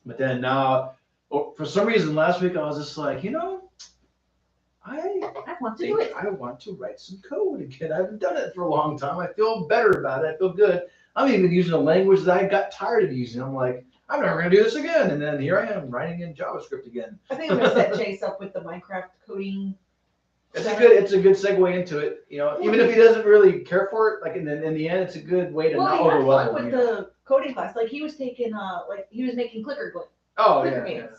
But then now, for some reason, last week I was just like, I want to think do it. I want to write some code again. I haven't done it for a long time. I feel better about it. I feel good. I'm even using a language that I got tired of using. I'm like, I'm never going to do this again. And then here I am writing in JavaScript again. I think I'm gonna set Chase up with the Minecraft coding. It's a good segue into it. Even if he doesn't really care for it, like in the end, it's a good way to Well, not he had overwhelm fun him. with the coding class. Like he was taking he was making clicker Oh clicker yeah. games.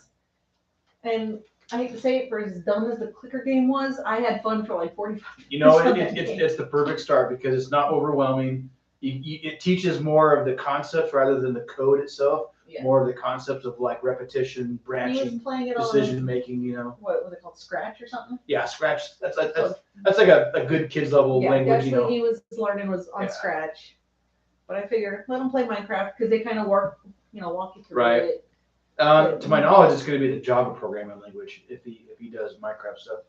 And I hate to say it, for as dumb as the clicker game was, I had fun for like 45 It's the perfect start because it's not overwhelming. It teaches more of the concepts rather than the code itself. Yeah. More of the concepts of like repetition, He was branching, playing it decision making. what was it called, Scratch or something? Yeah, Scratch. That's like a good kids level Yeah, language. that's what he was learning was on Yeah. Scratch. But I figured let him play Minecraft because they kind of walk you through Right. it. To my knowledge, it's going to be the Java programming language if he does Minecraft stuff,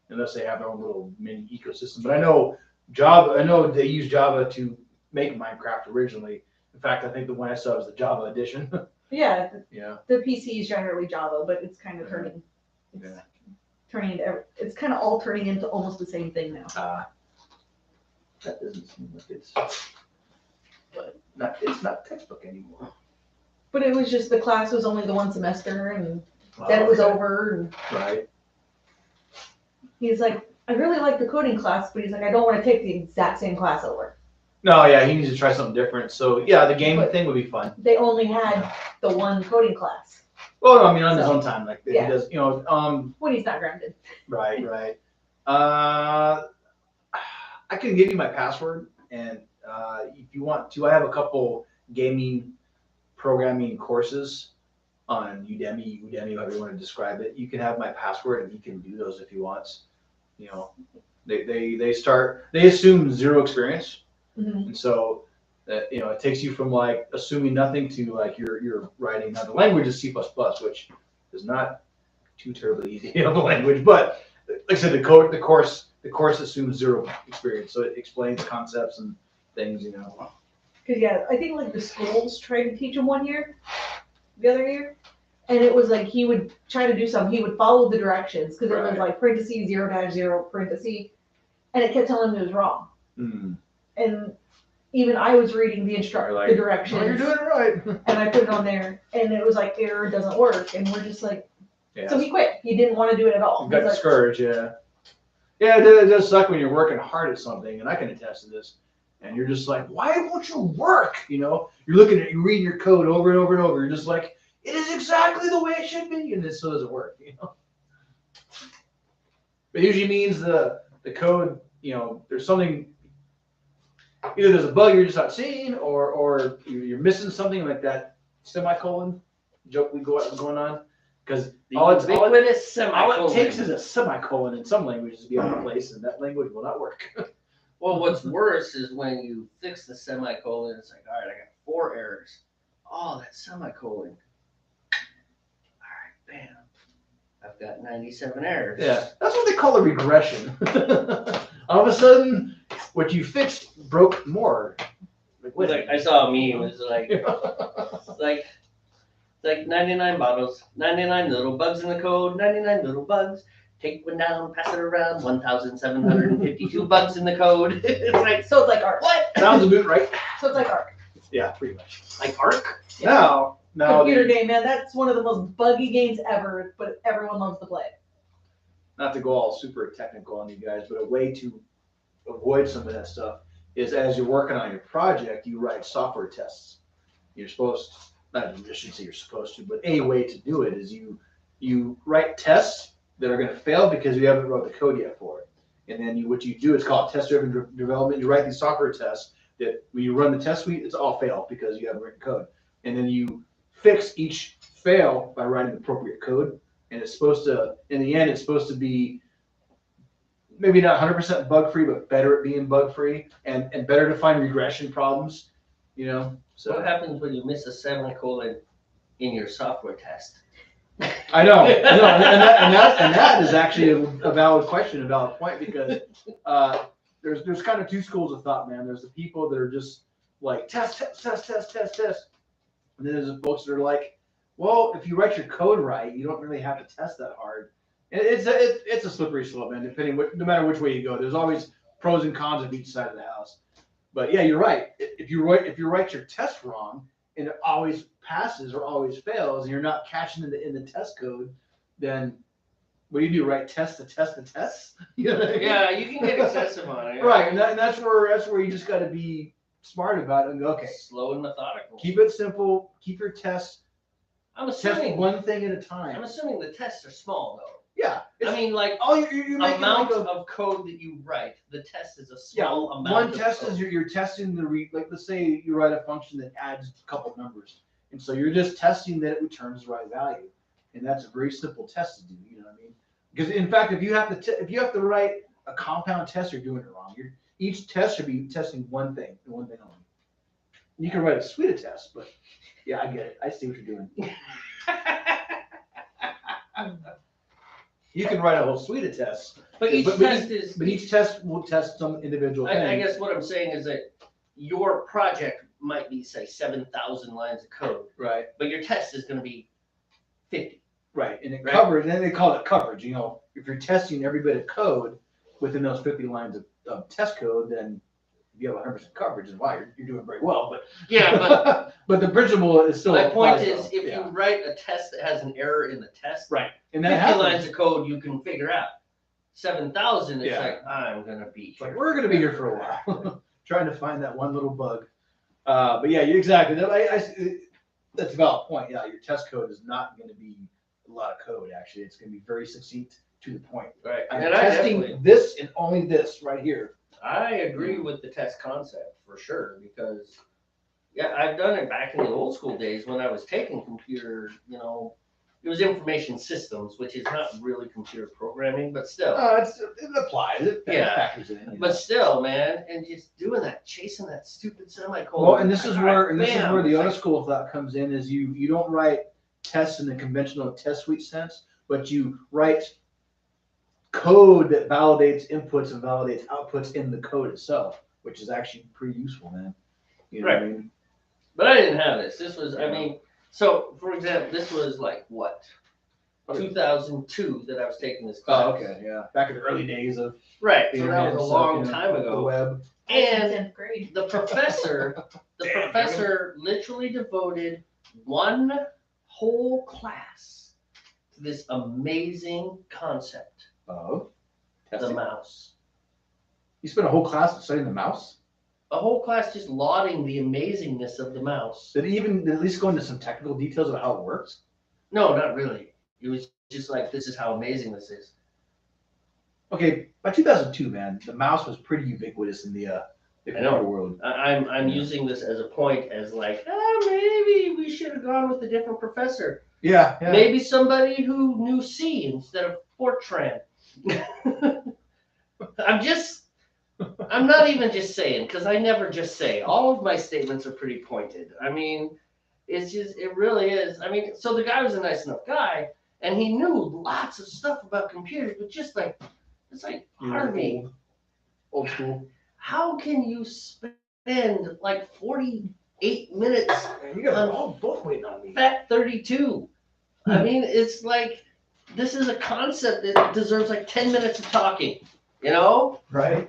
unless they have their own little mini ecosystem. But I know they use Java to make Minecraft originally. In fact, I think the one I saw was the Java edition. Yeah, Yeah. the PC is generally Java, but it's kind of turning. It's kind of all turning into almost the same thing now. That doesn't seem like it's not textbook anymore. But it was just the class was only the one semester, and then it was over. And Right. he's like, I really like the coding class, but he's like, I don't want to take the exact same class over. No, yeah, he needs to try something different. So yeah, the gaming But- thing would be fun. They only had the one coding class Well, no, I mean on his So, own time, like yeah. he does, when he's not grounded. right, right. I can give you my password, and if you want to, I have a couple gaming programming courses on Udemy, however you want to describe it. You can have my password, and you can do those if you want. You know, they assume zero experience, Mhm. and so that it takes you from like assuming nothing to like you're writing. Now the language is C++, which is not too terribly easy of a language, but like I said, the course assumes zero experience, so it explains concepts and things. Cause yeah, I think like the schools tried to teach him one year, the other year, and it was like he would try to do something. He would follow the directions because it was Right. like parentheses 0-0 parentheses, and it kept telling him it was wrong. Mm. And even I was reading the You're like, the directions, oh, you're doing it right. and I put it on there, and it was like error doesn't work, and we're just like, Yeah. so he quit. He didn't want to do it at all. You got He's like, discouraged, yeah. Yeah, it does suck when you're working hard at something, and I can attest to this. And you're just like, why won't you work? You're looking at, you're reading your code over and over and over. You're just like, it is exactly the way it should be, and it still doesn't work. It usually means the code, there's something, either there's a bug you're just not seeing, or you're missing something like that semicolon joke we going on. Because all it takes is a semicolon in some languages to be out of place, and that language will not work. Well, what's worse is when you fix the semicolon, it's like, all right, I got 4 errors. Oh, that semicolon. All right, bam. I've got 97 errors. Yeah, that's what they call a regression. All of a sudden, what you fixed broke more. Like I saw a meme. It was like, like 99 bottles, 99 little bugs in the code, 99 little bugs. Take one down, pass it around. 1,752 bugs in the code. It's like, so it's like art. what? Sounds about right. So it's like art. Yeah, pretty much. Like Ark? Now, Computer game, man. That's one of the most buggy games ever, but everyone loves to play it. Not to go all super technical on you guys, but a way to avoid some of that stuff is as you're working on your project, you write software tests. You're supposed to, I shouldn't say you're supposed to, but a way to do it is you write tests that are going to fail because you haven't wrote the code yet for it. And then what you do is called test-driven development. You write these software tests that when you run the test suite, it's all fail because you haven't written code. And then you fix each fail by writing the appropriate code. And it's supposed to, in the end, it's supposed to be maybe not 100% bug-free, but better at being bug-free and better to find regression problems, So What happens when you miss a semicolon in your software test? I know, and that is actually a valid question, a valid point, because there's kind of two schools of thought, man. There's the people that are just like test, and then there's the folks that are like, well, if you write your code right, you don't really have to test that hard. And it's a slippery slope, man. No matter which way you go, there's always pros and cons of each side of the house. But yeah, you're right. If you write your test wrong, and it always passes or always fails, and you're not catching in the test code, then what do? Right? Test the test. You know what I mean? Yeah, you can get excessive on it. Right, and that's where you just got to be smart about it and go, okay, Slow and methodical. keep it simple. Keep your tests. I'm Test assuming one thing at a time. I'm assuming the tests are small though. Yeah. I mean, like Oh, you're making amount like of code that you write. The test is a yeah. small amount. One of test code. is you're testing like let's say you write a function that adds a couple numbers, and so you're just testing that it returns the right value, and that's a very simple test to do. You know what I mean? Because in fact, if you have to write a compound test, you're doing it wrong. Each test should be testing one thing and one thing only. You can write a suite of tests, but yeah, I get it. I see what you're doing. You can write a whole suite of tests, But each but each test will test some individual thing. I guess what I'm saying is that your project might be say 7,000 lines of code, Right, but your test is going to be 50. right, and it Right. covers. And then they call it coverage. If you're testing every bit of code within those 50 lines of test code, then you have 100% coverage, and wow, you're doing very well. But Yeah, but but the principle is still. my point applies, is, though. if Yeah. you write a test that has an error in the test, Right, and 50 that happens. lines of code you can figure out. 7,000, it's Yeah. like, I'm going to be It's like, here. we're going to be here for a while, trying to find that one little bug. But yeah, exactly. That's a valid point. Yeah, your test code is not going to be a lot of code, actually. It's going to be very succinct to the point. Right. I'm And I testing definitely- this and only this right here. I agree with the test concept for sure, because yeah, I've done it back in the old school days when I was taking computer, it was information systems, which is not really computer programming, but still. It applies. It Yeah. factors in. But still, man, and just doing that, chasing that stupid semicolon. Well, and this is where bam, the it's other like- school of thought comes in is you don't write tests in the conventional test suite sense, but you write code that validates inputs and validates outputs in the code itself, which is actually pretty useful, man. You know what I mean? But I didn't have this. This was, so for example, this was like what? 2002 that I was taking this class. Oh, okay, yeah. Back in the early days of Right, the so internet that and was a stuff, long you know, time the ago. web. And 10th grade. the professor literally devoted one whole class to this amazing concept, Oh, the mouse. you spent a whole class studying the mouse? A whole class just lauding the amazingness of the mouse. Did he even at least go into some technical details about how it works? No, not really. It was just like, this is how amazing this is. Okay, by 2002, man, the mouse was pretty ubiquitous in the I know. computer world. I'm using this as a point, as like, maybe we should have gone with a different professor. Yeah, Maybe somebody who knew C instead of Fortran. I'm not even just saying, because I never just say. All of my statements are pretty pointed. I mean, it really is. I mean, so the guy was a nice enough guy, and he knew lots of stuff about computers, but just like, it's like, Harvey, Old school. how can you spend like 48 minutes Man, you guys are all both waiting on me. Fat 32? I mean, it's like, this is a concept that deserves like 10 minutes of talking, Right?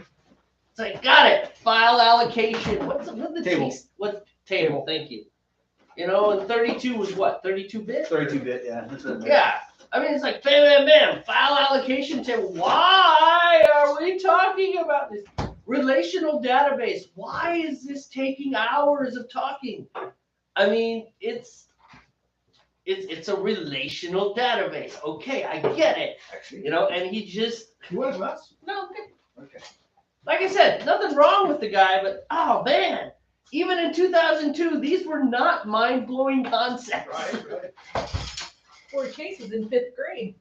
It's like, got it. File allocation. What's the Table. What table? Thank you. And 32 was what? 32-bit? 32-bit, yeah. That's what it meant. Yeah. I mean, it's like bam, bam, bam. File allocation table. Why are we talking about this relational database? Why is this taking hours of talking? I mean, it's a relational database. Okay, I get it. Actually, And he just you want a glass? no. Okay. Okay. Like I said, nothing wrong with the guy, but oh man, even in 2002, these were not mind-blowing concepts. Right. Poor Chase was in 5th grade.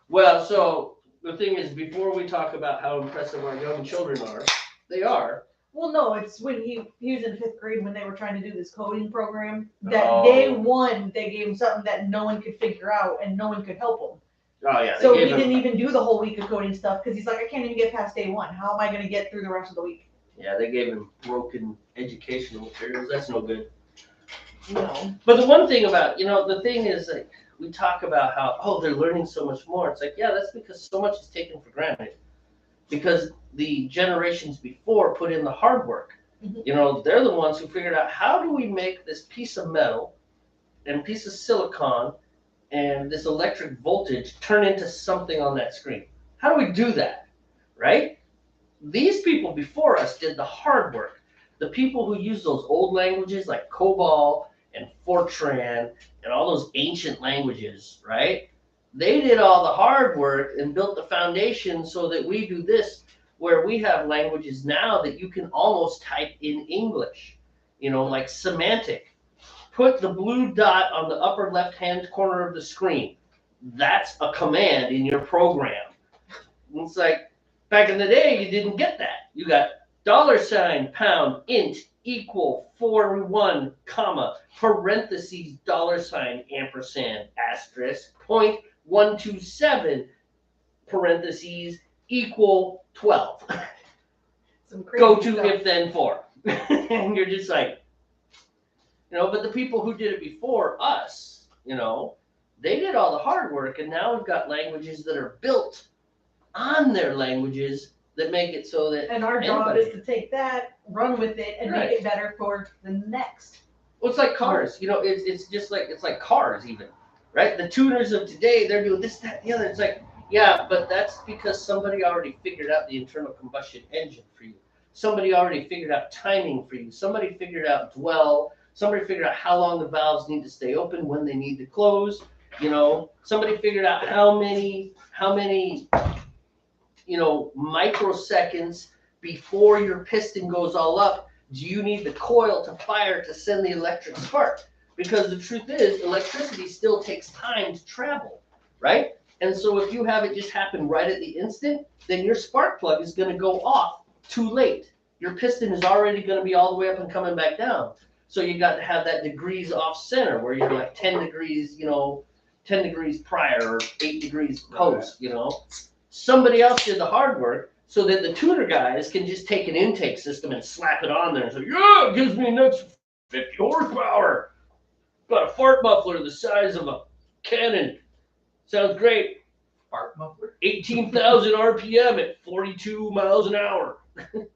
Well, so the thing is, before we talk about how impressive our young children are, they are. Well, no, it's when he was in 5th grade when they were trying to do this coding program. That Oh. day one, they gave him something that no one could figure out and no one could help him. Oh yeah. So they he gave him- didn't even do the whole week of coding stuff because he's like, I can't even get past day one. How am I going to get through the rest of the week? Yeah, they gave him broken educational materials. That's no good. No. But the one thing about, the thing is, like, we talk about how, they're learning so much more. It's like, yeah, that's because so much is taken for granted. Because the generations before put in the hard work. Mhm. They're the ones who figured out, how do we make this piece of metal and piece of silicon and this electric voltage turn into something on that screen? How do we do that, right? These people before us did the hard work. The people who used those old languages like COBOL and Fortran and all those ancient languages, right? They did all the hard work and built the foundation so that we do this, where we have languages now that you can almost type in English, like semantic. Put the blue dot on the upper left-hand corner of the screen. That's a command in your program. It's like, back in the day, you didn't get that. You got $pound int equal 41 comma parentheses $ampersand asterisk 0.127 parentheses equal 12. Some crazy Go to stuff. if then for. And you're just like, but the people who did it before us, they did all the hard work, and now we've got languages that are built on their languages that make it so that And our job anybody- is to take that, run with it, and Right. make it better for the next. Well, it's like cars, it's just like, it's like cars even, right? The tuners of today, they're doing this, that, the other. It's like, yeah, but that's because somebody already figured out the internal combustion engine for you. Somebody already figured out timing for you. Somebody figured out dwell. Somebody figured out how long the valves need to stay open, when they need to close. You know, somebody figured out how many, you know, microseconds before your piston goes all up, do you need the coil to fire to send the electric spark? Because the truth is, electricity still takes time to travel, right? And so if you have it just happen right at the instant, then your spark plug is going to go off too late. Your piston is already going to be all the way up and coming back down. So you got to have that degrees off center where you're like 10 degrees, you know, 10 degrees prior or 8 degrees post, you know. Somebody else did the hard work so that the tuner guys can just take an intake system and slap it on there and say, yeah, it gives me an extra 50 horsepower. Got a fart muffler the size of a cannon. Sounds great. Fart muffler? 18,000 RPM at 42 miles an hour in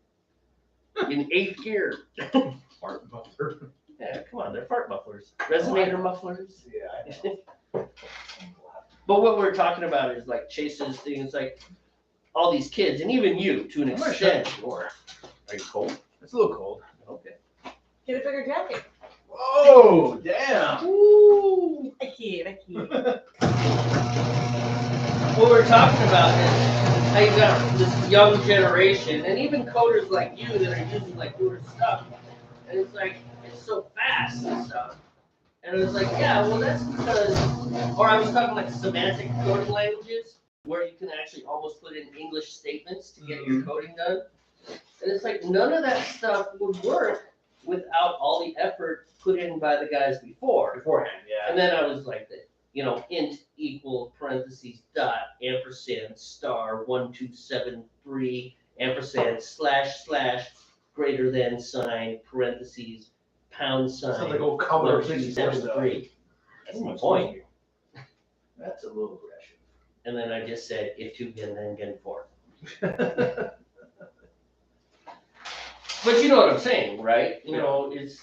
8th gear. Fart muffler. Yeah, come on, they're fart mufflers. Resonator mufflers. Yeah, I know. But what we're talking about is like Chase's thing. It's like all these kids, and even you to an I'm gonna shut extent. the door. Are you cold? It's a little cold. Okay. Get a bigger jacket. Whoa, damn. Ooh. I can't. What we're talking about is how you got this young generation, and even coders like you that are using like newer stuff, and it's like it's so fast and stuff. And it was like, yeah, well, that's because, or I was talking like semantic coding languages where you can actually almost put in English statements to get your coding done. And it's like none of that stuff would work without all the effort put in by the guys beforehand. Yeah. And then I was like, you know, int equal parentheses dot ampersand star 1273 ampersand slash greater than sign parentheses pound sign. Sounds like old Commodore 64 stuff. 1273. That's my point. That's a little aggressive. And then I just said if to gen then gen for. But you know what I'm saying, right? You know, it's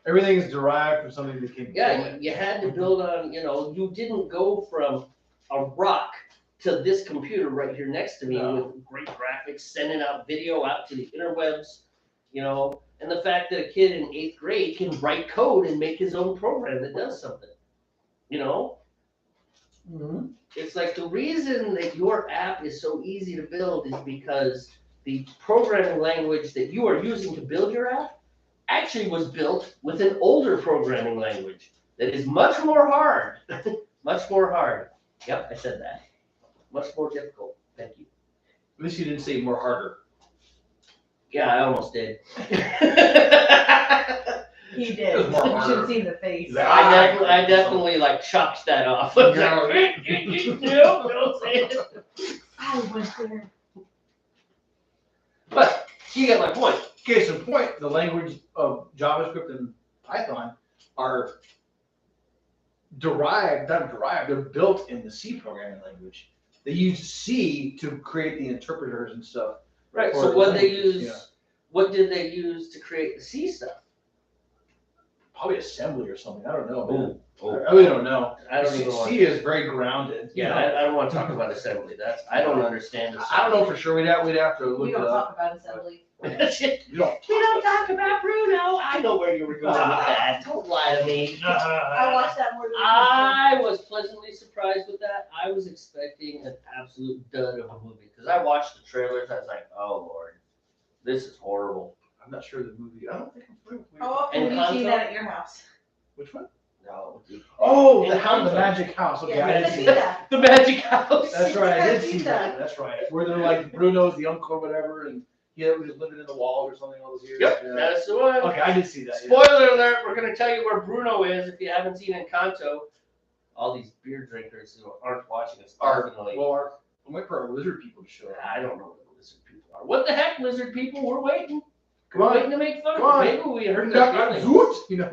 Everything's derived from something that came. yeah, you had to build on, you know, you didn't go from a rock to this computer right here next to me with great graphics, sending out video out to the interwebs, you know, and the fact that a kid in 8th grade can write code and make his own program that does something, you know? Mm-hmm. It's like the reason that your app is so easy to build is because the programming language that you are using to build your app actually was built with an older programming language that is much more hard. Much more hard. Yep, I said that. Much more difficult. Thank you. At least you didn't say more harder. Yeah, I almost did. He did. It was more You should harder. have seen the face. Yeah. I definitely like chopped that off. I was like, no, don't say it. I went there. But you get my point. Case in point, the language of JavaScript and Python are they're built in the C programming language. They use C to create the interpreters and stuff. Right. for So the what they language, use? yeah. What did they use to create the C stuff? Probably assembly or something. I don't know. Man. Oh, I really don't know. I don't C, even want. C is very grounded. you Yeah, know. I don't want to talk about assembly. That's I don't understand assembly. I don't know for sure. We'd have to look We it don't up. talk about assembly. You don't. We don't talk about Bruno. I know where you were going with that. Don't lie to me. I watched that more than I was pleasantly surprised with that. I was expecting an absolute dud of a movie because I watched the trailers. I was like, oh Lord, this is horrible. I'm not sure the movie. I don't think I'm familiar with How often And have you seen Conto? that at your house? Which one? No. Oh, And the house, the Conto. magic house. Okay, Yeah, I I did see see that. that. The Magic House. That's right, I did see see that. That's right. Where they're like Bruno's the uncle or whatever, and he was living in the walls or something all those years. Yep, Yeah. that's the one. Okay, I did see that. Yeah. Spoiler alert, we're going to tell you where Bruno is if you haven't seen Encanto. All these beer drinkers who aren't watching us definitely. Well, I'm waiting for our lizard people to show up. I don't know what the lizard people are. What the heck, lizard people? We're waiting. Come We're on. waiting to make fun Come of on. them. Maybe we hurt Knock their on feelings. Zoot, you know,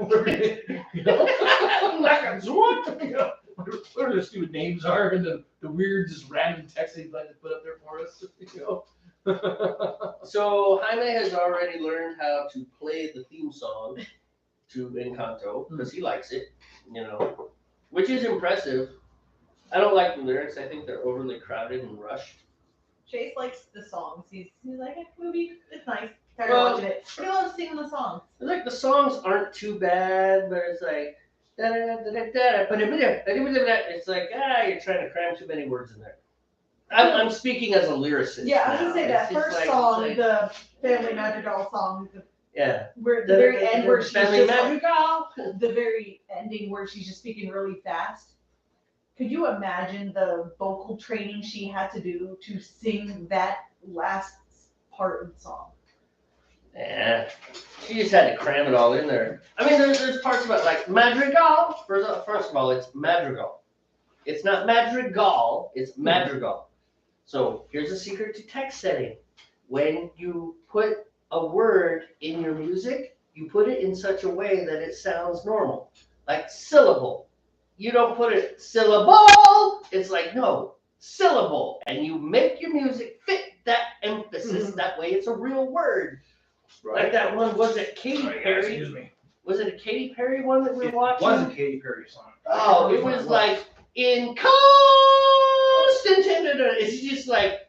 Knock on Zoot. you know, whatever their stupid names are, and the weird, just random text they'd like to put up there for us, you know. So Jaime has already learned how to play the theme song to Encanto because he likes it, you know. which is impressive. I don't like the lyrics. I think they're overly crowded and rushed. Chase likes the songs. He's like, movie, it's nice. Tired Well- of watching it. But he loves singing the songs. It's like the songs aren't too bad, but it's like it's like you're trying to cram too many words in there. I'm speaking as a lyricist. Yeah, I was gonna now. say It's that just first like- song, it's like- the Family Madrigal song, yeah, where at the very end where she's Family just like, Madrigal. the very ending where she's just speaking really fast. Could you imagine the vocal training she had to do to sing that last part of the song? Yeah, she just had to cram it all in there. I mean, there's parts about like Madrigal. First of all, it's Madrigal. It's not Madrigal, it's Madrigal. So here's a secret to text setting. When you put a word in your music, you put it in such a way that it sounds normal. Like syllable. You don't put it syllable. It's like, no, syllable. And you make your music fit that emphasis. That way it's a real word. Like that one, was it Katy Perry? Excuse me. Was it a Katy Perry one that we were It watching? was a Katy Perry song. Oh, it was like in constant. It's just like,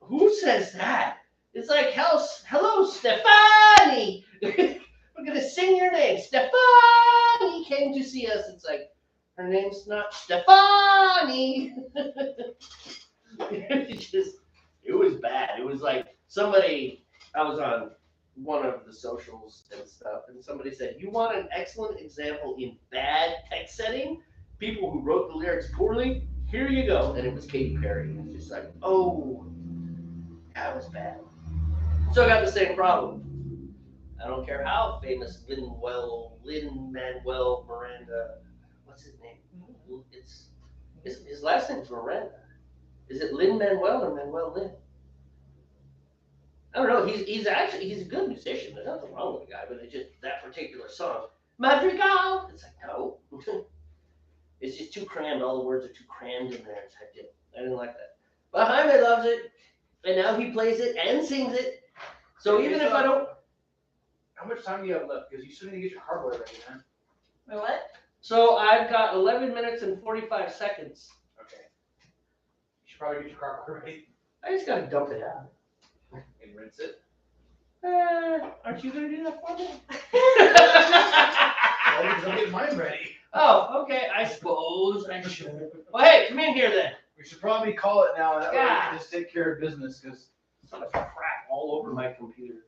who says that? It's like, hello, Stefani. We're gonna sing your name. Stefani came to see us. It's like, her name's not Stefani. It was bad. It was like somebody. I was on one of the socials and stuff, and somebody said, "You want an excellent example in bad text setting? People who wrote the lyrics poorly. Here you go." And it was Katy Perry. It's just like, oh, that was bad. So I got the same problem. I don't care how famous Lin-Manuel Miranda. What's his name? It's his last name's Miranda. Is it Lin-Manuel or Manuel Lin? I don't know. He's a good musician. There's nothing wrong with the guy, but it's just that particular song, Madrigal. It's like, no, it's just too crammed. All the words are too crammed in there. I didn't like that. But Jaime loves it, and now he plays it and sings it. So even if I don't, How much time do you have left? Because you still need to get your carboy ready, man. Wait, what? so I've got 11 minutes and 45 seconds. Okay. You should probably get your carboy ready I just gotta dump it out. and rinse it. Aren't you gonna do that for me? Well, because I'm getting mine ready. Oh, okay. I suppose I should. Well, hey, come in here then. We should probably call it now, and that way we God. can just take care of business. Because It's not a crap all over my computer.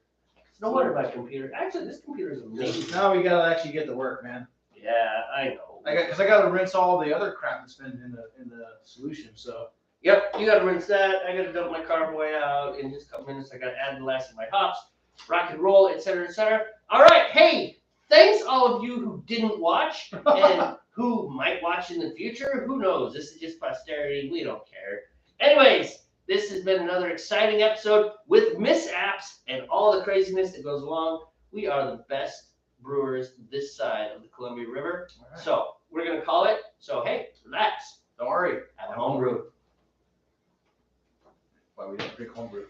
It's no wonder my computer. Actually, this computer is amazing. now we gotta actually get to work, man. Yeah, I know. Because I gotta rinse all the other crap that's been in the solution. So Yep, you gotta rinse that. I gotta dump my carboy out in just a couple minutes. I gotta add the last of my hops, rock and roll, etc., etc. All right, hey, thanks all of you who didn't watch and who might watch in the future. Who knows? This is just posterity. We don't care. Anyways, this has been another exciting episode with mishaps and all the craziness that goes along. We are the best brewers this side of the Columbia River. All right. So we're gonna call it. So hey, relax. don't worry. Have a homebrew. Why we don't drink homebrew.